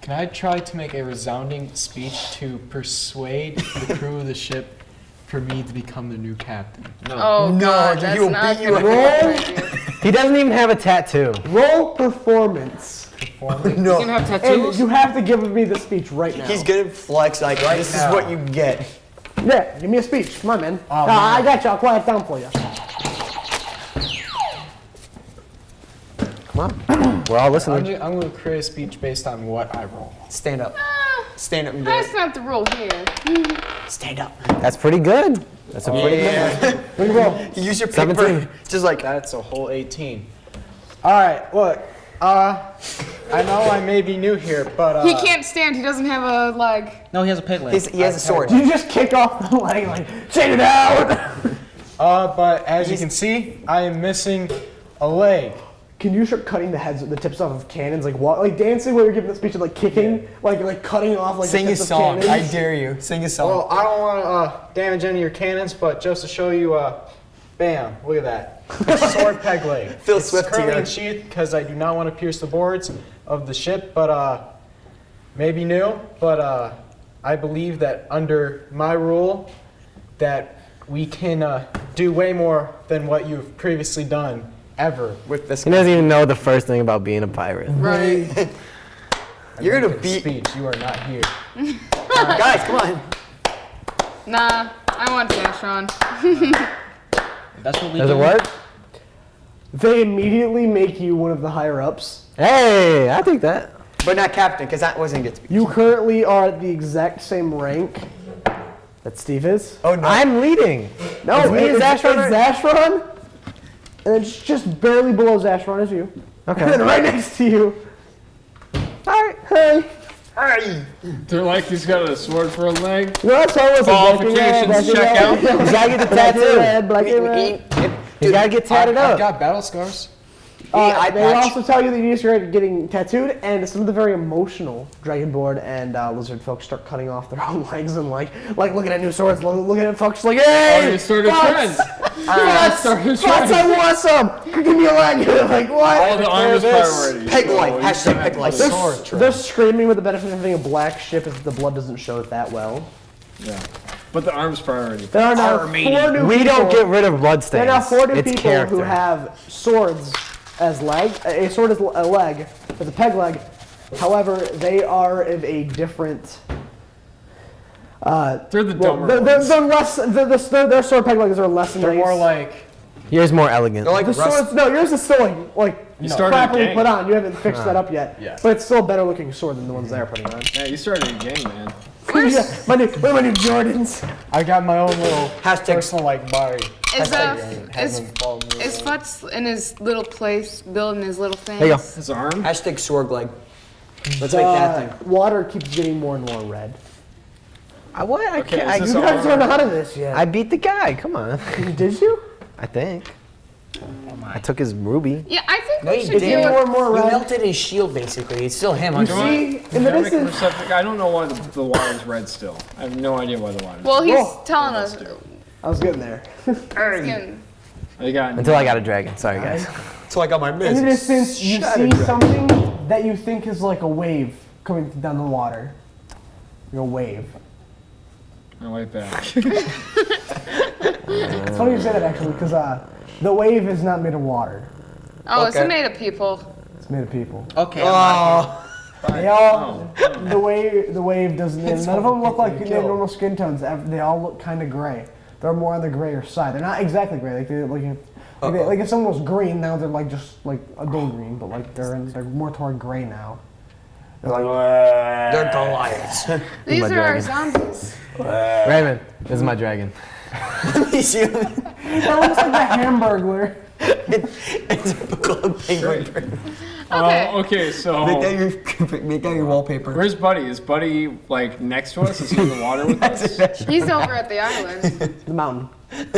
S8: Can I try to make a resounding speech to persuade the crew of the ship for me to become the new captain?
S5: Oh
S2: No,
S5: God,
S2: dude,
S5: that's
S2: he'll
S5: not
S2: beat you
S5: gonna
S1: up.
S5: happen.
S3: He doesn't even have a tattoo.
S1: Roll performance.
S6: You
S2: No.
S6: can have
S1: And
S6: tattoos.
S1: you have to give me the speech right now.
S2: He's gonna flex like this
S8: now.
S2: is what you get.
S1: Yeah, give me a speech. Come on, man.
S8: Oh,
S1: I
S8: man.
S1: got you. I'll quiet it down for you.
S3: Come on. We're all listening.
S8: I'm going to create a speech based on what I roll.
S2: Stand up. Stand up and do
S5: That's
S2: it.
S5: not the rule here.
S2: Stand up.
S3: That's pretty good. That's a pretty good.
S1: Bring it roll.
S2: You use your
S3: 17.
S2: paper. Just like
S8: That's a whole 18. All right, look. I know I may be new here, but
S5: He can't stand. He doesn't have a leg.
S6: No, he has a pig leg.
S2: he has a sword.
S1: You just kick off the leg like, check it out.
S8: but as you can see, I am missing a leg.
S1: Can you start cutting the tips off of cannons, like dancing while you're giving the speech, and like kicking, like cutting off like
S2: Sing
S1: the
S2: a
S1: tips of
S2: song. I
S1: cannons?
S2: dare you. Sing a song.
S8: Well, I don't want to damage any of your cannons, but just to show you, bam, look at that. Sword peg leg.
S2: Phil
S8: It's
S2: Swift
S8: currently
S2: here.
S8: unsheathed because I do not want to pierce the boards of the ship, but maybe new, but I believe that under my rule that we can do way more than what you've previously done ever.
S2: With this
S3: He doesn't even know the first thing about being a pirate.
S5: Right.
S2: You're gonna
S8: Make a
S2: beat.
S8: speech. You are not here.
S2: Guys, come on.
S5: Nah, I want Dashron.
S6: That's what we
S3: Does
S6: do.
S3: it work?
S1: They immediately make you one of the higher ups.
S3: Hey, I think that.
S2: But not captain, because that wasn't good to be.
S1: You currently are at the exact same rank that Steve is.
S2: Oh no.
S3: I'm leading.
S1: No,
S3: It's me and Zashron.
S1: It's Zashron, and it's just barely below Zashron as you.
S3: Okay.
S1: And then right next to you. Hi. Hey.
S7: They're like he's got a sword for a leg.
S1: No, that's all it was.
S7: Qualifications check out.
S3: You gotta get the tattoo.
S1: Black and red.
S3: You gotta get tatted
S8: I've
S3: up.
S8: got battle scars.
S1: They also tell you that you need to start getting tattooed, and some of the very emotional Dragonborn and lizard folks start cutting off their own legs and like looking at new swords, looking at folks like, hey,
S7: Oh, you started a trend.
S1: Butts, I want some. Give me a leg. Like what?
S7: All the armor's priorities.
S2: Peg
S7: So
S2: life.
S7: you
S2: Hashtag
S7: said-
S2: peg life.
S1: They're screaming with the benefit of having a black ship if the blood doesn't show it that well.
S7: Yeah. But the arm's priority.
S1: There are now 4 new
S3: We
S1: people.
S3: don't get rid of blood
S1: There are
S3: stains.
S1: now 4 new
S3: It's
S1: people
S3: character.
S1: who have swords as leg. A sword is a leg. It's a peg leg. However, they are of a different.
S7: They're the dumber
S1: They're
S7: ones.
S1: less. Their sword peg legs are less
S8: They're
S1: nice.
S8: more like
S3: Yours more elegant.
S2: They're like
S1: the
S2: rust.
S1: swords. No, yours is still like
S7: You started a
S1: properly
S7: gang.
S1: put on. You haven't fixed that up yet.
S8: Yeah.
S1: But it's still a better looking sword than the ones they're putting on.
S7: Yeah, you started a gang, man.
S1: Yeah, what are my new Jordans?
S8: I got my own little
S2: Hashtag-
S8: personal like bar.
S5: Is
S8: Has them follow me
S5: is
S8: around.
S5: Futz in his little place building his little thing?
S3: There you go.
S7: His arm.
S2: Hashtag sword leg. Let's make that thing.
S1: Water keeps getting more and more red.
S3: What? I
S7: Okay,
S3: can't.
S7: is
S1: You
S7: this
S1: guys
S7: armor?
S1: aren't out of this yet.
S3: I beat the guy. Come on.
S1: Did you?
S3: I think. I took his ruby.
S5: Yeah, I think
S2: No,
S5: we
S2: you
S5: should
S2: didn't.
S5: do
S1: More
S5: it.
S1: and more
S2: You
S1: red.
S2: melted his shield, basically. It's still him.
S1: You see, in the
S7: Can I make a
S1: distance.
S7: perception? I don't know why the water's red still. I have no idea why the water's
S5: Well, he's
S1: Whoa.
S5: telling us.
S1: I was getting there.
S7: red. I got
S3: Until I got a dragon. Sorry, guys.
S2: So I got my
S1: In the
S2: miss.
S1: distance, you see something that you think is like a wave coming down the water. Like a wave.
S7: I like that.
S1: It's funny you say that actually, because the wave is not made of water.
S5: Oh, it's
S2: Okay.
S5: made of people.
S1: It's made of people.
S8: Okay.
S2: Oh.
S1: They all, the wave doesn't. None of them look like their normal skin tones. They all look kind of gray. They're more on the grayer side. They're not exactly gray. Like if someone was green, now they're like just like a dull green, but like they're more toward gray now. They're like.
S2: They're Goliaths.
S5: These
S3: my
S5: are our
S3: dragon.
S5: zombies.
S3: Raymond, this is my dragon.
S2: You see him?
S1: That looks like the Hamburglar.
S2: It's a called penguin.
S5: Okay.
S7: Okay, so
S2: Make that your wallpaper.
S7: where's Buddy? Is Buddy like next to us? Is he in the water with us?
S5: He's over at the island.
S1: The mountain.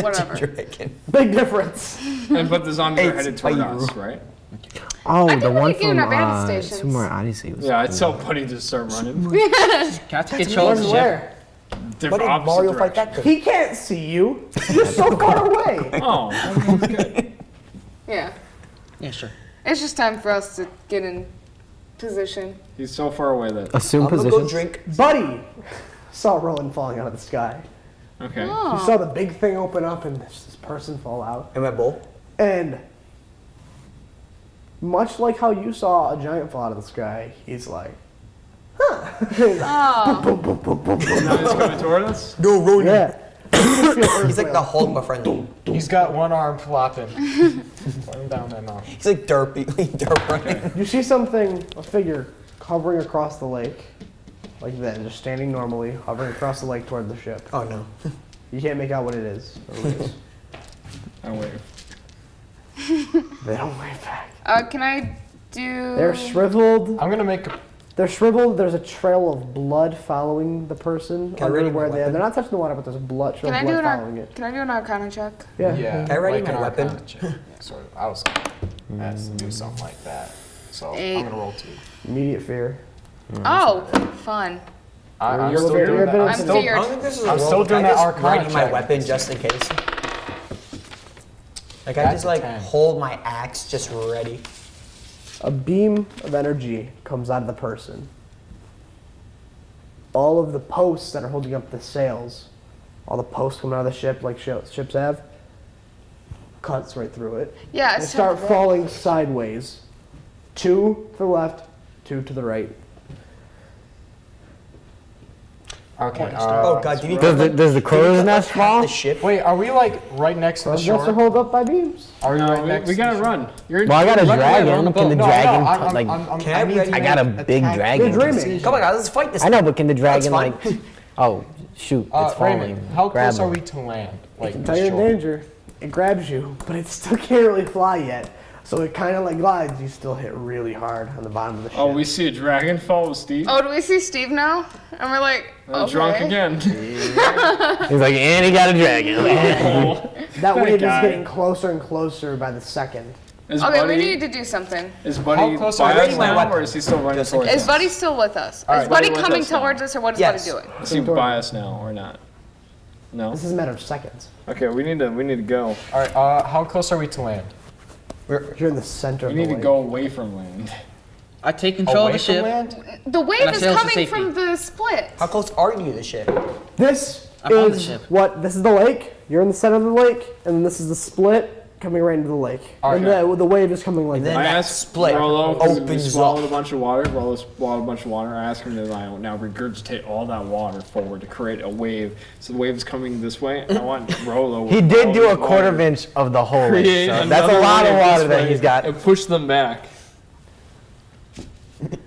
S5: Whatever.
S2: Dragon.
S1: Big difference.
S7: And but the zombies are
S2: It's
S7: headed toward
S2: fire.
S7: us, right?
S3: Oh,
S5: think
S3: the
S5: we
S3: one
S5: could get
S3: from
S5: in our battle stations.
S3: Super Mario Odyssey was
S7: Yeah, I'd tell Buddy to start running.
S8: Got to get you on the ship.
S1: Where?
S7: Different
S2: What did
S7: opposite
S2: Mario fight
S7: direction.
S2: that thing?
S1: He can't see you. You're so far away.
S7: Oh, that's good.
S5: Yeah.
S8: Yeah, sure.
S5: It's just time for us to get in position.
S7: He's so far away that.
S3: assume
S2: I'm gonna
S3: position.
S2: go drink.
S1: Buddy saw Rowan falling out of the sky.
S7: Okay.
S5: Oh.
S1: He saw the big thing open up and this person fall out.
S2: In my bowl.
S1: And much like how you saw a giant fall out of the sky, he's like,
S5: Oh.
S7: Now he's coming toward us.
S2: Go, Rowan.
S1: yeah.
S2: He's like the Hulk, my friend.
S8: He's got one arm flopping. Going down that mountain.
S2: He's like derp running.
S1: You see something, a figure, hovering across the lake. Like that, just standing normally, hovering across the lake toward the ship.
S2: Oh no.
S1: You can't make out what it is. or who it is.
S7: I wave.
S1: They don't wave back.
S5: Can I do?
S1: They're shriveled.
S8: I'm gonna make a.
S1: They're shriveled. There's a trail of blood following the person
S2: Can I ready
S1: under where
S2: my
S1: they are.
S2: weapon?
S1: They're not touching the water, but there's a trail
S5: Can I
S1: of
S5: do
S1: blood
S5: an
S1: following it.
S5: Can I do an Arcana check?
S1: Yeah.
S8: Yeah.
S2: I ready
S8: like
S2: my
S8: an
S2: weapon?
S8: Arcana check. Yeah, sort of. I was asked to do something like that. So
S5: 8.
S8: I'm gonna roll 2.
S1: Immediate fear.
S5: Oh, fun.
S8: I'm
S1: You're
S8: still
S1: very
S8: doing
S1: good
S8: that.
S1: at
S8: I'm
S1: it.
S2: I
S8: still.
S5: feared.
S2: don't think this is a
S8: I'm
S2: roll.
S8: still
S2: Can
S8: doing
S2: I
S8: that
S2: just
S8: Arcana
S2: ready my
S8: check.
S2: weapon just in case. Like I
S8: That's
S2: just
S8: a
S2: like
S8: 10.
S2: hold my axe just ready.
S1: A beam of energy comes out of the person. All of the posts that are holding up the sails, all the posts coming out of the ship, like ships have, cuts right through it.
S5: Yeah.
S1: They
S5: It's
S1: start
S5: time for
S1: falling sideways. 2 to the left, 2 to the right.
S8: Okay.
S2: Oh God, do you need
S3: Does the crow's nest fall?
S2: the ship?
S8: Wait, are we like right next to the
S1: Those nests are
S8: shore?
S1: hold up by beams.
S8: Are we right
S7: No,
S8: next
S7: we
S8: to
S7: gotta
S8: the shore?
S7: run.
S3: Well, I got a dragon. Can the
S8: No,
S3: dragon
S8: no, I'm,
S3: like?
S2: Can I
S8: need to
S3: I got a
S8: make
S3: big
S8: attack
S3: dragon.
S1: You're dreaming.
S8: decision.
S2: Come on, guys, let's fight this.
S3: I know, but can the dragon
S2: fine.
S3: like? Oh, shoot! It's falling.
S8: Raymond, how
S3: Grab
S8: close are
S3: him.
S8: we to land? Like
S1: Until you're in
S8: shore?
S1: danger, it grabs you, but it still can't really fly yet. So it kind of like glides. You still hit really hard on the bottom of the ship.
S7: Oh, we see a dragon fall with Steve.
S5: Oh, do we see Steve now? And we're like, okay.
S7: Drunk again.
S3: He's like, and he got a dragon.
S1: That wave is
S7: guy.
S1: getting closer and closer by the second.
S7: Is
S5: Okay,
S7: Buddy,
S5: we need to do something.
S7: is Buddy
S8: How close
S7: by
S8: are we
S7: us
S8: to
S7: now,
S2: land?
S7: or is he still running towards
S5: Is
S7: us?
S5: Buddy still with us?
S8: All
S5: Is
S8: right,
S5: Buddy
S7: Buddy with
S5: coming
S7: us now.
S5: towards us, or what is
S2: Yes.
S5: Buddy doing?
S7: Is he by us now or not? No.
S1: This is a matter of seconds.
S7: Okay, we need to go.
S8: All right. How close are we to land?
S1: You're in the center
S7: We
S1: of the
S7: need to
S1: lake.
S7: go away from land.
S6: I take control of
S8: Away
S6: the
S8: from
S6: ship.
S8: land?
S5: The wave
S6: And I
S5: is
S6: sail to
S5: coming
S6: safety.
S5: from the split.
S2: How close are you to the ship?
S1: This
S6: I'm on the
S1: is
S6: ship.
S1: what. This is the lake. You're in the center of the lake, and then this is the split coming right into the lake. And the wave is coming like
S2: And then
S1: that.
S7: I
S2: that
S7: asked
S2: split
S7: Rollo, who
S2: opens
S7: swallowed
S2: up.
S7: a bunch of water. Rollo swallowed a bunch of water. I asked him to now regurgitate all that water forward to create a wave. So the wave is coming this way. I want Rollo.
S3: He
S7: with
S3: did
S7: all
S3: do a
S7: this
S3: quarter
S7: water
S3: of inch of the whole lake.
S7: create
S3: So that's a
S7: another
S3: lot of
S7: wave
S3: water
S7: this
S3: that
S7: way
S3: he's got.
S7: and push them back.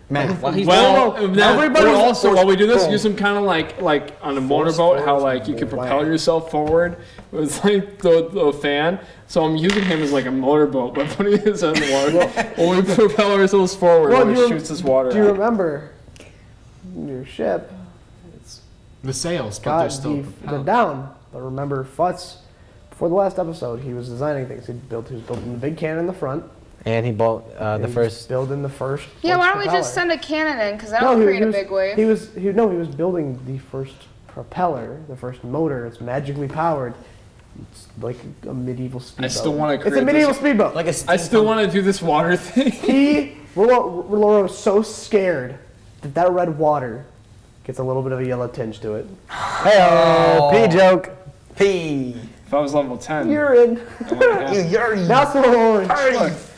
S2: Man,
S6: While he's
S7: Well,
S1: everybody's-
S7: also while we do this,
S1: boom.
S7: use them kind of like on a motorboat, how like you can propel yourself forward with like the fan. So I'm using him as like a motorboat, but putting his in the water. When we propel ourselves forward,
S1: Well,
S7: when
S1: do
S7: it
S1: you-
S7: shoots this water
S1: Do you
S7: out.
S1: remember your ship?
S8: The sails, but they're
S1: God,
S8: still
S1: they're
S8: propelled.
S1: down. But remember, Futz, before the last episode, he was designing things. He was building the big cannon in the front.
S3: And he built the
S1: and he was
S3: first.
S1: building the first.
S5: Yeah,
S1: launch
S5: why don't we just
S1: propeller.
S5: send a cannon in? Because that'll create a big wave.
S1: He was building the first propeller, the first motor. It's magically powered. It's like a medieval speedboat.
S7: I still want to
S1: It's a
S7: create
S1: medieval
S7: this.
S1: speedboat.
S2: like a
S7: I still want to do this water thing.
S1: Rollo was so scared that red water gets a little bit of a yellow tinge to it.
S3: Hey, P joke.
S2: P.
S7: If I was level 10,
S1: Urine.
S2: You're
S1: Now it's a little orange.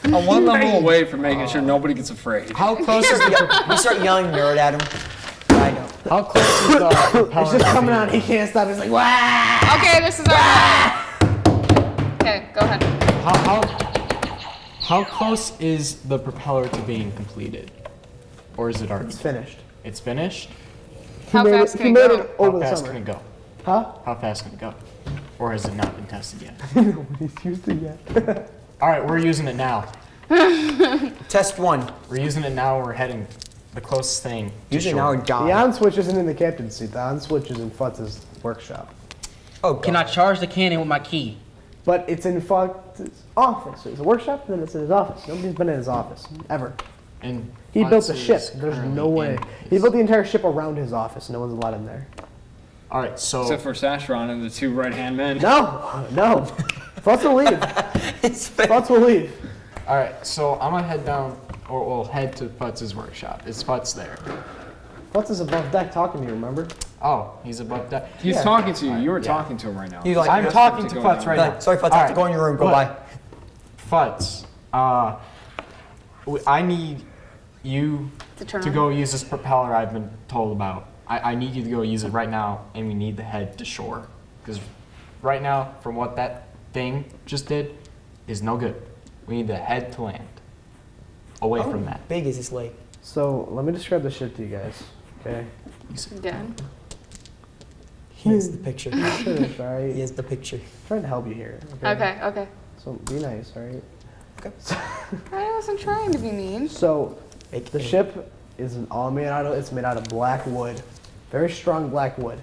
S7: I'm one level away from making sure nobody gets afraid.
S8: How close is the
S2: You start yelling nerd at him. I know.
S8: how close is the propeller?
S1: It's just
S8: to
S1: coming
S8: being-
S1: out. He can't stop. He's like, wow.
S5: Okay, this is our. Okay, go ahead.
S8: How close is the propeller to being completed, or is it already?
S1: It's finished.
S8: It's finished.
S5: How
S1: made
S5: fast
S1: it,
S5: can
S1: he
S5: it
S1: made
S5: go?
S1: it over
S8: How
S1: the
S8: fast
S1: summer.
S8: can it go?
S1: Huh?
S8: How fast can it go? Or has it not been tested yet?
S1: Nobody's used it yet.
S8: All right, we're using it now.
S2: Test one.
S8: We're using it now. We're heading the closest thing. to
S2: Using
S8: shore.
S2: our
S1: The
S2: die.
S1: on switch isn't in the captain's seat. The on switch is in Futz's workshop.
S2: Oh,
S6: Can I charge the cannon with my key?
S1: But it's in Futz's office. It's a workshop, and then it's in his office. Nobody's been in his office ever.
S8: And
S1: He built the
S8: Futz
S1: ship.
S8: is
S1: There's
S8: currently
S1: no way.
S8: in
S1: He
S8: his-
S1: built the entire ship around his office. No one's allowed in there.
S8: All right, so
S7: Except for Sashron and the two right-hand men.
S1: No, no. Futz will leave. Futz will leave.
S8: all right, so I'm gonna head down, or we'll head to Futz's workshop. Is Futz there?
S1: Futz is above deck talking to you, remember?
S8: Oh, he's above that.
S7: He's
S1: Yeah.
S7: talking to you. You were
S8: Yeah.
S7: talking to him right now.
S2: You like-
S8: I'm
S7: Yes,
S8: talking to
S7: go
S8: Futz
S7: down.
S8: right now.
S2: Sorry, Futz, I have to
S8: Alright,
S2: go in your room. Go
S8: look.
S2: by.
S8: Futz, I need you
S5: To turn
S8: to
S5: on.
S8: go use this propeller I've been told about. I need you to go use it right now, and we need to head to shore. Because right now, from what that thing just did, is no good. We need to head to land. Away from that.
S2: Big is this lake?
S1: So let me describe the ship to you guys. Okay.
S5: Again.
S2: He is the picture.
S1: Finish, all right?
S2: He is the picture.
S1: I'm trying to help you here.
S5: Okay, okay.
S1: So be nice, all right?
S5: I wasn't trying to be mean.
S1: So
S2: Make
S1: the
S2: it-
S1: ship is all made out of. It's made out of black wood, very strong black wood.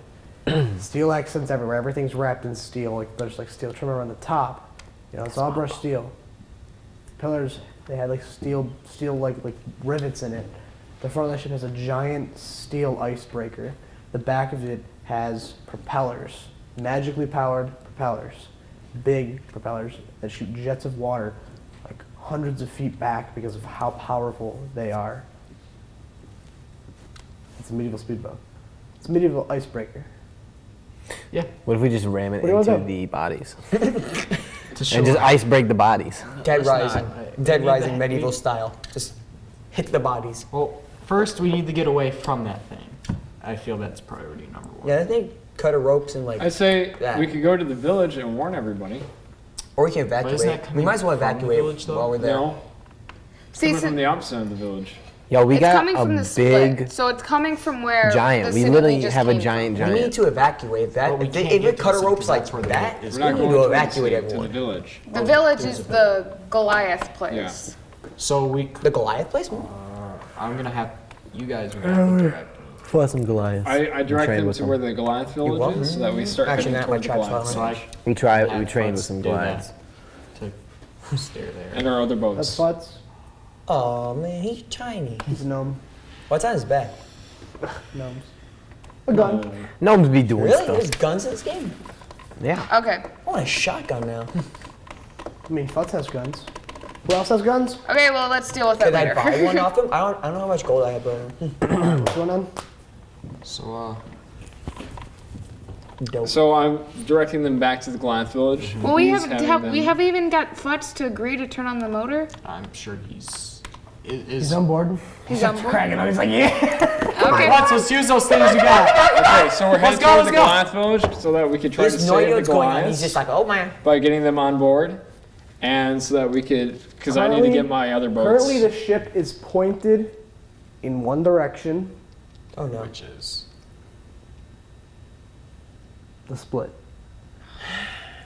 S1: Steel accents everywhere. Everything's wrapped in steel. Like there's like steel trim around the top. You know, it's all brushed steel. Pillars, they had like steel like rivets in it. The front of the ship has a giant steel icebreaker. The back of it has propellers, magically powered propellers, big propellers that shoot jets of water like hundreds of feet back because of how powerful they are. It's a medieval speedboat. It's a medieval icebreaker.
S8: Yeah.
S3: What if we just ram it
S1: What do you
S3: into
S1: want to
S3: the bodies
S8: To shore.
S3: and just ice break the bodies?
S2: Dead
S8: It's
S2: Rising.
S8: not.
S2: Dead
S8: We need
S2: Rising
S8: to-
S2: medieval
S8: we-
S2: style. Just hit the bodies.
S8: Well, first we need to get away from that thing.
S4: I feel that's priority number one.
S2: Yeah, I think cut a ropes and like,
S7: I say
S2: that.
S7: we could go to the village and warn everybody.
S2: or we can
S4: But isn't
S2: evacuate.
S4: that
S2: We
S4: coming
S2: might as well
S4: from the
S2: evacuate
S4: village, though?
S2: while we're there.
S7: No,
S5: See,
S7: coming
S5: so
S7: from the opposite of the village.
S3: Yo, we
S5: it's
S3: got
S5: coming from
S3: a
S5: the split.
S3: big
S5: So it's coming from where
S3: giant.
S5: the
S3: We
S5: city
S3: literally
S5: just
S3: have a
S5: came
S3: giant
S2: We need
S3: giant.
S2: to evacuate that.
S4: But we
S2: If
S4: can't
S2: they
S4: get to
S2: cut a
S4: the
S2: ropes
S4: city,
S2: like
S4: that's where the
S2: that,
S4: gate is.
S7: We're
S2: we
S7: not
S2: need
S7: going
S2: to
S7: to the
S2: evacuate
S7: city, to the
S2: everyone.
S7: village.
S5: from. The village is the Goliath place.
S4: So
S2: The Goliath place?
S4: I'm gonna have you guys are gonna have to direct me.
S3: For some Goliath.
S7: I direct
S3: trained
S7: them
S3: with
S7: to
S3: them.
S7: where the Goliath village
S2: what?
S7: is, so that we start
S2: Actually,
S7: heading
S2: not
S7: toward the
S2: my tribes,
S7: Goliath.
S4: So I
S3: We
S4: have
S3: trained with
S4: Futz
S3: some
S4: do that,
S3: Goliaths.
S4: To stare there.
S7: And our other
S1: That's
S7: boats.
S1: Futz.
S2: Oh man, he's tiny.
S1: He's a gnome.
S2: What's on his back?
S1: Gnomes. A gun.
S3: Gnomes be doing
S2: Really?
S3: stuff.
S2: There's guns in this game?
S3: Yeah.
S5: Okay.
S2: I want a shotgun now.
S1: I mean, Futz has guns. Who else has guns?
S5: Okay, well, let's deal with that
S2: Could I
S5: later.
S2: buy one off him? I don't know how much gold I have, but
S1: What's going on?
S4: So
S2: dope.
S7: So I'm directing them back to the Goliath village.
S5: Well, we
S7: He's
S5: haven't
S7: having
S5: we
S7: them-
S5: haven't even got Futz to agree to turn on the motor.
S4: I'm sure he's
S1: He's on board.
S5: He's on board.
S1: Cracking up. He's like, yeah.
S5: Okay.
S8: Let's use those things you got.
S7: Okay, so we're heading
S8: go,
S7: toward
S8: let's
S7: the
S8: go.
S7: Goliath village so that we could try
S2: He
S7: to
S2: has no idea
S7: save the
S2: what's going on. He's
S7: Goliaths
S2: just like, oh man.
S7: by getting them on board, and so that we could, because I need to
S1: Currently-
S7: get my other boats.
S1: Currently, the ship is pointed in one direction.
S2: Oh no.
S4: which is
S1: The split.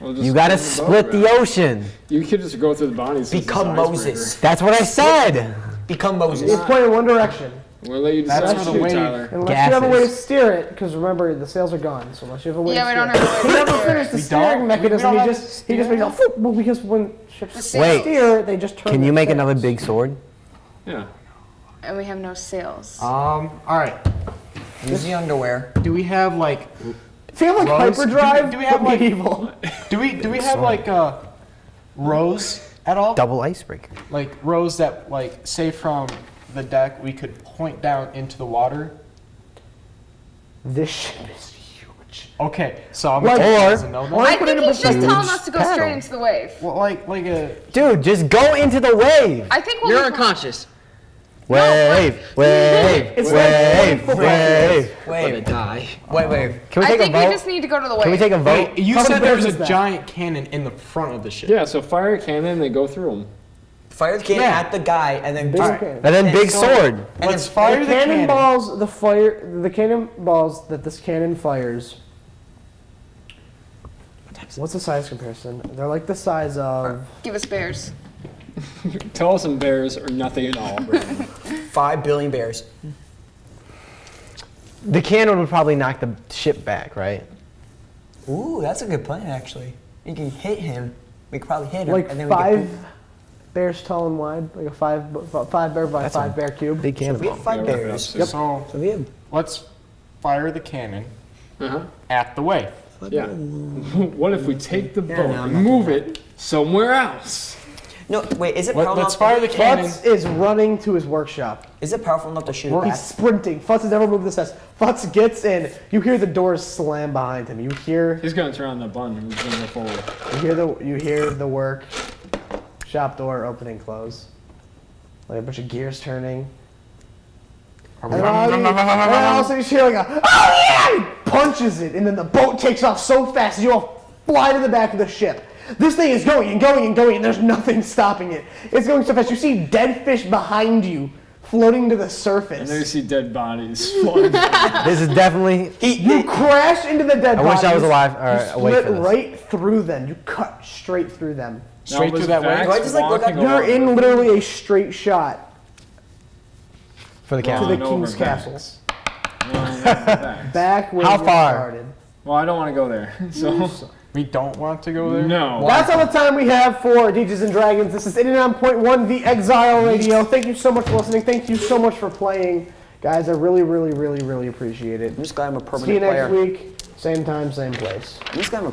S7: We'll just
S3: You gotta
S7: turn boat
S3: split the
S7: around.
S3: ocean.
S7: You could just go through the bodies. since it's
S2: Become
S7: an icebreaker.
S2: Moses.
S3: That's what I said.
S2: Become Moses.
S1: It's pointed in one direction.
S7: We'll let you
S8: That's
S7: decide,
S8: for the
S7: too,
S8: wave.
S7: Tyler.
S1: Unless you have a way to
S3: Gases.
S1: steer it, because remember, the sails are gone. So unless you have a way
S5: Yeah,
S1: to
S5: we
S1: steer
S5: don't
S1: it.
S5: have a
S1: He
S5: way to
S1: never
S5: steer
S1: finished
S5: it.
S1: the
S8: We
S1: steering
S8: don't?
S1: mechanism.
S8: We
S1: He
S8: don't
S1: just makes it go, well, because when ships
S5: Wait.
S1: steer, they just turn
S3: Can you
S1: their
S3: make another
S1: sails.
S3: big sword?
S7: Yeah.
S5: And we have no sails.
S8: All right.
S2: Use the underwear.
S8: Do we have like
S1: Feel like
S8: Rose?
S1: hyperdrive,
S8: Do we have,
S1: but
S8: like-
S1: medieval.
S8: do we have like rows at all?
S3: Double icebreaker.
S8: Like rows that like say from the deck we could point down into the water.
S1: This ship is huge.
S8: Okay, so I'm
S1: Like-
S8: gonna
S1: or-
S8: doesn't know that.
S1: or-
S5: I
S1: put
S5: think
S1: it in
S5: he's just
S1: huge
S5: telling us to go
S3: paddle.
S5: straight into the wave.
S8: Well, like a
S3: Dude, just go into the wave.
S5: I think we'll
S6: You're
S5: be fine.
S6: unconscious.
S3: Wave, wave,
S1: It's like
S3: wave,
S1: football
S3: wave.
S6: Gonna
S2: Wait,
S6: die.
S2: wait.
S3: Can we
S5: I
S3: take a
S5: think we
S3: vote?
S5: just need to go to the wave.
S3: Can we take a vote?
S8: wait. You
S1: How
S8: said
S1: many
S8: there was
S1: bears
S8: a
S1: is that?
S8: giant cannon in the front of the ship.
S7: Yeah, so fire a cannon and they go through them.
S2: Fire the cannon
S8: Yeah.
S2: at the guy and then
S1: Big
S2: just,
S1: cannon.
S3: And then big
S2: so-
S3: sword.
S2: and
S8: Let's
S2: then
S8: fire
S1: The
S8: the cannon.
S1: cannonballs, the cannonballs that this cannon fires. What's the size comparison? They're like the size of.
S5: Give us bears.
S7: Tell us some bears or nothing at all.
S2: 5 billion bears.
S3: The cannon would probably knock the ship back, right?
S2: Ooh, that's a good plan actually. You can hit him. We could probably hit him.
S1: Like
S2: and then
S1: 5 bears tall and wide, like a 5 bear by
S3: That's
S1: 5 bear cube.
S3: Big
S2: we have
S3: cannonball.
S2: 5
S7: Yeah, wrap it up
S2: bears.
S7: soon.
S8: So
S2: So we have
S8: let's fire the cannon
S7: Uh-huh.
S8: at the wave.
S7: Yeah. What if we take the boat
S2: no, I'm
S7: and
S2: not
S7: move it somewhere else?
S2: no. Wait, is it
S8: Let's
S2: powerful?
S8: fire the cannon.
S1: Futz is running to his workshop.
S2: Is it powerful enough to shoot
S1: He's
S2: back?
S1: sprinting. Futz has never moved this fast. Futz gets in. You hear the doors slam behind him. You hear
S7: He's gonna turn on the button and he's gonna go forward.
S1: you hear the work shop door open and close. Like a bunch of gears turning. And then all of a sudden you hear like a, oh yeah! He punches it, and then the boat takes off so fast you all fly to the back of the ship. This thing is going and going and going, and there's nothing stopping it. It's going so fast. You see dead fish behind you floating to the
S7: And
S1: surface.
S7: then you see dead bodies floating.
S3: This is definitely.
S1: You crash into the dead
S3: I wish I
S1: bodies.
S3: was alive or
S1: You
S3: awake
S1: split
S3: for this.
S1: right through them. You cut straight through them.
S8: Straight
S7: Now, was
S8: through that
S7: Vax
S8: wave?
S2: Do I just, like, look
S7: walking
S2: up-
S1: You're
S7: along
S1: in
S7: with-
S1: literally a straight shot
S3: For the
S1: to
S3: cannon.
S1: the
S7: Over
S1: king's
S7: Vax.
S1: castle.
S7: Vax.
S1: Back where
S3: How
S1: you
S3: far?
S1: started.
S7: Well, I don't want to go there. So
S8: We don't want to go there.
S7: no.
S1: That's all the time we have for Dungeons and Dragons. This is 89.1 The Exile Radio. Thank you so much for listening. Thank you so much for playing. Guys, I really, really, really, really appreciate it.
S2: I'm just glad I'm a
S1: See you
S2: permanent
S1: next
S2: player.
S1: week. Same time, same place.
S2: I'm just glad I'm a